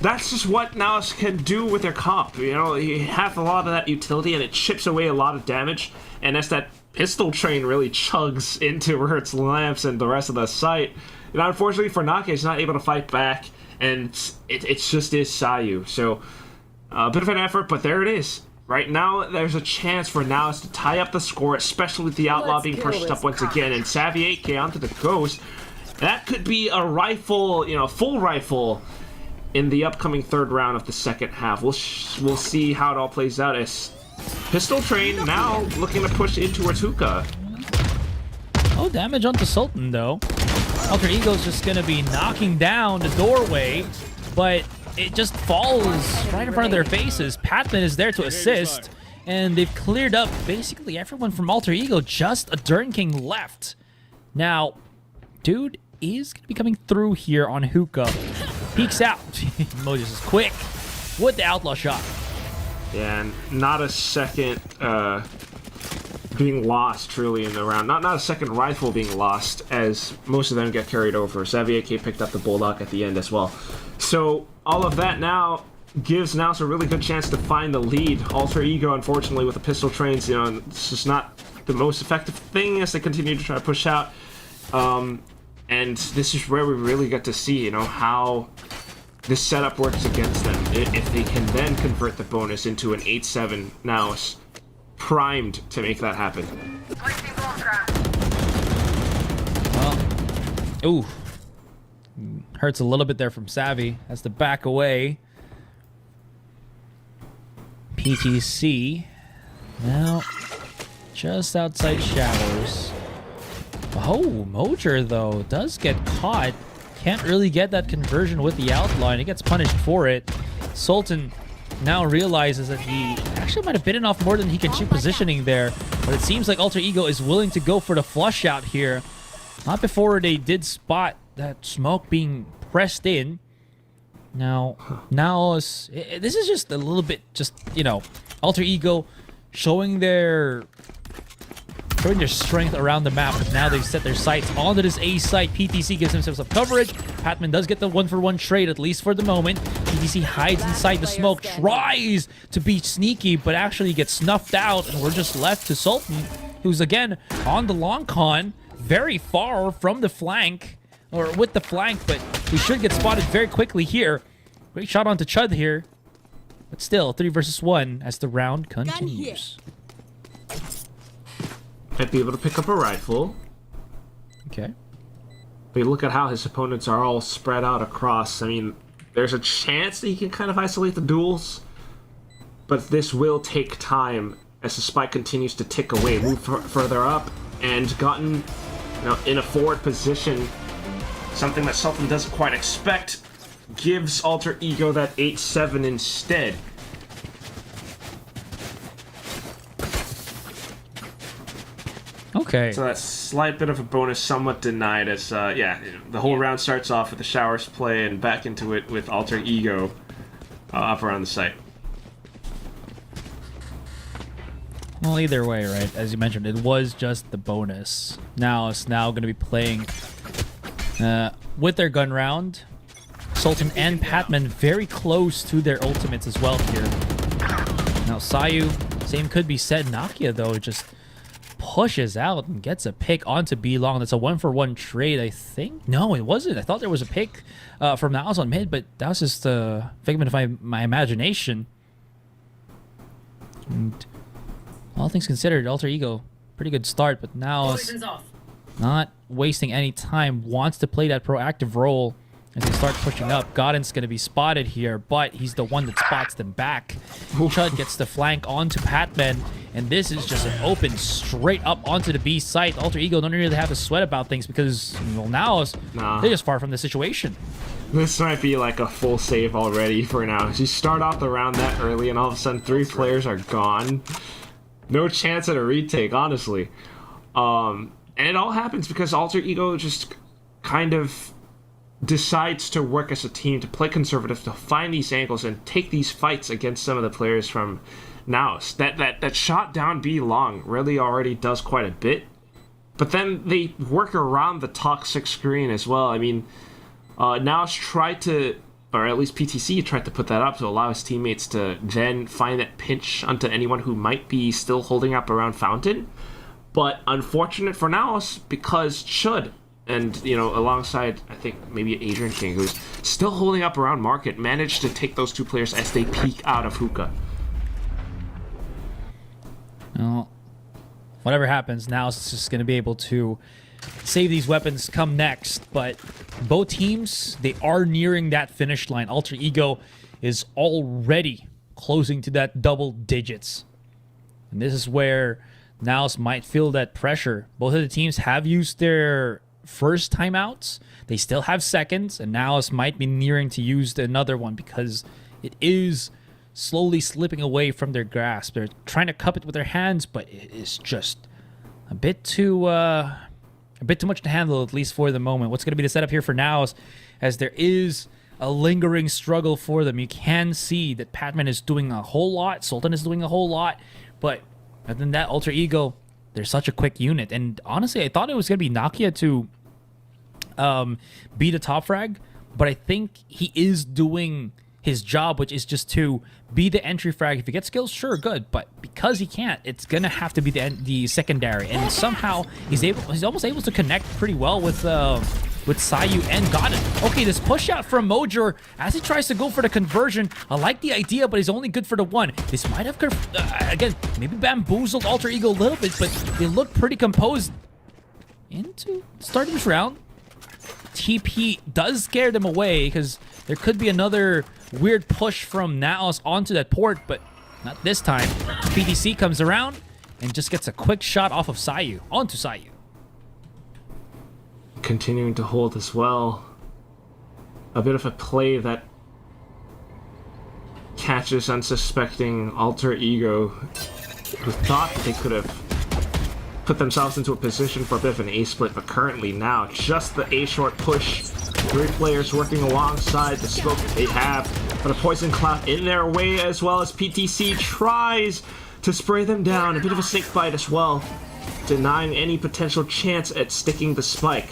that's just what NAOS can do with their comp. You know, he has a lot of that utility, and it chips away a lot of damage. And as that pistol train really chugs into Rurt's lamps and the rest of the site, you know, unfortunately for Nake, he's not able to fight back, and it's just is Sayu. So, a bit of an effort, but there it is. Right now, there's a chance for NAOS to tie up the score, especially with the Outlaw being pushed up once again. And Savvy 8K onto the Ghost. That could be a rifle, you know, full rifle in the upcoming third round of the second half. We'll see how it all plays out as Pistol Train now looking to push in towards Hookah. Oh, damage onto Sultan, though. Alter Ego's just going to be knocking down the doorway, but it just falls right in front of their faces. Patman is there to assist, and they've cleared up basically everyone from Alter Ego. Just a Dern King left. Now, dude is going to be coming through here on Hookah. Peeks out. Moses is quick with the Outlaw shot. Yeah, and not a second being lost truly in the round. Not a second rifle being lost, as most of them get carried over. Savvy AK picked up the Bulldog at the end as well. So all of that now gives NAOS a really good chance to find the lead. Alter Ego, unfortunately, with the pistol trains, you know, it's just not the most effective thing as they continue to try to push out. And this is where we really get to see, you know, how this setup works against them. If they can then convert the bonus into an 8-7, NAOS primed to make that happen. Ooh. Hurts a little bit there from Savvy. Has to back away. PTC. Now, just outside showers. Oh, Mojer, though, does get caught. Can't really get that conversion with the Outlaw, and he gets punished for it. Sultan now realizes that he actually might have bitten off more than he can chew positioning there, but it seems like Alter Ego is willing to go for the flush out here. Not before they did spot that smoke being pressed in. Now this is just a little bit, just, you know, Alter Ego showing their strength around the map, but now they've set their sights onto this A site. PTC gives himself some coverage. Patman does get the 1-for-1 trade, at least for the moment. PTC hides inside the smoke, tries to be sneaky, but actually gets snuffed out, and we're just left to Sultan, who's again on the long con, very far from the flank, or with the flank, but we should get spotted very quickly here. Great shot onto Chud here, but still 3 versus 1 as the round continues. Might be able to pick up a rifle. Okay. But you look at how his opponents are all spread out across. I mean, there's a chance that he can kind of isolate the duels, but this will take time as the spike continues to tick away, move further up, and gotten, you know, in a forward position. Something that Sultan doesn't quite expect, gives Alter Ego that 8-7 instead. Okay. So that slight bit of a bonus somewhat denied as, yeah, the whole round starts off with the showers play and back into it with Alter Ego up around the site. Well, either way, right, as you mentioned, it was just the bonus. Now it's now going to be playing with their gun round. Sultan and Patman very close to their ultimates as well here. Now Sayu, same could be said. Nakia, though, just pushes out and gets a pick onto B long. That's a 1-for-1 trade, I think. No, it wasn't. I thought there was a pick from NAOS on mid, but that was just a figment of my imagination. And all things considered, Alter Ego, pretty good start, but now not wasting any time, wants to play that proactive role as they start pushing up. Godin's going to be spotted here, but he's the one that spots them back. Chud gets the flank onto Patman, and this is just an open straight up onto the B site. Alter Ego don't really have to sweat about things because, well, now they're just far from the situation. This might be like a full save already for now. You start off the round that early, and all of a sudden 3 players are gone. No chance at a retake, honestly. And it all happens because Alter Ego just kind of decides to work as a team, to play conservative, to find these angles and take these fights against some of the players from NAOS. That shot down B long really already does quite a bit. But then they work around the toxic screen as well. I mean, NAOS tried to, or at least PTC tried to put that up to allow his teammates to then find that pinch onto anyone who might be still holding up around Fountain. But unfortunate for NAOS, because Chud, and, you know, alongside, I think, maybe Adrian King, who's still holding up around Market, managed to take those two players as they peek out of hookah. Well, whatever happens, NAOS is just going to be able to save these weapons come next. But both teams, they are nearing that finish line. Alter Ego is already closing to that double digits. And this is where NAOS might feel that pressure. Both of the teams have used their first timeouts. They still have seconds, and NAOS might be nearing to use another one because it is slowly slipping away from their grasp. They're trying to cup it with their hands, but it is just a bit too much to handle, at least for the moment. What's going to be the setup here for NAOS, as there is a lingering struggle for them. You can see that Patman is doing a whole lot, Sultan is doing a whole lot, but other than that, Alter Ego, they're such a quick unit. And honestly, I thought it was going to be Nakia to be the top frag, but I think he is doing his job, which is just to be the entry frag. If he gets kills, sure, good, but because he can't, it's gonna have to be the secondary. And somehow he's almost able to connect pretty well with Sayu and got it. Okay, this push out from Mojer as he tries to go for the conversion. I like the idea, but he's only good for the one. This might have again maybe bamboozled Alter Ego a little bit, but they look pretty composed into starting this round. TP does scare them away because there could be another weird push from NAOS onto that port, but not this time. PTC comes around and just gets a quick shot off of Sayu, onto Sayu. Continuing to hold as well. A bit of a play that catches unsuspecting Alter Ego, who thought they could have put themselves into a position for a bit of an A split, but currently now just the A short push. 3 players working alongside the smoke that they have, but a poison cloud in their way, as well as PTC tries to spray them down. A bit of a snake bite as well, denying any potential chance at sticking the spike.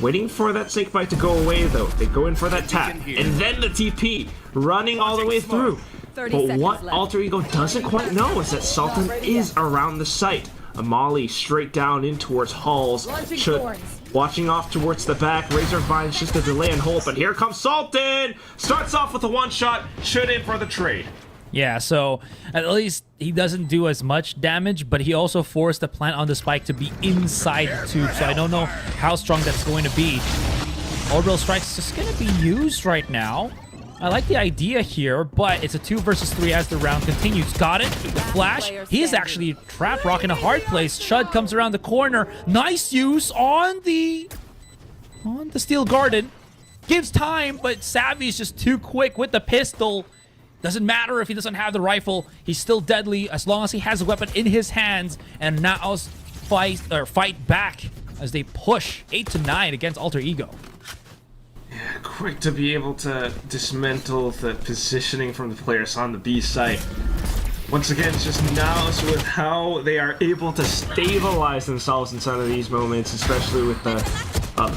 Waiting for that snake bite to go away though. They go in for that tap, and then the TP running all the way through. But what Alter Ego doesn't quite know is that Sultan is around the site. A molly straight down in towards Halls. Should watching off towards the back. Razor Vine's just a delay and hold, but here comes Sultan! Starts off with a one-shot, should in for the trade. Yeah, so at least he doesn't do as much damage, but he also forced the plant on the spike to be inside the tube, so I don't know how strong that's going to be. Orbital Strike's just going to be used right now. I like the idea here, but it's a 2 versus 3 as the round continues. Got it. The flash. He is actually trap rock in a hard place. Chud comes around the corner. Nice use on the Steel Garden. Gives time, but Savvy is just too quick with the pistol. Doesn't matter if he doesn't have the rifle. He's still deadly as long as he has a weapon in his hands. And NAOS fight back as they push 8-9 against Alter Ego. Yeah, quick to be able to dismantle the positioning from the players on the B site. Once again, it's just NAOS with how they are able to stabilize themselves in some of these moments, especially with the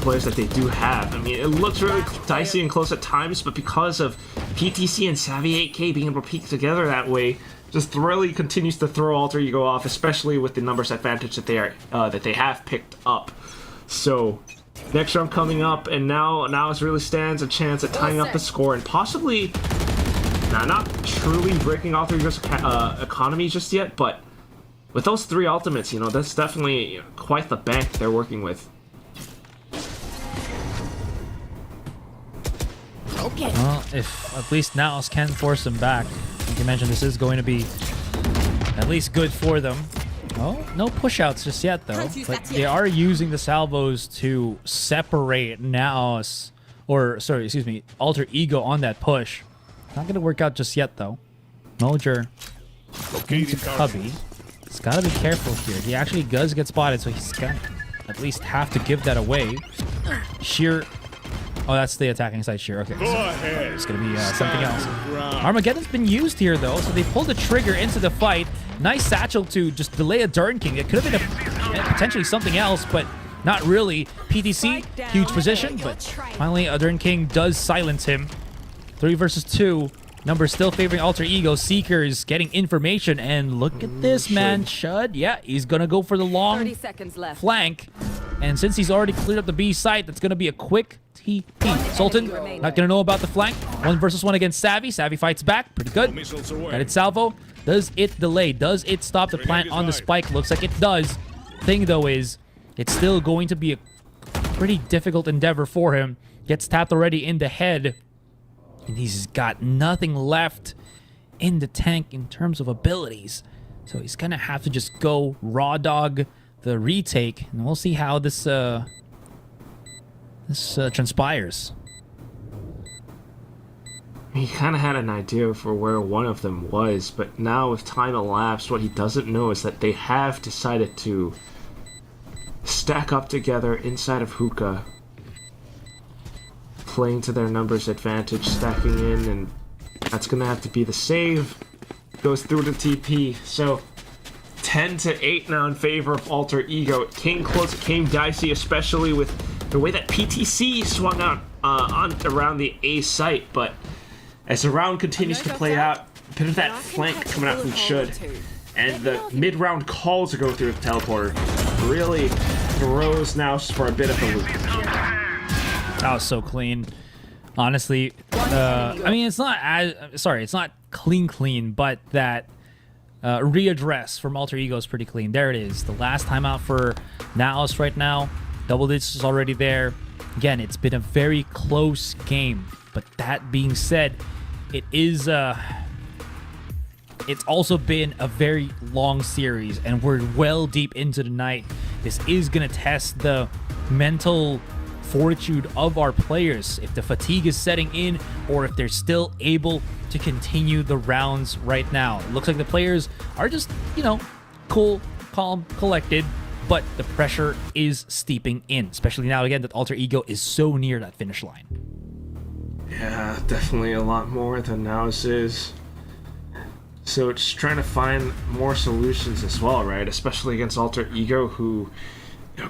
players that they do have. I mean, it looks really dicey and close at times, but because of PTC and Savvy 8K being able to peek together that way, just really continues to throw Alter Ego off, especially with the numbers advantage that they have picked up. So next round coming up, and now it really stands a chance at tying up the score and possibly not truly breaking Alter Ego's economy just yet, but with those 3 ultimates, you know, that's definitely quite the bank they're working with. Okay. Well, if at least NAOS can force them back, like you mentioned, this is going to be at least good for them. Oh, no push-outs just yet, though. But they are using the salvos to separate NAOS, or, sorry, excuse me, Alter Ego on that push. Not going to work out just yet, though. Mojer into Cubby. He's got to be careful here. He actually does get spotted, so he's got to at least have to give that away. Sheer. Oh, that's the attacking side sheer. Okay, so it's going to be something else. Armageddon's been used here, though, so they pulled the trigger into the fight. Nice satchel to just delay a Dern King. It could have been potentially something else, but not really. PTC, huge position, but finally a Dern King does silence him. 3 versus 2. Numbers still favoring Alter Ego. Seekers getting information, and look at this, man. Shud, yeah, he's going to go for the long 30 seconds left. flank. And since he's already cleared up the B site, that's going to be a quick TP. Sultan, not going to know about the flank. 1 versus 1 against Savvy. Savvy fights back. Pretty good. Got it salvo. Does it delay? Does it stop the plant on the spike? Looks like it does. Thing, though, is it's still going to be a pretty difficult endeavor for him. Gets tapped already in the head. And he's got nothing left in the tank in terms of abilities. So he's going to have to just go raw dog the retake, and we'll see how this transpires. He kind of had an idea for where one of them was, but now with time elapsed, what he doesn't know is that they have decided to stack up together inside of Hookah, playing to their numbers advantage, stacking in, and that's going to have to be the save. Goes through the TP, so 10-8 now in favor of Alter Ego. It came close, it came dicey, especially with the way that PTC swung out around the A site, but as the round continues to play out, a bit of that flank coming out from Shud, and the mid-round call to go through the teleporter really throws NAOS for a bit of a loop. That was so clean. Honestly, I mean, it's not it's not clean, but that readdress from Alter Ego is pretty clean. There it is. The last timeout for NAOS right now. Double digits is already there. Again, it's been a very close game. But that being said, it is it's also been a very long series, and we're well deep into the night. This is going to test the mental fortitude of our players, if the fatigue is setting in or if they're still able to continue the rounds right now. It looks like the players are just, cool, calm, collected, but the pressure is steeping in, especially now again that Alter Ego is so near that finish line. Yeah, definitely a lot more than NAOS is. So it's trying to find more solutions as well, right? Especially against Alter Ego, who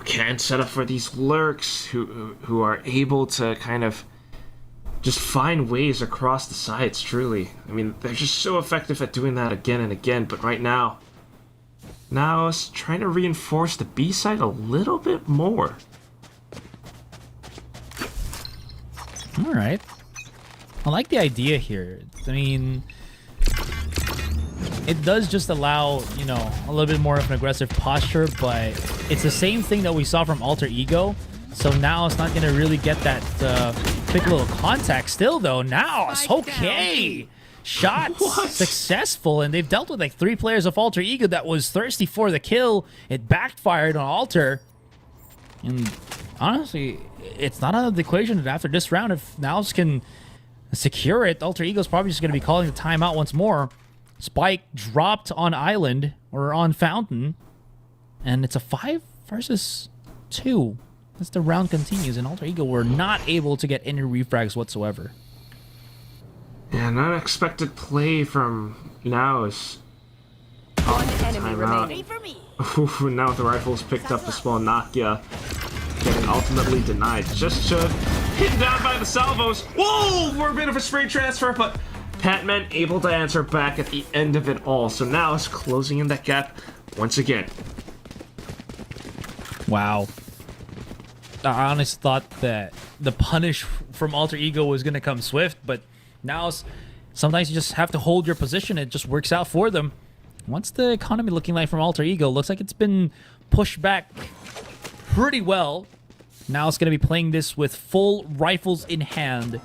can set up for these lurks, who are able to kind of just find ways across the sides, truly. I mean, they're just so effective at doing that again and again, but right now it's trying to reinforce the B side a little bit more. All right. I like the idea here. I mean, it does just allow, a little bit more of an aggressive posture, but it's the same thing that we saw from Alter Ego. So now it's not going to really get that quick little contact. Still, though, now it's okay. Shots successful, and they've dealt with like 3 players of Alter Ego that was thirsty for the kill. It backfired on Alter. And honestly, it's not out of the equation that after this round, if NAOS can secure it, Alter Ego's probably just going to be calling the timeout once more. Spike dropped on Island, or on Fountain, and it's a 5 versus 2 as the round continues, and Alter Ego were not able to get any refrags whatsoever. Yeah, an unexpected play from NAOS. One enemy remaining. Ooh, now the rifles picked up the small Nokia, getting ultimately denied. Just should hit down by the salvos. Whoa, for a bit of a spray transfer, but Patman able to answer back at the end of it all. So now it's closing in that gap once again. Wow. I honestly thought that the punish from Alter Ego was going to come swift, but now sometimes you just have to hold your position. It just works out for them. What's the economy looking like from Alter Ego? Looks like it's been pushed back pretty well. Now it's going to be playing this with full rifles in hand.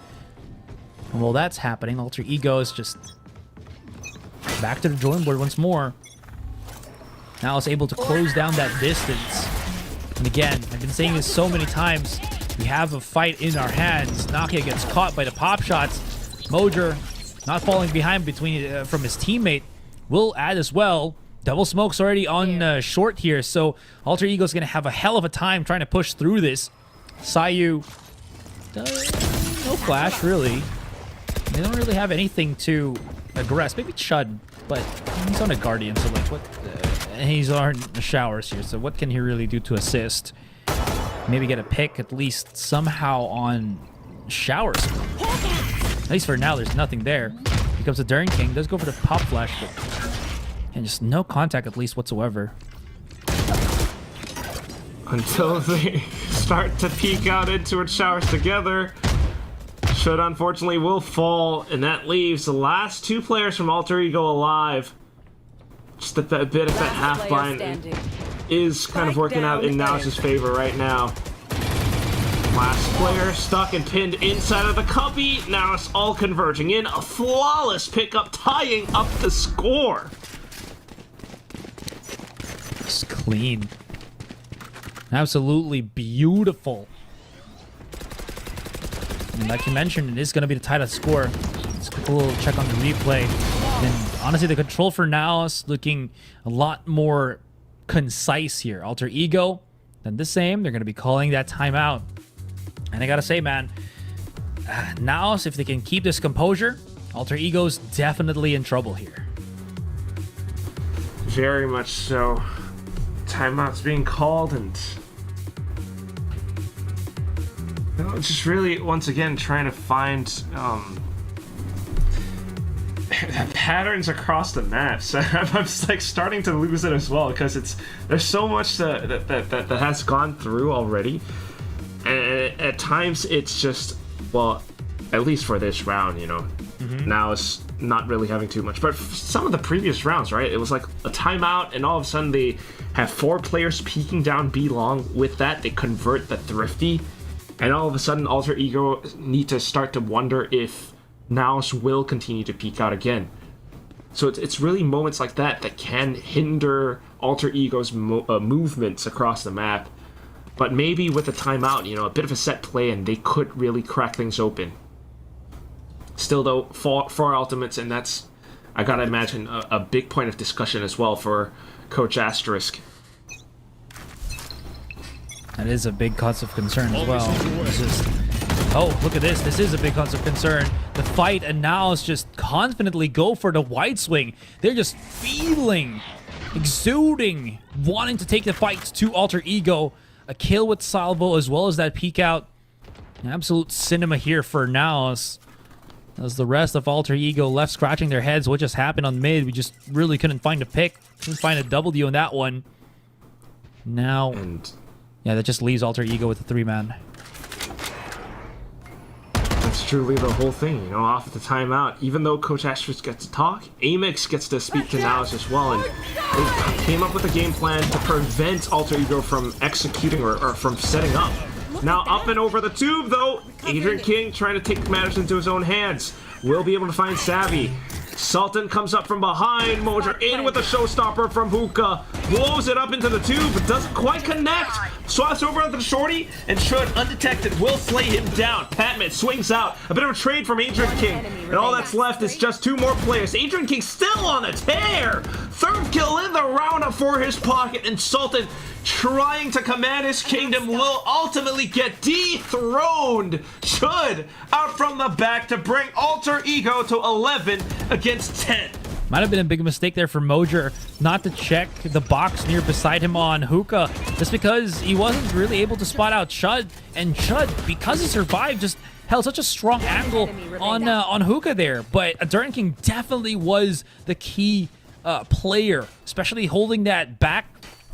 And while that's happening, Alter Ego is just back to the drawing board once more. Now it's able to close down that distance. And again, I've been saying this so many times. We have a fight in our hands. Nokia gets caught by the pop shots. Mojer not falling behind from his teammate will add as well. Double smokes already on short here, so Alter Ego's going to have a hell of a time trying to push through this. Sayu, no flash, really. They don't really have anything to aggress. Maybe Chud, but he's on a Guardian, so like, what? And he's on the showers here, so what can he really do to assist? Maybe get a pick at least somehow on showers. At least for now, there's nothing there. Here comes the Durin King. Does go for the pop flash, and just no contact at least whatsoever. Until they start to peek out into its showers together. Should unfortunately will fall, and that leaves the last 2 players from Alter Ego alive. Just a bit of that half bind is kind of working out in NAOS' favor right now. Last player stuck and pinned inside of the cubby. NAOS all converging in. A flawless pickup, tying up the score. It's clean. Absolutely beautiful. And like you mentioned, it is going to be the title score. Let's cool check on the replay. And honestly, the control for NAOS looking a lot more concise here. Alter Ego, then the same. They're going to be calling that timeout. And I got to say, man, NAOS, if they can keep this composure, Alter Ego's definitely in trouble here. Very much so. Timeout's being called, and just really, once again, trying to find patterns across the maps. I'm just like starting to lose it as well, because there's so much that has gone through already, and at times it's just, well, at least for this round, you know, now it's not really having too much. But some of the previous rounds, right, it was like a timeout, and all of a sudden they have 4 players peeking down B long. With that, they convert the Thrifty. And all of a sudden, Alter Ego need to start to wonder if NAOS will continue to peek out again. So it's really moments like that that can hinder Alter Ego's movements across the map. But maybe with a timeout, you know, a bit of a set play, and they could really crack things open. Still, though, 4 ultimates, and that's, I gotta imagine, a big point of discussion as well for Coach Asterisk. That is a big cause of concern as well. It's just, oh, look at this. This is a big cause of concern. The fight, and NAOS just confidently go for the wide swing. They're just feeling, exuding, wanting to take the fight to Alter Ego. A kill with Salvo as well as that peek out. Absolute cinema here for NAOS. As the rest of Alter Ego left scratching their heads, what just happened on mid? We just really couldn't find a pick. Couldn't find a W in that one. Now... yeah, that just leaves Alter Ego with a 3-man. That's truly the whole thing, you know, off the timeout. Even though Coach Asterisk gets to talk, Amix gets to speak to NAOS as well, and they came up with a game plan to prevent Alter Ego from executing or from setting up. Now up and over the tube, though, Adrian King trying to take matters into his own hands. Will be able to find Savvy. Sultan comes up from behind. Moser in with a showstopper from Hookah. Blows it up into the tube, but doesn't quite connect. Swaps over onto the shorty, and should, undetected, will slay him down. Patman swings out. A bit of a trade from Adrian King. And all that's left is just 2 more players. Adrian King still on the tear. 3rd kill in the roundup for his pocket, and Sultan, trying to command his kingdom, will ultimately get dethroned. Should out from the back to bring Alter Ego to 11 against 10. Might have been a big mistake there for Mojer not to check the box near beside him on Hookah, just because he wasn't really able to spot out Chud. And Chud, because he survived, just held such a strong angle on Hookah there. But Durin King definitely was the key player, especially holding that backside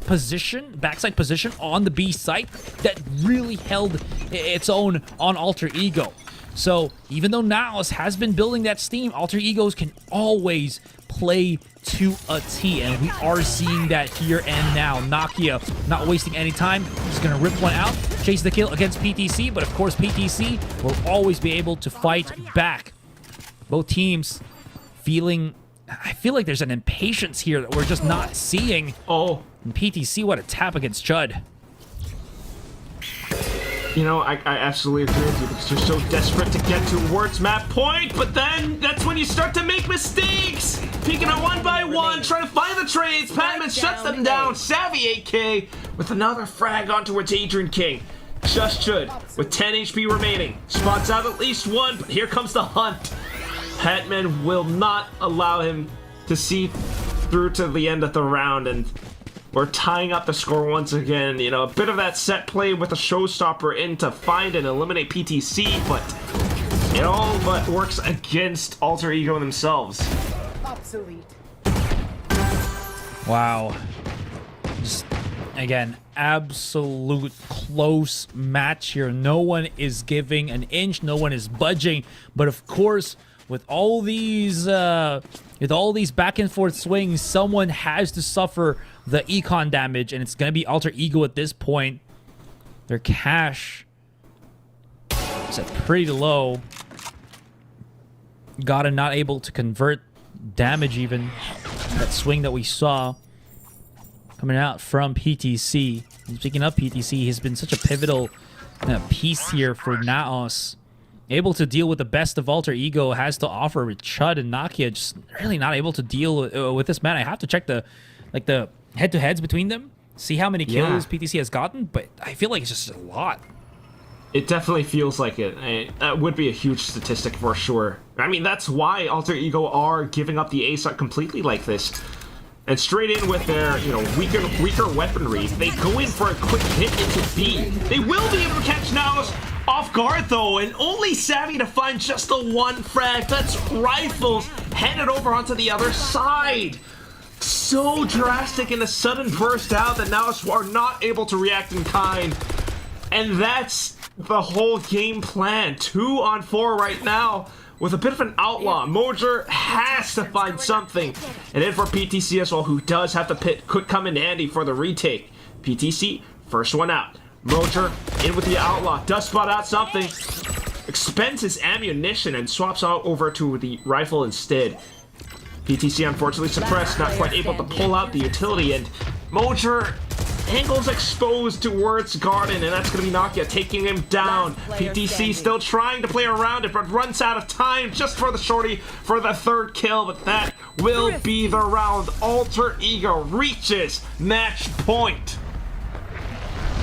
position on the B site that really held its own on Alter Ego. So even though NAOS has been building that steam, Alter Egos can always play to a T, and we are seeing that here and now. Nakia not wasting any time. He's going to rip one out, chase the kill against PTC, but of course PTC will always be able to fight back. Both teams feeling... I feel like there's an impatience here that we're just not seeing. Oh. And PTC, what a tap against Chud. You know, I absolutely agree with you because you're so desperate to get towards map point, but then that's when you start to make mistakes! Peeking at one by one, trying to find the trades, Patman shuts them down, Savvy 8K with another frag on towards Adrian King. Just should, with 10 HP remaining. Spots out at least one, but here comes the hunt. Patman will not allow him to see through to the end of the round, and we're tying up the score once again. You know, a bit of that set play with a showstopper in to find and eliminate PTC, but it all but works against Alter Ego themselves. Obsolete. Wow. Just, again, absolute close match here. No one is giving an inch. No one is budging. But of course, with all these back and forth swings, someone has to suffer the econ damage, and it's going to be Alter Ego at this point. Their cash is at pretty low. Gotta not able to convert damage even. That swing that we saw coming out from PTC. And speaking of PTC, he's been such a pivotal piece here for NAOS. Able to deal with the best of Alter Ego has to offer with Chud and Nakia. Just really not able to deal with this man. I have to check the head-to-heads between them, see how many kills PTC has gotten, but I feel like it's just a lot. It definitely feels like it. That would be a huge statistic for sure. I mean, that's why Alter Ego are giving up the A site completely like this. And straight in with their, you know, weaker weaponry, they go in for a quick hit into B. They will be able to catch NAOS off guard though, and only Savvy to find just the one frag. That's rifles headed over onto the other side. So drastic in a sudden burst out that NAOS are not able to react in kind. And that's the whole game plan. 2 on 4 right now with a bit of an outlaw. Mojer has to find something. And then for PTC as well, who does have to pit, could come in handy for the retake. PTC, first one out. Mojer in with the outlaw, does spot out something. Expends his ammunition and swaps out over to the rifle instead. PTC unfortunately suppressed, not quite able to pull out the utility, and Mojer angles exposed towards Garden, and that's going to be Nakia taking him down. PTC still trying to play around it, but runs out of time just for the shorty for the third kill, but that will be the round. Alter Ego reaches match point.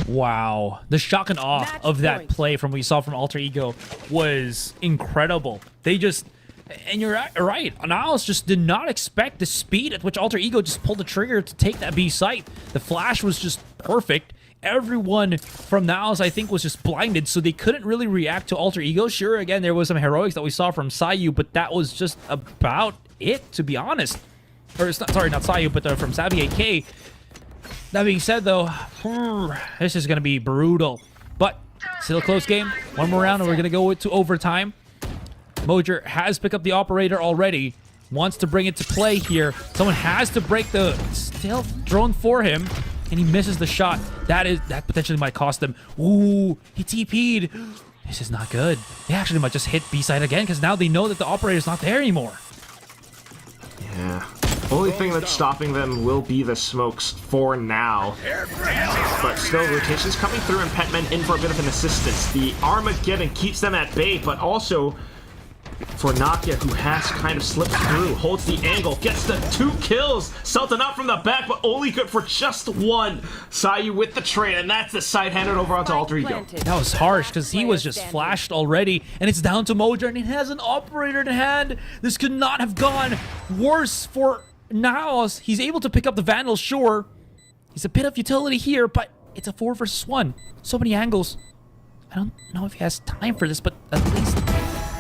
Wow. The shock and awe of that play from what we saw from Alter Ego was incredible. They just... And you're right. NAOS just did not expect the speed at which Alter Ego just pulled the trigger to take that B site. The flash was just perfect. Everyone from NAOS, I think, was just blinded, so they couldn't really react to Alter Ego. Sure, again, there was some heroics that we saw from Sayu, but that was just about it, to be honest. Or, sorry, not Sayu, but from Savvy 8K. That being said, though, this is going to be brutal. But still a close game. One more round, and we're going to go to overtime. Mojer has picked up the operator already. Wants to bring it to play here. Someone has to break the stealth drone for him, and he misses the shot. That potentially might cost him. Ooh, he TP'd. This is not good. They actually might just hit B side again because now they know that the operator's not there anymore. Yeah. Only thing that's stopping them will be the smokes for now. But still, rotations coming through and Petman in for a bit of an assistance. The Armageddon keeps them at bay, but also for Nakia, who has kind of slipped through, holds the angle, gets the 2 kills. Sultan out from the back, but only good for just 1. Sayu with the trade, and that's the side handed over onto Alter Ego. That was harsh, because he was just flashed already, and it's down to Mojer, and he has an operator in hand. This could not have gone worse for NAOS. He's able to pick up the Vandal, sure. He's a bit of utility here, but it's a 4 versus 1. So many angles. I don't know if he has time for this, but at least...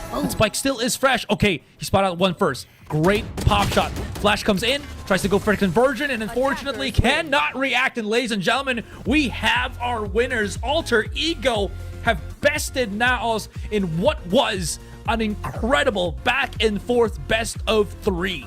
That spike still is fresh. Okay, he spotted out one first. Great pop shot. Flash comes in, tries to go for a conversion, and unfortunately cannot react. And ladies and gentlemen, we have our winners. Alter Ego have bested NAOS in what was an incredible back and forth best of 3.